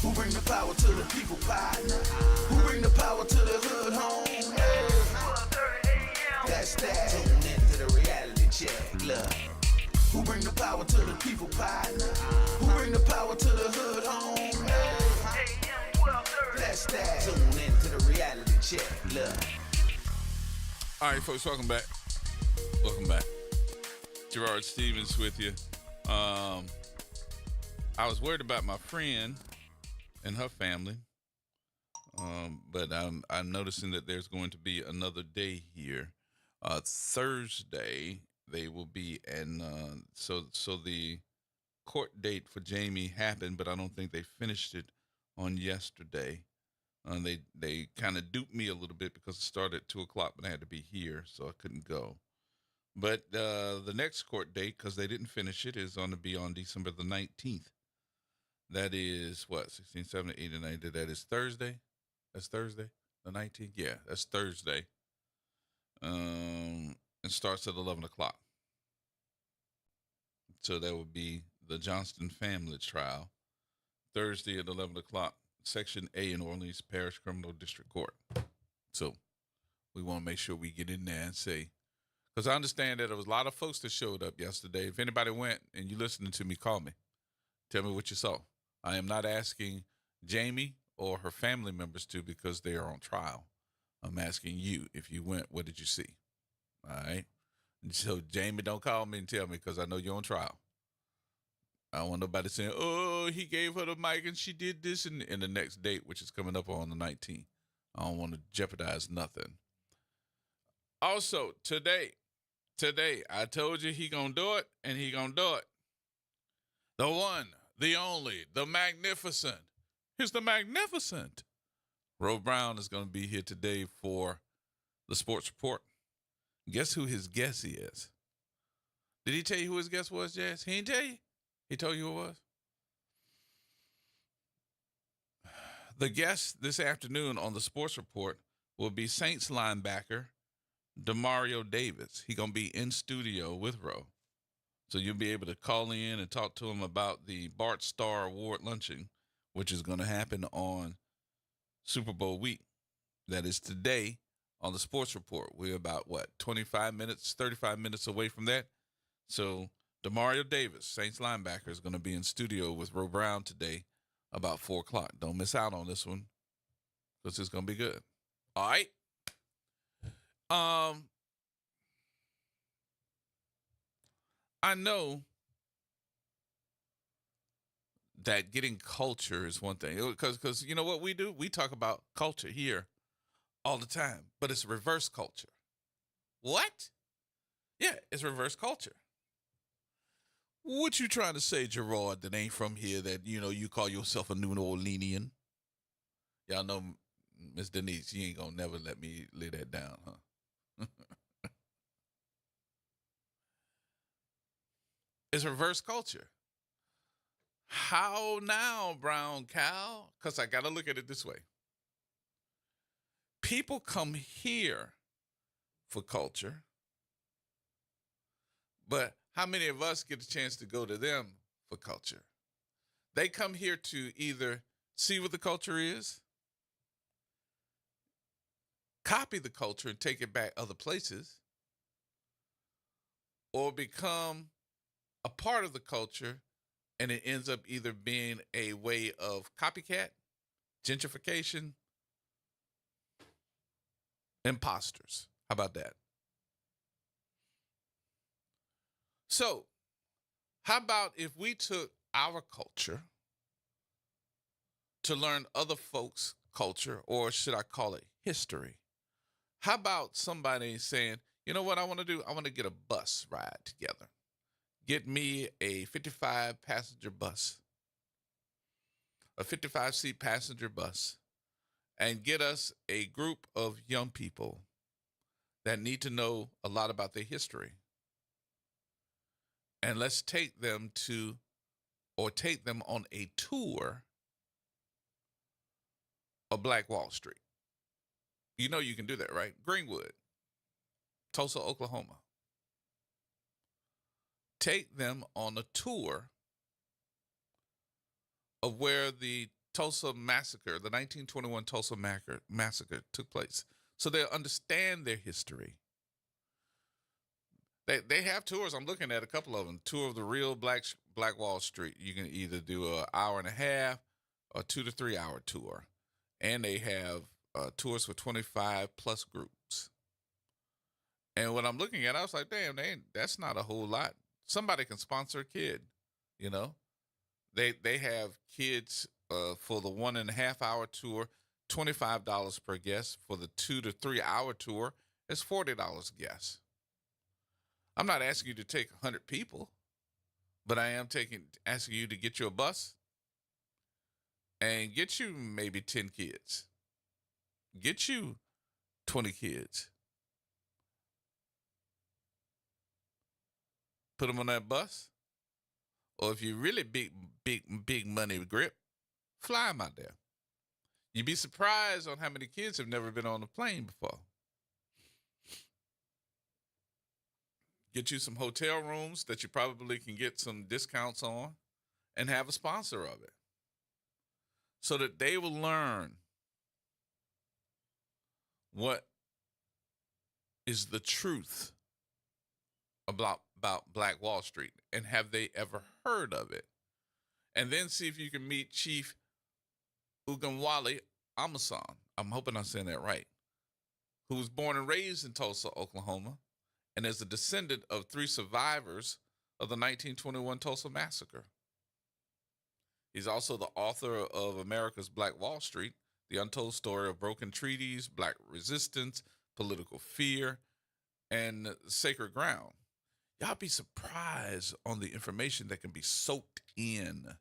Who bring the power to the people, partner? Who bring the power to the hood home? Hey. That's that. Tune into the reality check. Look. Who bring the power to the people, partner? Who bring the power to the hood home? Hey. That's that. Tune into the reality check. Look. All right, folks, welcome back. Welcome back. Gerard Stevens with you. I was worried about my friend and her family, but I'm noticing that there's going to be another day here. Thursday they will be, and so the court date for Jamie happened, but I don't think they finished it on yesterday. They kind of duped me a little bit because it started at 2:00, but I had to be here, so I couldn't go. But the next court date, because they didn't finish it, is going to be on December the 19th. That is, what, 16, 17, 18, 19. That is Thursday? That's Thursday? The 19th? Yeah, that's Thursday. It starts at 11 o'clock. So that would be the Johnston family trial. Thursday at 11 o'clock, Section A in Orleans Parish Criminal District Court. So we want to make sure we get in there and say, because I understand that there was a lot of folks that showed up yesterday. If anybody went and you listening to me, call me. Tell me what you saw. I am not asking Jamie or her family members to, because they are on trial. I'm asking you, if you went, what did you see? All right. And so Jamie, don't call me and tell me, because I know you're on trial. I don't want nobody saying, oh, he gave her the mic and she did this in the next date, which is coming up on the 19th. I don't want to jeopardize nothing. Also, today, I told you he gonna do it, and he gonna do it. The one, the only, the magnificent. Here's the magnificent. Ro Brown is gonna be here today for the sports report. Guess who his guest is? Did he tell you who his guest was, Jazz? He didn't tell you? He told you who it was? The guest this afternoon on the sports report will be Saints linebacker Demario Davis. He's going to be in studio with Ro. So you'll be able to call in and talk to him about the Bart Starr Award luncheon, which is going to happen on Super Bowl week. That is today on the sports report. We're about, 35 minutes away from that. So Demario Davis, Saints linebacker, is going to be in studio with Ro Brown today about 4 o'clock. Don't miss out on this one, because it's going to be good. All right. I know that getting culture is one thing, because you know what we do? We talk about culture here all the time, but it's reverse culture. What? Yeah, it's reverse culture. What you trying to say, Gerard, that ain't from here, that, you call yourself a New Orleanian? Y'all know Miss Denise, you ain't gonna never let me lay that down, huh? It's reverse culture. How now, brown cow? Because I got to look at it this way. People come here for culture, but how many of us get a chance to go to them for culture? They come here to either see what the culture is, copy the culture and take it back other places, or become a part of the culture, and it ends up either being a way of copycat, gentrification, imposters. How about that? So, how about if we took our culture to learn other folks' culture, or should I call it history? How about somebody saying, you know what I want to do? I want to get a bus ride together. Get me a 55-passenger bus a 55-seat passenger bus, and get us a group of young people that need to know a lot about their history. And let's take them on a tour of Black Wall Street. You know you can do that, right? Greenwood, Tulsa, Oklahoma. Take them on a tour of where the Tulsa Massacre, the 1921 Tulsa Massacre took place, so they'll understand their history. They have tours. I'm looking at a couple of them. Tour of the real Black Wall Street. You can either do an hour and a half or 2 to 3 hour tour. And they have tours for 25 plus groups. And when I'm looking at it, I was like, damn, that's not a whole lot. Somebody can sponsor a kid, you know. They have kids for the 1.5 hour tour, $25 per guest. For the 2 to 3 hour tour, it's $40 a guest. I'm not asking you to take 100 people, but I am asking you to get you a bus and get you maybe 10 kids. Get you 20 kids. Put them on that bus. Or if you're really big money grip, fly them out there. You'd be surprised on how many kids have never been on a plane before. Get you some hotel rooms that you probably can get some discounts on and have a sponsor of it so that they will learn what is the truth about Black Wall Street and have they ever heard of it. And then see if you can meet Chief Uganwali Amason. I'm hoping I'm saying that right. Who was born and raised in Tulsa, Oklahoma, and is a descendant of 3 survivors of the 1921 Tulsa Massacre. He's also the author of America's Black Wall Street, The Untold Story of Broken Treaties, Black Resistance, Political Fear, and Sacred Ground. Y'all be surprised on the information that can be soaked in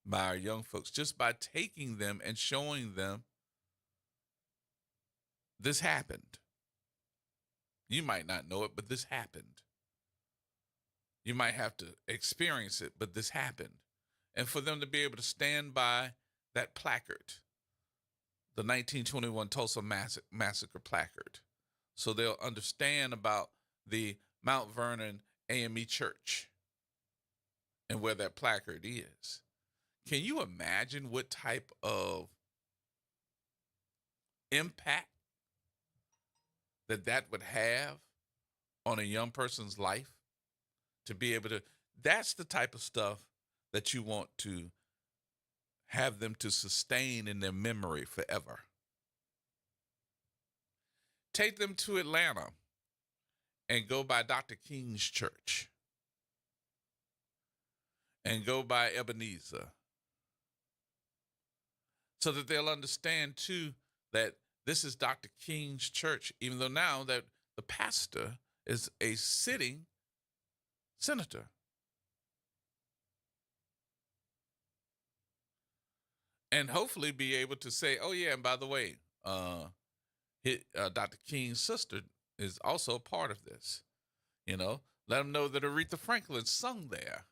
by our young folks just by taking them and showing them this happened. You might not know it, but this happened. You might have to experience it, but this happened. And for them to be able to stand by that placard, the 1921 Tulsa Massacre placard, so they'll understand about the Mount Vernon AME Church and where that placard is. Can you imagine what type of impact that would have on a young person's life to be able to, that's the type of stuff that you want to have them to sustain in their memory forever. Take them to Atlanta and go by Dr. King's church and go by Ebenezer so that they'll understand too that this is Dr. King's church, even though now that the pastor is a sitting senator. And hopefully be able to say, oh yeah, and by the way, Dr. King's sister is also a part of this. You know, let them know that Aretha Franklin sung there.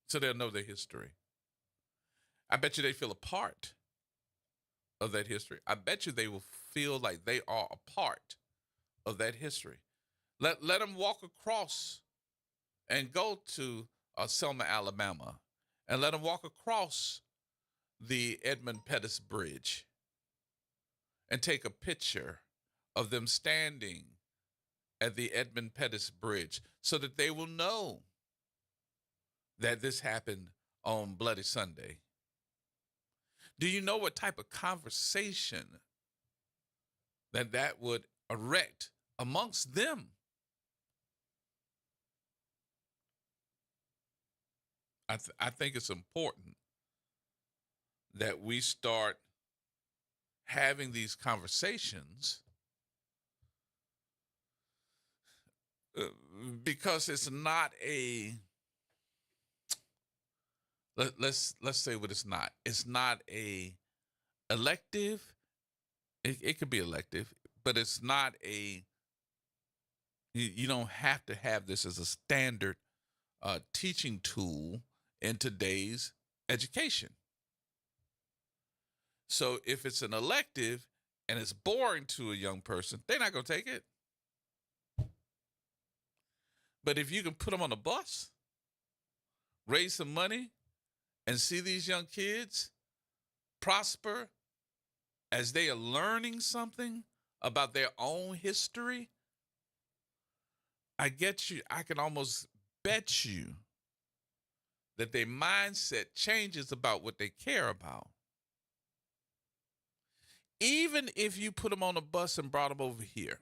So they'll know their history. I bet you they feel a part of that history. I bet you they will feel like they are a part of that history. Let them walk across and go to Selma, Alabama, and let them walk across the Edmund Pettus Bridge and take a picture of them standing at the Edmund Pettus Bridge so that they will know that this happened on Bloody Sunday. Do you know what type of conversation that would erect amongst them? I think it's important that we start having these conversations because it's not a. Let's say what it's not. It's not a elective. It could be elective, but it's not a. You don't have to have this as a standard teaching tool in today's education. So if it's an elective and it's boring to a young person, they're not going to take it. But if you can put them on a bus, raise some money, and see these young kids prosper as they are learning something about their own history, I get you. I can almost bet you that their mindset changes about what they care about. Even if you put them on a bus and brought them over here,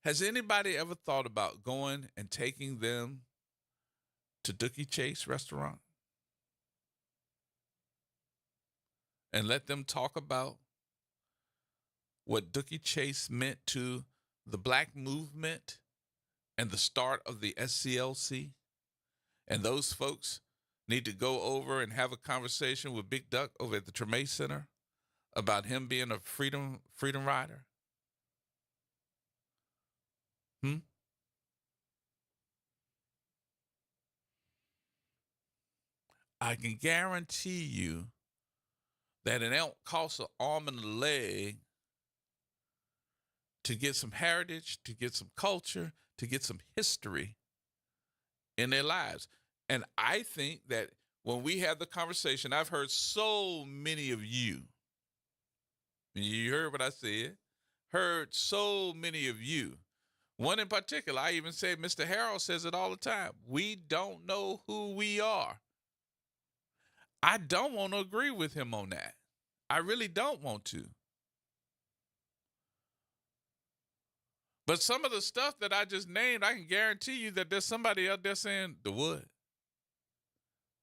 has anybody ever thought about going and taking them to Dookie Chase restaurant and let them talk about what Dookie Chase meant to the black movement and the start of the SCLC? And those folks need to go over and have a conversation with Big Duck over at the Treme Center about him being a freedom rider? I can guarantee you that it don't cost an arm and a leg to get some heritage, to get some culture, to get some history in their lives. And I think that when we have the conversation, I've heard so many of you, you heard what I said, heard so many of you. One in particular, I even say, Mr. Harold says it all the time. We don't know who we are. I don't want to agree with him on that. I really don't want to. But some of the stuff that I just named, I can guarantee you that there's somebody out there saying, the what?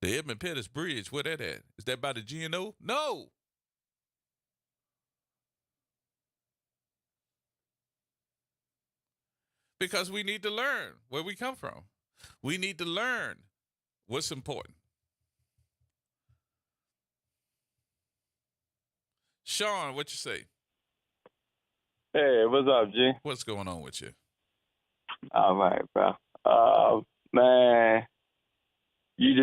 The Edmund Pettus Bridge, where that at? Is that by the GNO? No. Because we need to learn where we come from. We need to learn what's important. Sean, what you say? Hey, what's up, G? What's going on with you? All right, bro. Man, you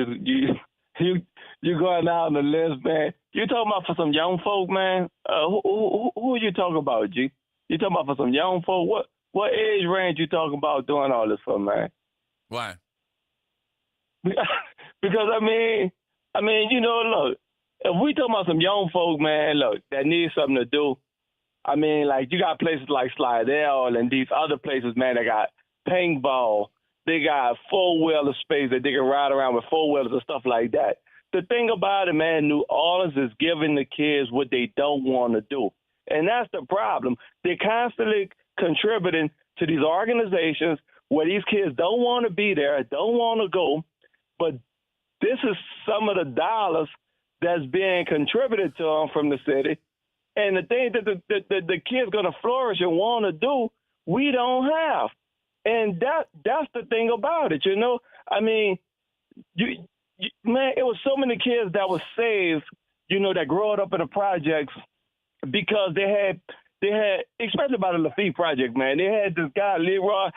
going out on the list, man. You talking about for some young folk, man? Who are you talking about, G? You talking about for some young folk? What age range you talking about doing all this for, man? Why? Because I mean, look, if we talking about some young folk, man, look, that need something to do. I mean, like, you got places like Slidell and these other places, man, that got paintball. They got four-wheeler space that they can ride around with four-wheelers and stuff like that. The thing about it, man, New Orleans is giving the kids what they don't want to do. And that's the problem. They're constantly contributing to these organizations where these kids don't want to be there, don't want to go, but this is some of the dollars that's being contributed to them from the city. And the thing that the kids going to flourish and want to do, we don't have. And that's the thing about it, you know? I mean, man, it was so many kids that was saved, you know, that grew up in the projects because they had, especially by the Lafitte Project, man, they had this guy, Leroy,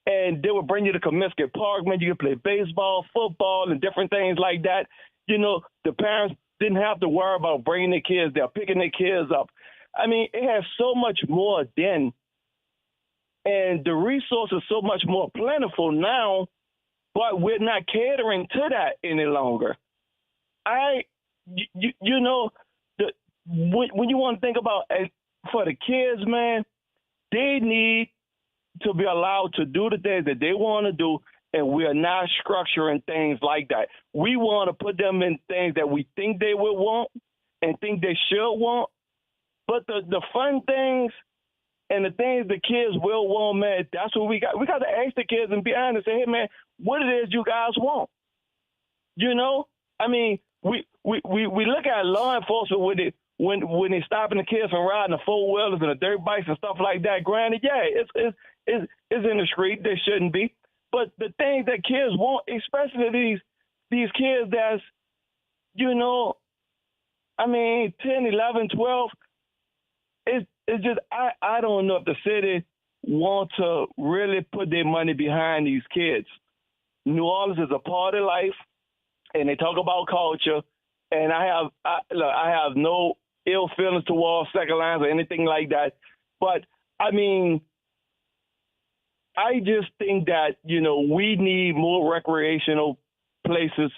and they would bring you to Comiskey Park, man. You could play baseball, football, and different things like that. You know, the parents didn't have to worry about bringing their kids there, picking their kids up. I mean, it has so much more then, and the resources so much more plentiful now, but we're not catering to that any longer. You know, when you want to think about for the kids, man, they need to be allowed to do the things that they want to do, and we are not structuring things like that. We want to put them in things that we think they would want and think they should want, but the fun things and the things the kids will want, man, that's what we got. We got to ask the kids and be honest and say, hey, man, what it is you guys want? You know? I mean, we look at law enforcement when they stopping the kids from riding the four-wheelers and the dirt bikes and stuff like that. Granted, yeah, is in the street. They shouldn't be. But the things that kids want, especially these kids that's, 10, 11, 12, it's just, I don't know if the city want to really put their money behind these kids. New Orleans is a part of life, and they talk about culture, and I have no ill feelings towards second lines or anything like that. But, I just think that, we need more recreational places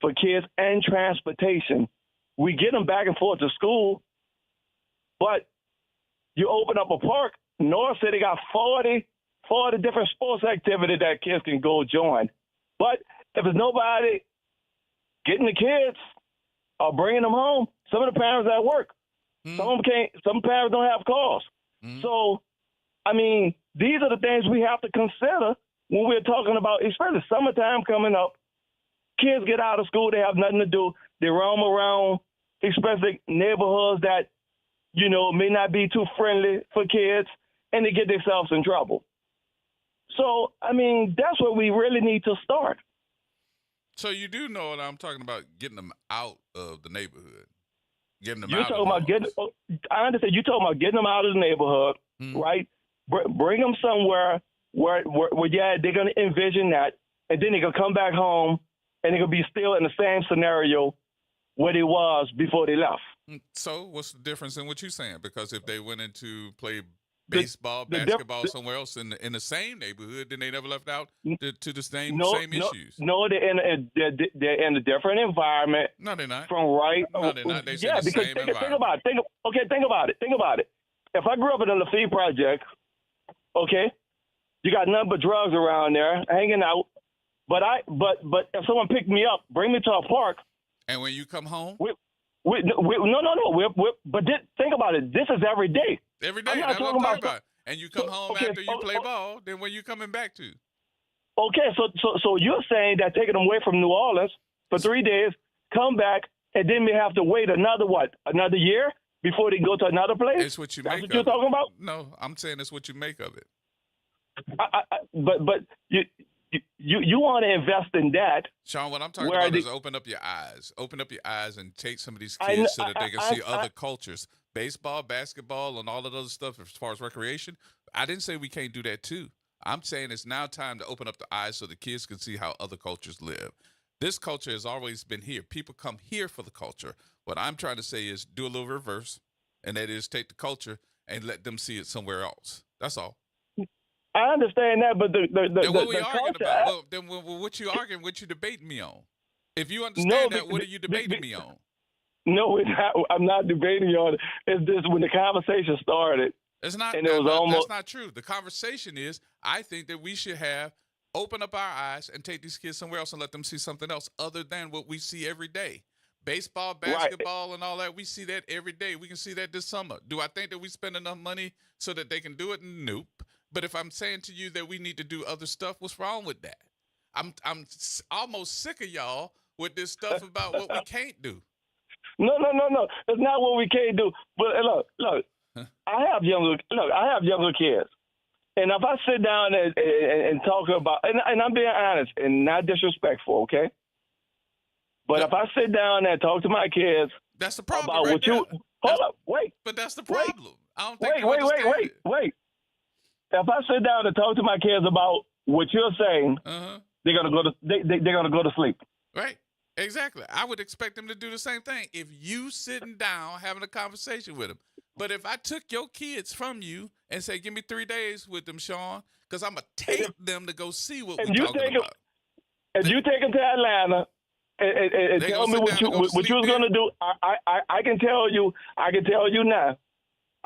for kids and transportation. We get them back and forth to school, but you open up a park, North City got 40 different sports activities that kids can go join. But if there's nobody getting the kids or bringing them home, some of the parents at work. Some parents don't have cars. So, these are the things we have to consider when we're talking about, especially summertime coming up. Kids get out of school, they have nothing to do. They roam around, especially neighborhoods that, may not be too friendly for kids, and they get themselves in trouble. So, that's where we really need to start. So you do know what I'm talking about, getting them out of the neighborhood. Getting them You're out talking about getting. I understand. You're talking about getting them out of the neighborhood, right? Bring them somewhere where they're going to envision that, and then they can come back home, and they can be still in the same scenario where they was before they left. So what's the difference in what you're saying? Because if they went into play baseball, basketball somewhere else in the same neighborhood, then they never left out to the same issues. No, they're in a different environment. No, they're not. No, they're not. They're yeah, in the because same think environment. about it. Think about it. If I grew up in the Lafitte Project, okay, you got nothing but drugs around there, hanging out. But if someone picked me up, bring me to a park, and when you come home, no. Think about it. This is every day. Every day. I'm not That's what talking I'm about. talking about. And you come home after you play ball, then when you coming back to? Okay, so you're saying that taking them away from New Orleans for 3 days, come back, and then we have to wait another year before they go to another place? It's what you That's make what of you're it. talking about? No, I'm saying it's what you make of it. But you want to invest in that. Sean, what I'm talking about is open up your eyes. Open up your eyes and take some of these kids so that they can see other cultures. Baseball, basketball, and all of those stuff as far as recreation. I didn't say we can't do that too. I'm saying it's now time to open up the eyes so the kids can see how other cultures live. This culture has always been here. People come here for the culture. What I'm trying to say is do a little reverse, and that is take the culture and let them see it somewhere else. That's all. I understand that, but then what we the arguing culture, about? Well, then what you arguing? What you debating me on? If you understand that, what are you debating me on? No, we're not. I'm not debating on it. It's just when the conversation started. It's not. And it was almost. That's not true. The conversation is, I think that we should open up our eyes and take these kids somewhere else and let them see something else other than what we see every day. Baseball, basketball, and all that. We see that every day. We can see that this summer. Do I think that we spend enough money so that they can do it? Nope. But if I'm saying to you that we need to do other stuff, what's wrong with that? I'm almost sick of y'all with this stuff about what we can't do. No. It's not what we can't do. But look. I have younger kids, and if I sit down and talk about, and I'm being honest and not disrespectful, okay? But if I sit down and talk to my kids, that's the problem. About what you hold up, wait. But that's the problem. I don't think wait. If I sit down and talk to my kids about what you're saying, they're gonna go to sleep. Right. Exactly. I would expect them to do the same thing if you sitting down having a conversation with them. But if I took your kids from you and say, give me 3 days with them, Sean, because I'm going to take them to go see what we're talking about. If you take them to Atlanta and tell me what you was going to do, I can tell you now,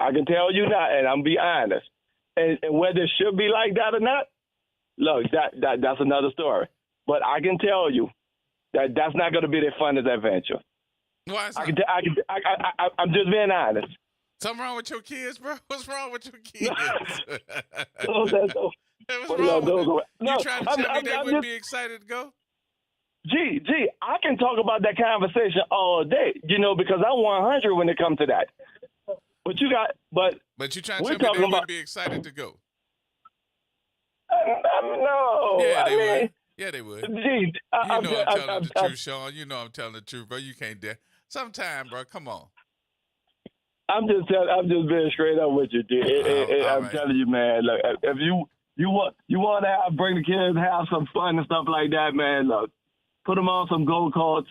and I'm be honest. And whether it should be like that or not, look, that's another story. But I can tell you that's not going to be their funnest adventure. Why is that? I'm just being honest. Something wrong with your kids, bro? What's wrong with your kids? What's wrong with them? You trying to tell me they wouldn't be excited to go? Gee, I can talk about that conversation all day, because I'm 100 when it comes to that. But you're trying to tell me they wouldn't be excited to go? No. Yeah, they mean, would. Yeah, they would. Gee, I'm telling the truth, Sean. You know I'm telling the truth, bro. You can't dare. Sometime, bro. Come on. I'm just being straight up with you, dude. I'm telling you, man. Look, if you want to bring the kids, have some fun and stuff like that, man. Look, put them on some go-karts.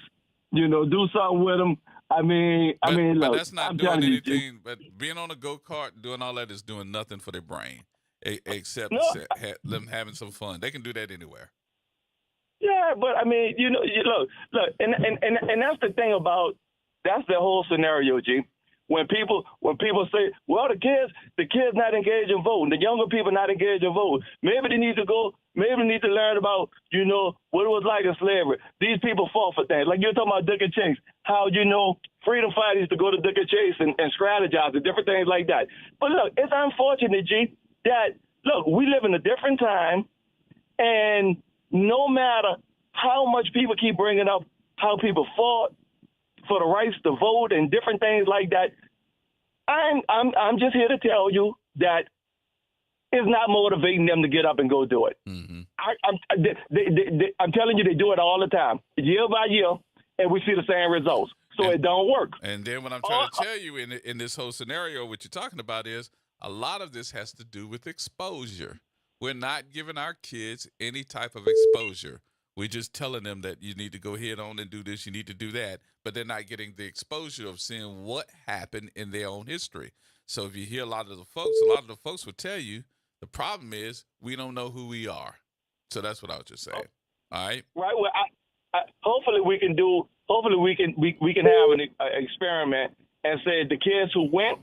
You know, do something with them. I mean, look, but that's not I'm doing telling anything. you, But being on a go-kart and doing all that is doing nothing for their brain, except them having some fun. They can do that anywhere. Yeah, but I mean, you know, look, and that's the thing about that's the whole scenario, G. When people say, well, the kids not engaged in voting, the younger people not engaged in voting, maybe they need to learn about, you know, what it was like in slavery. These people fought for things. Like you're talking about Dick and Chase, how, you know, freedom fighters to go to Dick and Chase and strategize and different things like that. But look, it's unfortunate, G, that, look, we live in a different time, and no matter how much people keep bringing up how people fought for the rights to vote and different things like that, I'm just here to tell you that it's not motivating them to get up and go do it. Mm-hmm. I'm telling you, they do it all the time, year by year, and we see the same results. So it don't work. And then what I'm trying to tell you in this whole scenario, what you're talking about is a lot of this has to do with exposure. We're not giving our kids any type of exposure. We're just telling them that you need to go ahead on and do this, you need to do that, but they're not getting the exposure of seeing what happened in their own history. So if you hear a lot of the folks will tell you the problem is we don't know who we are. So that's what I was just saying. All right. Right. Well, hopefully we can have an experiment and say the kids who went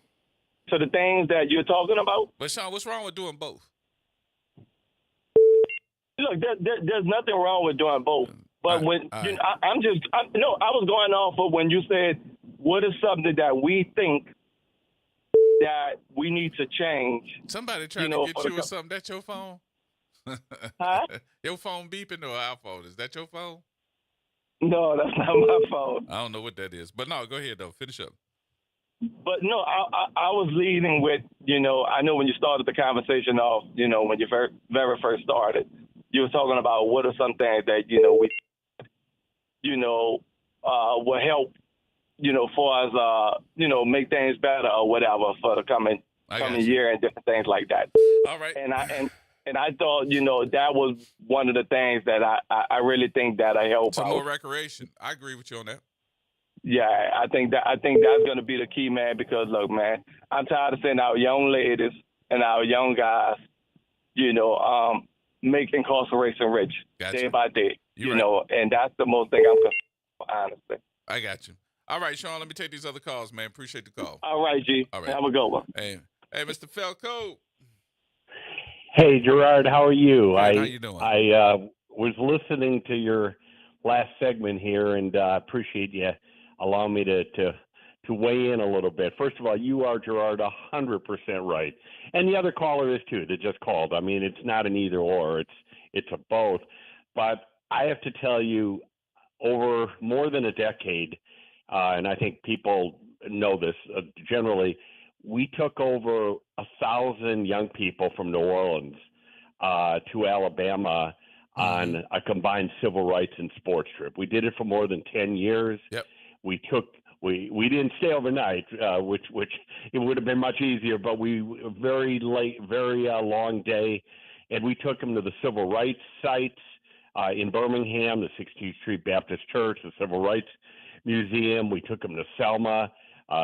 to the things that you're talking about. But Sean, what's wrong with doing both? Look, there's nothing wrong with doing both. But I was going off of when you said, what is something that we think that we need to change? Somebody trying to get you or something. That's your phone? Huh? Your phone beeping or our phone? Is that your phone? No, that's not my phone. I don't know what that is. But no, go ahead, though. Finish up. But no, I was leading with, you know, I know when you started the conversation off, you know, when you very first started, you were talking about what are some things that, you know, we, you know, will help, you know, for us, you know, make things better or whatever for the coming year and different things like that. All right. And I thought, you know, that was one of the things that I really think that I help some out. more recreation. I agree with you on that. Yeah, I think that's going to be the key, man, because, look, man, I'm tired of seeing our young ladies and our young guys, you know, make incarceration rich day by day, you know, and that's the most thing I'm concerned for, honestly. I got you. All right, Sean, let me take these other calls, man. Appreciate the call. All right, G. All right. Have a good one. Hey, Mr. Felco. Hey, Gerard, how are you? Good. How you doing? I was listening to your last segment here, and appreciate you allowing me to weigh in a little bit. First of all, you are, Gerard, 100% right. And the other caller is too, that just called. I mean, it's not an either or, it's a both. But I have to tell you, over more than a decade, and I think people know this generally, we took over 1,000 young people from New Orleans to Alabama on a combined civil rights and sports trip. We did it for more than 10 years. Yep. We didn't stay overnight, which it would have been much easier, but very late, very long day, and we took them to the civil rights sites in Birmingham, the 16th Street Baptist Church, the Civil Rights Museum. We took them to Selma.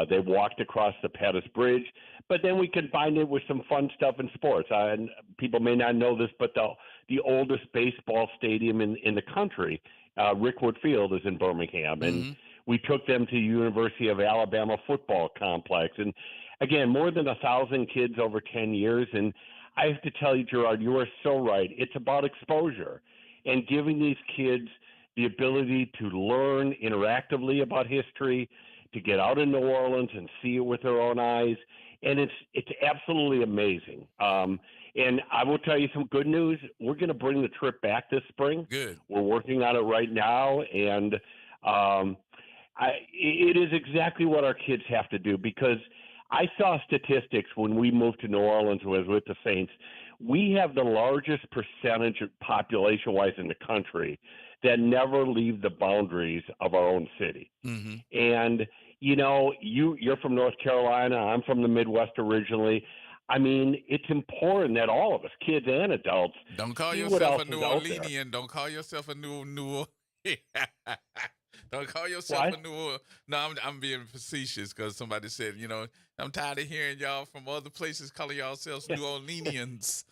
They walked across the Pettus Bridge, but then we combined it with some fun stuff in sports. And people may not know this, but the oldest baseball stadium in the country, Rickwood Field, is in Birmingham, and we took them to University of Alabama football complex. And again, more than 1,000 kids over 10 years. And I have to tell you, Gerard, you are so right. It's about exposure and giving these kids the ability to learn interactively about history, to get out in New Orleans and see it with their own eyes. And it's absolutely amazing. And I will tell you some good news. We're going to bring the trip back this spring. Good. We're working on it right now. And it is exactly what our kids have to do, because I saw statistics when we moved to New Orleans, was with the Saints. we have the largest percentage population-wise in the country that never leave the boundaries of our own city. Mm-hmm. And, you know, you're from North Carolina. I'm from the Midwest originally. I mean, it's important that all of us, kids and adults, don't call see what yourself else a New is out there. Orleanian. Don't call yourself a New Don't call yourself What? a New. No, I'm being facetious because somebody said, you know, I'm tired of hearing y'all from other places calling yourselves New Orleanians.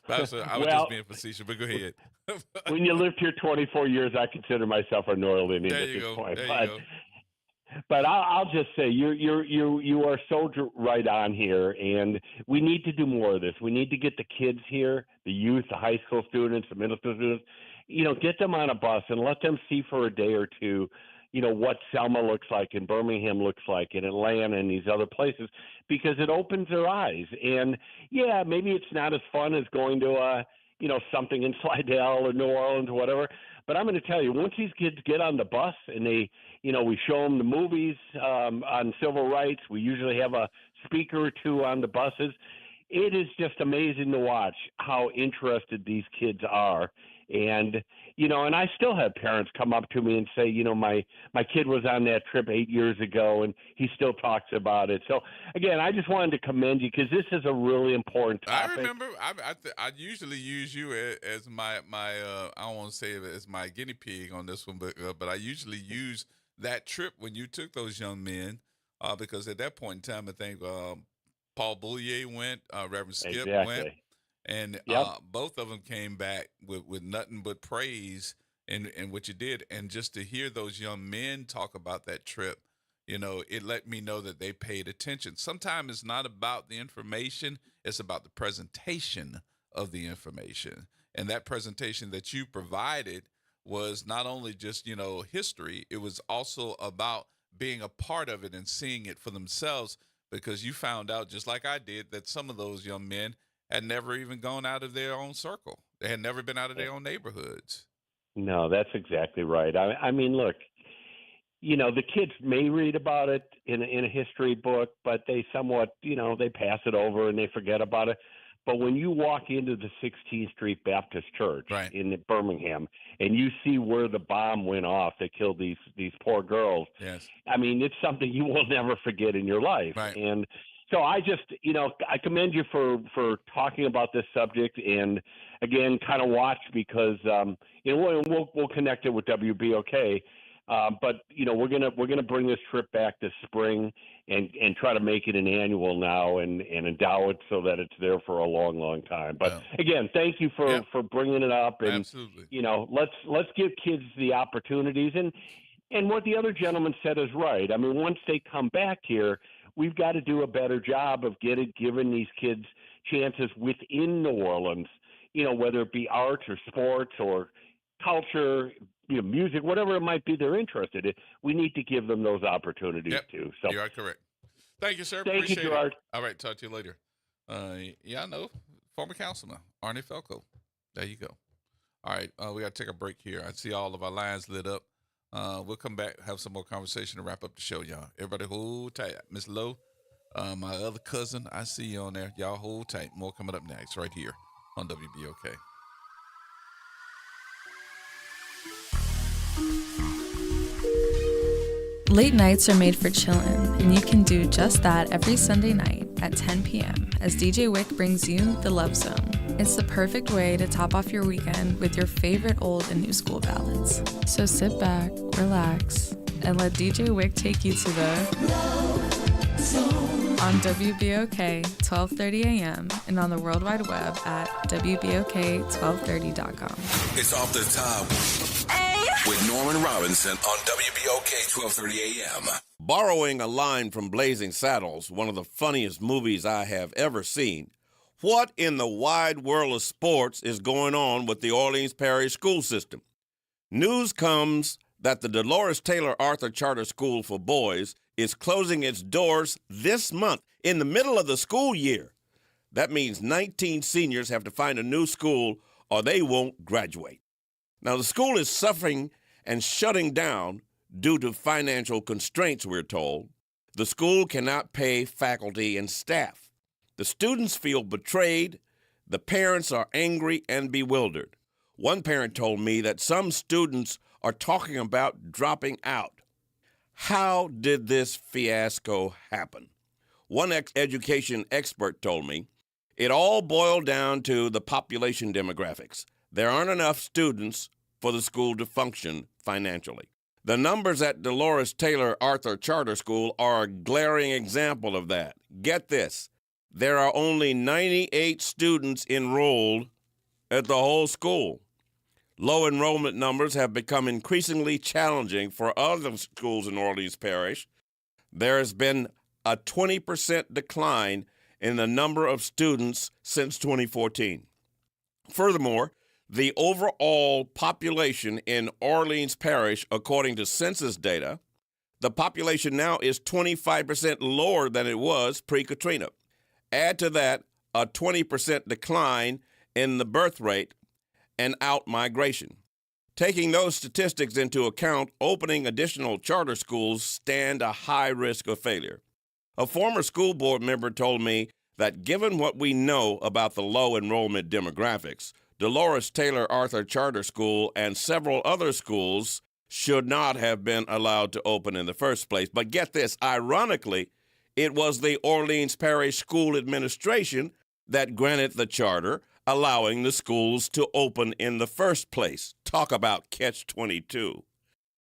I was Well, just being facetious, but go ahead. When you lived here 24 years, I consider myself a New Orleanian There at you this go. point. There But, you go. but I'll just say you are so right on here, and we need to do more of this. We need to get the kids here, the youth, the high school students, the middle school students. You know, get them on a bus and let them see for a day or two, you know, what Selma looks like and Birmingham looks like and Atlanta and these other places, because it opens their eyes. And yeah, maybe it's not as fun as going to you know, something in Slidell or New Orleans or whatever. But I'm going to tell you, once these kids get on the bus and they, you know, we show them the movies on civil rights, we usually have a speaker or two on the buses. It is just amazing to watch how interested these kids are. And, you know, and I still have parents come up to me and say, you know, my kid was on that trip 8 years ago and he still talks about it. So, again, I just wanted to commend you because this is a really important topic. I remember I usually use you as my I don't want to say it as my guinea pig on this one, but I usually use that trip when you took those young men because at that point in time, I think Paul Boulier went, Reverend Skip went. And both of them came back with nothing but praise in what you did. And just to hear those young men talk about that trip, you know, it let me know that they paid attention. Sometimes it's not about the information, it's about the presentation of the information. And that presentation that you provided was not only just, you know, history, it was also about being a part of it and seeing it for themselves, because you found out, just like I did, that some of those young men had never even gone out of their own circle. They had never been out of their own neighborhoods. No, that's exactly right. I mean, look, you know, the kids may read about it in a history book, but they somewhat, you know, they pass it over and they forget about it. But when you walk into the 16th Street Baptist Church in Birmingham and you see where the bomb went off that killed these poor girls, yes, I mean, it's something you will never forget in your life. Right. And so I just, you know, I commend you for talking about this subject, and again, kind of watch because, you know, we'll connect it with WBOK. But you know, we're gonna bring this trip back this spring and try to make it an annual now and endow it so that it's there for a long, long time. But again, thank you for bringing it up. And absolutely, you know, let's give kids the opportunities. And what the other gentleman said is right. I mean, once they come back here, we've got to do a better job of giving these kids chances within New Orleans, you know, whether it be arts or sports or culture, you know, music, whatever it might be they're interested in. We need to give them those opportunities too. So you are correct. Thank you, sir. Thank you, Appreciate Gerard. it. All right, talk to you later. Yeah, I know. Former councilman, Arnie Felco. There you go. All right, we got to take a break here. I see all of our lines lit up. We'll come back, have some more conversation to wrap up the show, y'all. Everybody hold tight. Miss Lowe, my other cousin, I see you on there. Y'all hold tight. More coming up next right here on WBOK. Late nights are made for chillin', and you can do just that every Sunday night at 10 p.m. as DJ Wick brings you The Love Zone. It's the perfect way to top off your weekend with your favorite old and new school ballads. So sit back, relax, and let DJ Wick take you to the Love Zone on WBOK 12:30 a.m. and on the World Wide Web at WBOK1230.com. It's off the top with Norman Robinson on WBOK 1230 AM. Borrowing a line from Blazing Saddles, one of the funniest movies I have ever seen, what in the wide world of sports is going on with the Orleans Parish school system? News comes that the Dolores Taylor Arthur Charter School for Boys is closing its doors this month in the middle of the school year. That means 19 seniors have to find a new school or they won't graduate. Now, the school is suffering and shutting down due to financial constraints, we're told. The school cannot pay faculty and staff. The students feel betrayed. The parents are angry and bewildered. One parent told me that some students are talking about dropping out. How did this fiasco happen? One education expert told me it all boiled down to the population demographics. There aren't enough students for the school to function financially. The numbers at Dolores Taylor Arthur Charter School are a glaring example of that. Get this, there are only 98 students enrolled at the whole school. Low enrollment numbers have become increasingly challenging for other schools in Orleans Parish. There has been a 20% decline in the number of students since 2014. Furthermore, the overall population in Orleans Parish, according to census data, the population now is 25% lower than it was pre-Katrina. Add to that a 20% decline in the birth rate and out-migration. Taking those statistics into account, opening additional charter schools stand a high risk of failure. A former school board member told me that given what we know about the low enrollment demographics, Dolores Taylor Arthur Charter School and several other schools should not have been allowed to open in the first place. But get this, ironically, it was the Orleans Parish School Administration that granted the charter, allowing the schools to open in the first place. Talk about catch-22.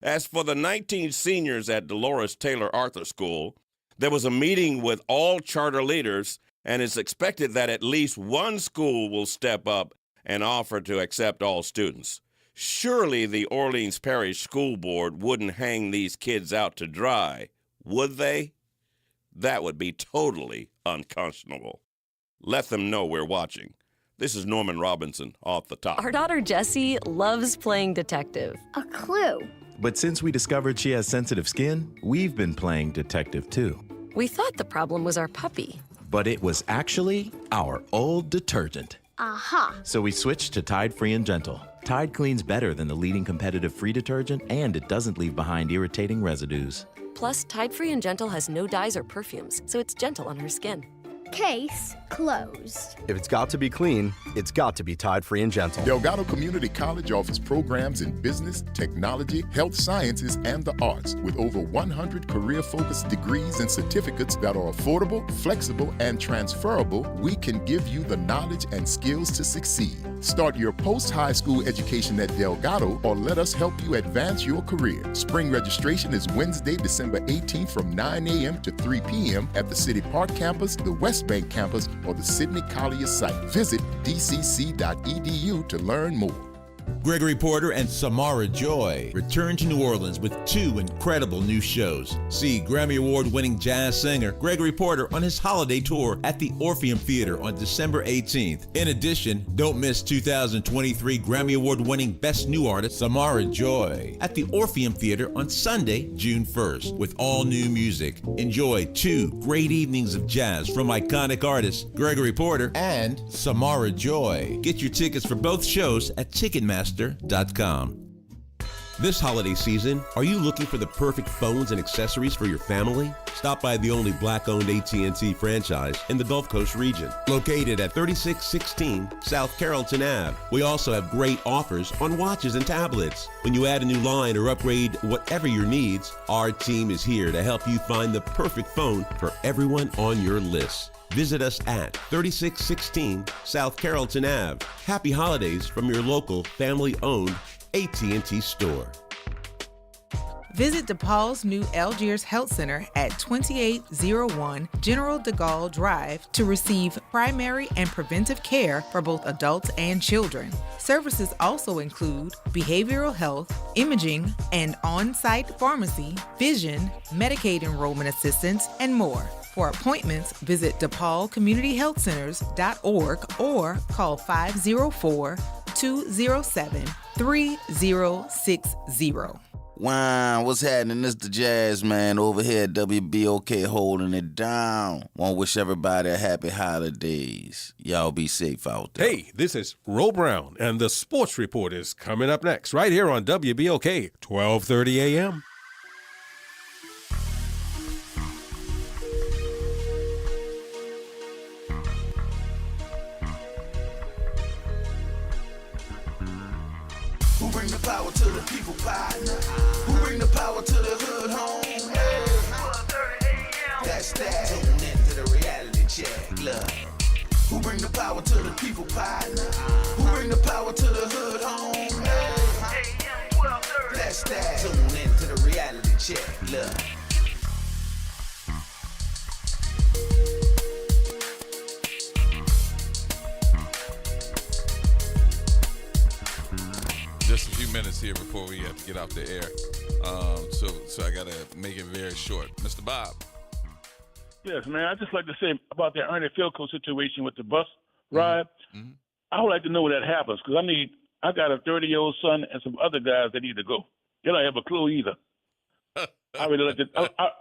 As for the 19 seniors at Dolores Taylor Arthur School, there was a meeting with all charter leaders, and it's expected that at least one school will step up and offer to accept all students. Surely the Orleans Parish School Board wouldn't hang these kids out to dry, would they? That would be totally unconscionable. Let them know we're watching. This is Norman Robinson off the top. Our daughter Jessie loves playing detective. A clue. But since we discovered she has sensitive skin, we've been playing detective too. We thought the problem was our puppy. But it was actually our old detergent. Aha. So we switched to Tide Free and Gentle. Tide cleans better than the leading competitive free detergent, and it doesn't leave behind irritating residues. Plus, Tide Free and Gentle has no dyes or perfumes, so it's gentle on her skin. Case closed. If it's got to be clean, it's got to be Tide Free and Gentle. Delgado Community College offers programs in business, technology, health sciences, and the arts with over 100 career-focused degrees and certificates that are affordable, flexible, and transferable. We can give you the knowledge and skills to succeed. Start your post-high school education at Delgado or let us help you advance your career. Spring registration is Wednesday, December 18th from 9 a.m. to 3 p.m. at the City Park campus, the West Bank campus, or the Sidney Collier site. Visit dcc.edu to learn more. Gregory Porter and Samara Joy return to New Orleans with 2 incredible new shows. See Grammy Award-winning jazz singer Gregory Porter on his holiday tour at the Orpheum Theater on December 18th. In addition, don't miss 2023 Grammy Award-winning Best New Artist Samara Joy at the Orpheum Theater on Sunday, June 1st with all new music. Enjoy 2 great evenings of jazz from iconic artists Gregory Porter and Samara Joy. Get your tickets for both shows at Ticketmaster.com. This holiday season, are you looking for the perfect phones and accessories for your family? Stop by the only Black-owned AT&T franchise in the Gulf Coast region, located at 3616 South Carrollton Ave. We also have great offers on watches and tablets. When you add a new line or upgrade whatever your needs, our team is here to help you find the perfect phone for everyone on your list. Visit us at 3616 South Carrollton Ave. Happy holidays from your local family-owned AT&T store. Visit DePaul's new Algiers Health Center at 2801 General de Gaulle Drive to receive primary and preventive care for both adults and children. Services also include behavioral health, imaging, and on-site pharmacy, vision, Medicaid enrollment assistance, and more. For appointments, visit DePaulCommunityHealthCenters.org or call 504-207-3060. Wow, what's happening? This the Jazz Man over here at WBOK holding it down. Want to wish everybody a happy holidays. Y'all be safe out there. Hey, this is Ro Brown, and the Sports Report is coming up next, right here on WBOK, 1230 a.m. power to the people, partner? Who bring the power to the hood home? Hey. That's that. Tune into the reality check. Look. Who bring the power to the people, partner? Who bring the power to the hood home? Hey. That's that. Tune into the reality check. Look. Just a few minutes here before we have to get off the air. So I got to make it very short. Mr. Bob. Yes, man. I'd just like to say about that Ernie Philco situation with the bus ride. Mm-hmm. I would like to know where that happens because I got a 30-year-old son and some other guys that need to go. They don't have a clue either. I really like to.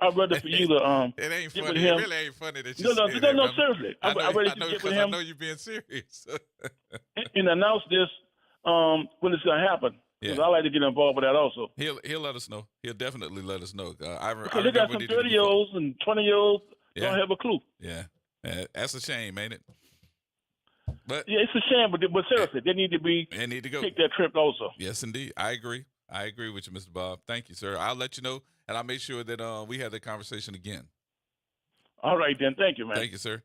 I'd rather for you to it ain't get funny. with him. It really ain't funny that you No, say that, no, brother. seriously. I know, I'd rather I know, get with I him know you're being serious. and announce this when it's gonna happen. Because I like to get involved with that also. He'll let us know. He'll definitely let us know. Because they got some 30-year-olds and 20-year-olds don't have a clue. Yeah, that's a shame, ain't it? But yeah, it's a shame, but seriously, they need to go take that trip also. Yes, indeed. I agree with you, Mr. Bob. Thank you, sir. I'll let you know, and I'll make sure that we have that conversation again. All right, then. Thank you, man. Thank you, sir.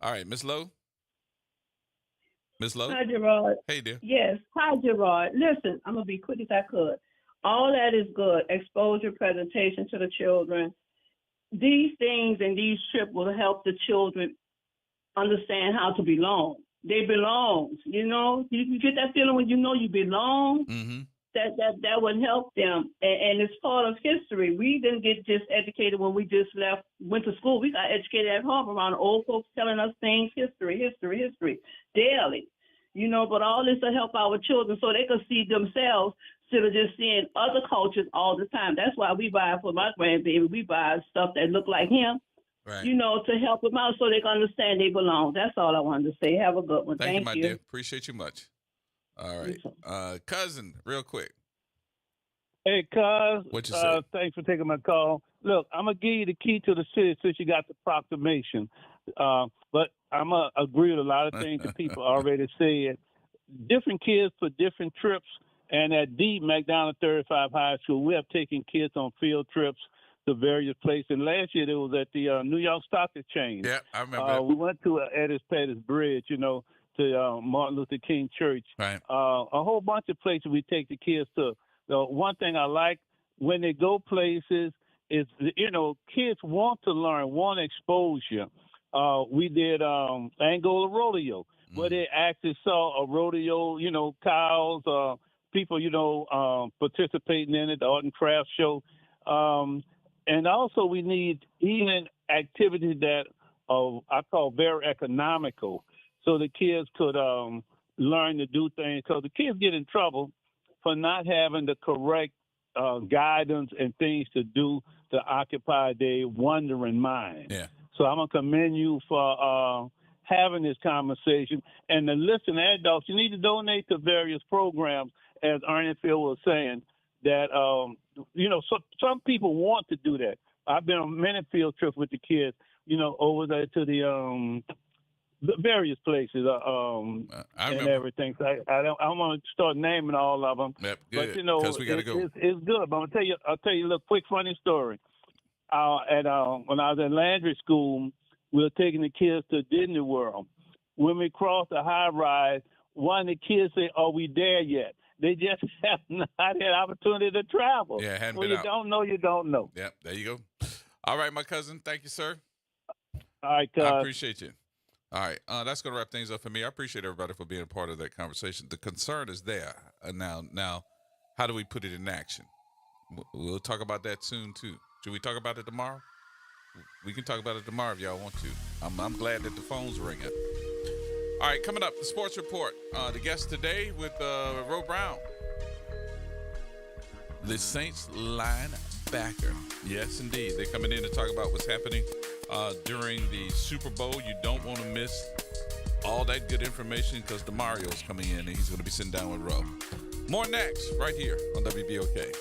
All right, Miss Lowe. Miss Lowe? Hi, Gerard. Hey, dear. Yes. Hi, Gerard. Listen, I'm going to be quick as I could. All that is good. Exposure, presentation to the children. These things and these trips will help the children understand how to belong. They belong. You know, you get that feeling when you know you belong. Mm-hmm. That would help them. And it's part of history. We didn't get just educated when we just went to school. We got educated at home around old folks telling us things, history, daily. You know, but all this will help our children so they can see themselves instead of just seeing other cultures all the time. That's why we buy for my grandbaby. We buy stuff that look like him, right. You know, to help them out so they can understand they belong. That's all I wanted to say. Have a good one. Thank you, my dear. Appreciate you much. All right. Cousin, real quick. Hey, cuz. What you say? Thanks for taking my call. Look, I'm going to give you the key to the city since you got the proclamation. But I'm going to agree with a lot of things that people already said. Different kids for different trips. And at the McDonald 35 High School, we have taken kids on field trips to various places. And last year, it was at the New York Stock Exchange. Yeah, I remember. We went to Edis Pettis Bridge, you know, to Martin Luther King Church. Right. A whole bunch of places we take the kids to. One thing I like when they go places is, you know, kids want to learn, want exposure. We did Angola Rodeo, where they actually saw a rodeo, you know, cows, people, you know, participating in it, the art and craft show. And also we need even activities that I call very economical so the kids could learn to do things. Because the kids get in trouble for not having the correct guidance and things to do to occupy their wandering mind. Yeah. So I'm going to commend you for having this conversation. And to listen to adults, you need to donate to various programs, as Ernie Phil was saying, that, you know, some people want to do that. I've been on many field trips with the kids, you know, over there to the various places and everything. So I don't want to start naming all of them. Yep, good. But, you know, we gotta go. it's good. But I'll tell you a little quick funny story. When I was in Landry School, we were taking the kids to Disney World. When we crossed the high rise, one of the kids said, "Are we there yet?" They just have not had opportunity to travel. Yeah, hadn't well, been you out. don't know, you don't know. Yep, there you go. All right, my cousin. Thank you, sir. All right, cuz. I appreciate you. All right, that's going to wrap things up for me. I appreciate everybody for being a part of that conversation. The concern is there. Now, how do we put it in action? We'll talk about that soon, too. Should we talk about it tomorrow? We can talk about it tomorrow if y'all want to. I'm glad that the phone's ringing. All right, coming up, the sports report. The guest today with Ro Brown, the Saints linebacker. Yes, indeed. They're coming in to talk about what's happening during the Super Bowl. You don't want to miss all that good information because DeMario's coming in and he's going to be sitting down with Ro. More next, right here on WBOK.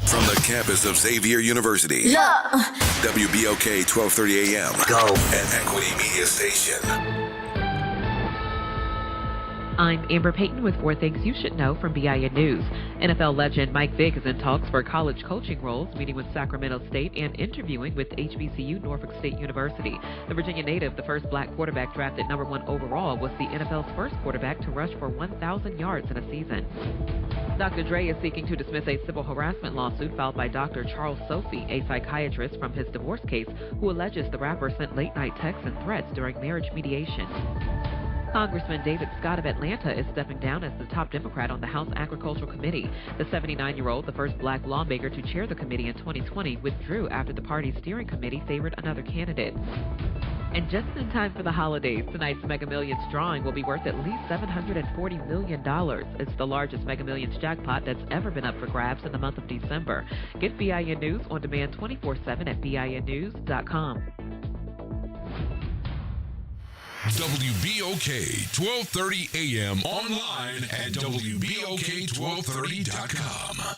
From the campus of Xavier University. Look. WBOK 1230 AM. Go. An Equity Media Station. I'm Amber Payton with 4 Things You Should Know from BIN News. NFL legend Mike Vick is in talks for college coaching roles, meeting with Sacramento State and interviewing with HBCU Norfolk State University. The Virginia native, the first black quarterback drafted #1 overall, was the NFL's first quarterback to rush for 1,000 yards in a season. Dr. Dre is seeking to dismiss a civil harassment lawsuit filed by Dr. Charles Sophie, a psychiatrist, from his divorce case, who alleges the rapper sent late-night texts and threats during marriage mediation. Congressman David Scott of Atlanta is stepping down as the top Democrat on the House Agricultural Committee. The 79-year-old, the first black lawmaker to chair the committee in 2020, withdrew after the party's steering committee favored another candidate. And just in time for the holidays, tonight's Mega Millions drawing will be worth at least $740 million. It's the largest Mega Millions jackpot that's ever been up for grabs in the month of December. Get BIN News on demand 24/7 at BINnews.com. WBOK 1230 AM online at WBOK1230.com.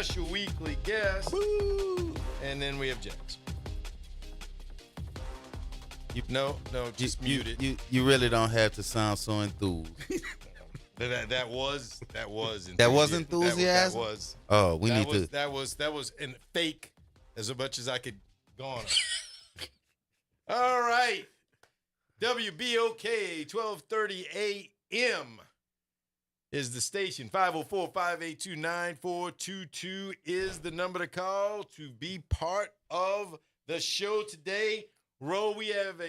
special weekly guest. Woo! And then we have Jax. No, just mute it. You really don't have to sound so enthused. That was That was enthusiasm? That was. Oh, we need to. That was in fake as much as I could go on. All right. WBOK 1230 AM is the station. 504-582-9422 is the number to call to be part of the show today. Ro, we have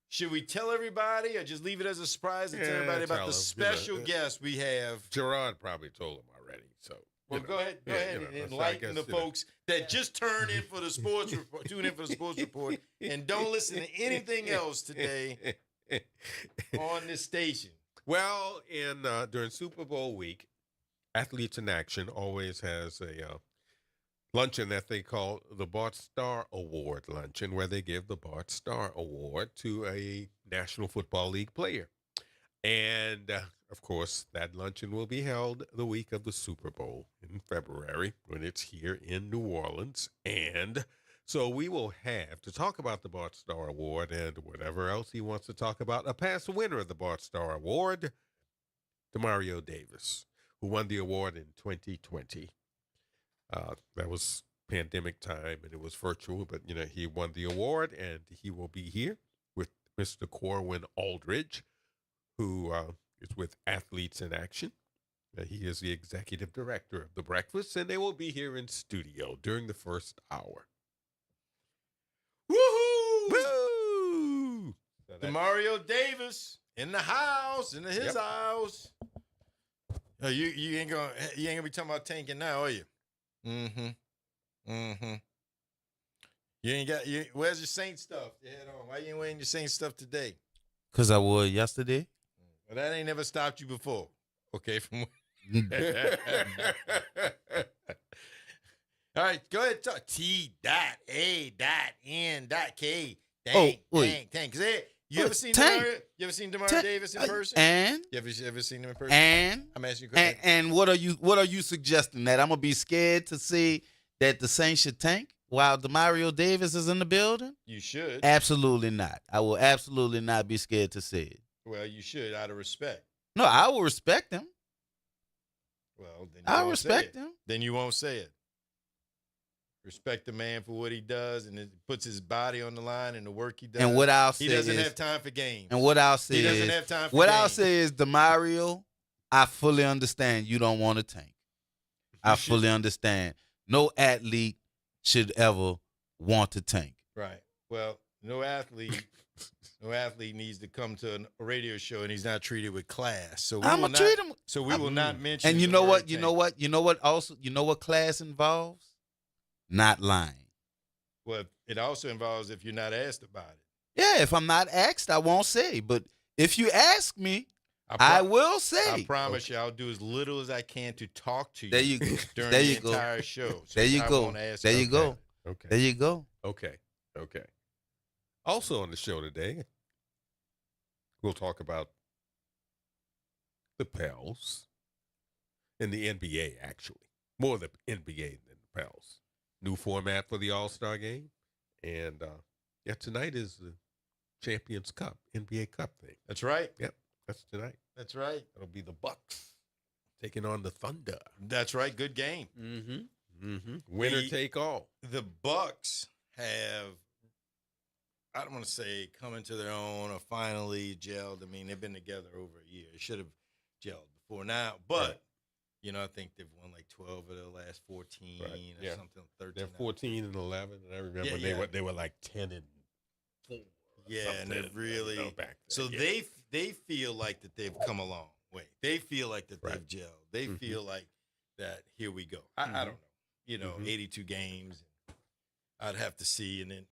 should we tell everybody or just leave it as a surprise and tell everybody about the special guest we have? Gerard probably told them already. So go ahead and enlighten the folks that just tune in for the sports report and don't listen to anything else today on this station. Well, during Super Bowl week, Athletes in Action always has a luncheon that they call the Bart Starr Award luncheon, where they give the Bart Starr Award to a National Football League player. And, of course, that luncheon will be held the week of the Super Bowl in February when it's here in New Orleans. And so we will have to talk about the Bart Starr Award and whatever else he wants to talk about. A past winner of the Bart Starr Award, Demario Davis, who won the award in 2020. That was pandemic time, and it was virtual, but, he won the award, and he will be here with Mr. Corwin Aldridge, who is with Athletes in Action. He is the executive director of The Breakfast, and they will be here in studio during the first hour. Woohoo! Woo! Demario Davis in the house, in his house. Oh, you ain't gonna be talking about tanking now, are you? Mm-hmm. You ain't got where's your Saint stuff? Why you ain't wearing your Saint stuff today? Because I wore it yesterday. Well, that ain't never stopped you before. Okay, from all right, go ahead. Talk. T.A.N.K. Dang. You ever seen Demario Davis in person? And you ever seen him in person? And I'm asking you a question. And what are you suggesting? That I'm gonna be scared to see that the Saints should tank while Demario Davis is in the building? You should. Absolutely not. I will absolutely not be scared to see it. Well, you should, out of respect. No, I will respect him. Well, then I respect him. Then you won't say it. Respect the man for what he does, and it puts his body on the line and the work he does. And what I'll say he doesn't have time for games. And what I'll say he doesn't have time for what games. I'll say is, Demario, I fully understand you don't want to tank. I fully understand. No athlete should ever want to tank. Right. Well, no athlete needs to come to a radio show and he's not treated with class. So I'm gonna treat him. So we will not mention. And you know what? You know what? You know what? Also, you know what class involves? Not lying. Well, it also involves if you're not asked about it. Yeah, if I'm not asked, I won't say. But if you ask me, I will say. I promise you, I'll do as little as I can to talk to you. There you go. During there the you go. entire show. So there you go. There you go. Okay. There you go. Okay. Also on the show today, we'll talk about the Pels in the NBA, actually. More the NBA than the Pels. New format for the All-Star game. And, tonight is the Champions Cup, NBA Cup thing. That's right. Yep, that's tonight. That's right. It'll be the Bucks taking on the Thunder. That's right. Good game. Winner take all. The Bucks have, I don't want to say come into their own or finally gelled. I mean, they've been together over a year. It should have gelled before now. But, I think they've won like 12 of the last 14 or something, 13. They're 14 and 11, and I remember they were like 10 and 4. Yeah, and they've really back then. So they feel like that they've come a long way. They feel like that they've gelled. They feel like that here we go. I don't know. 82 games. I'd have to see, and then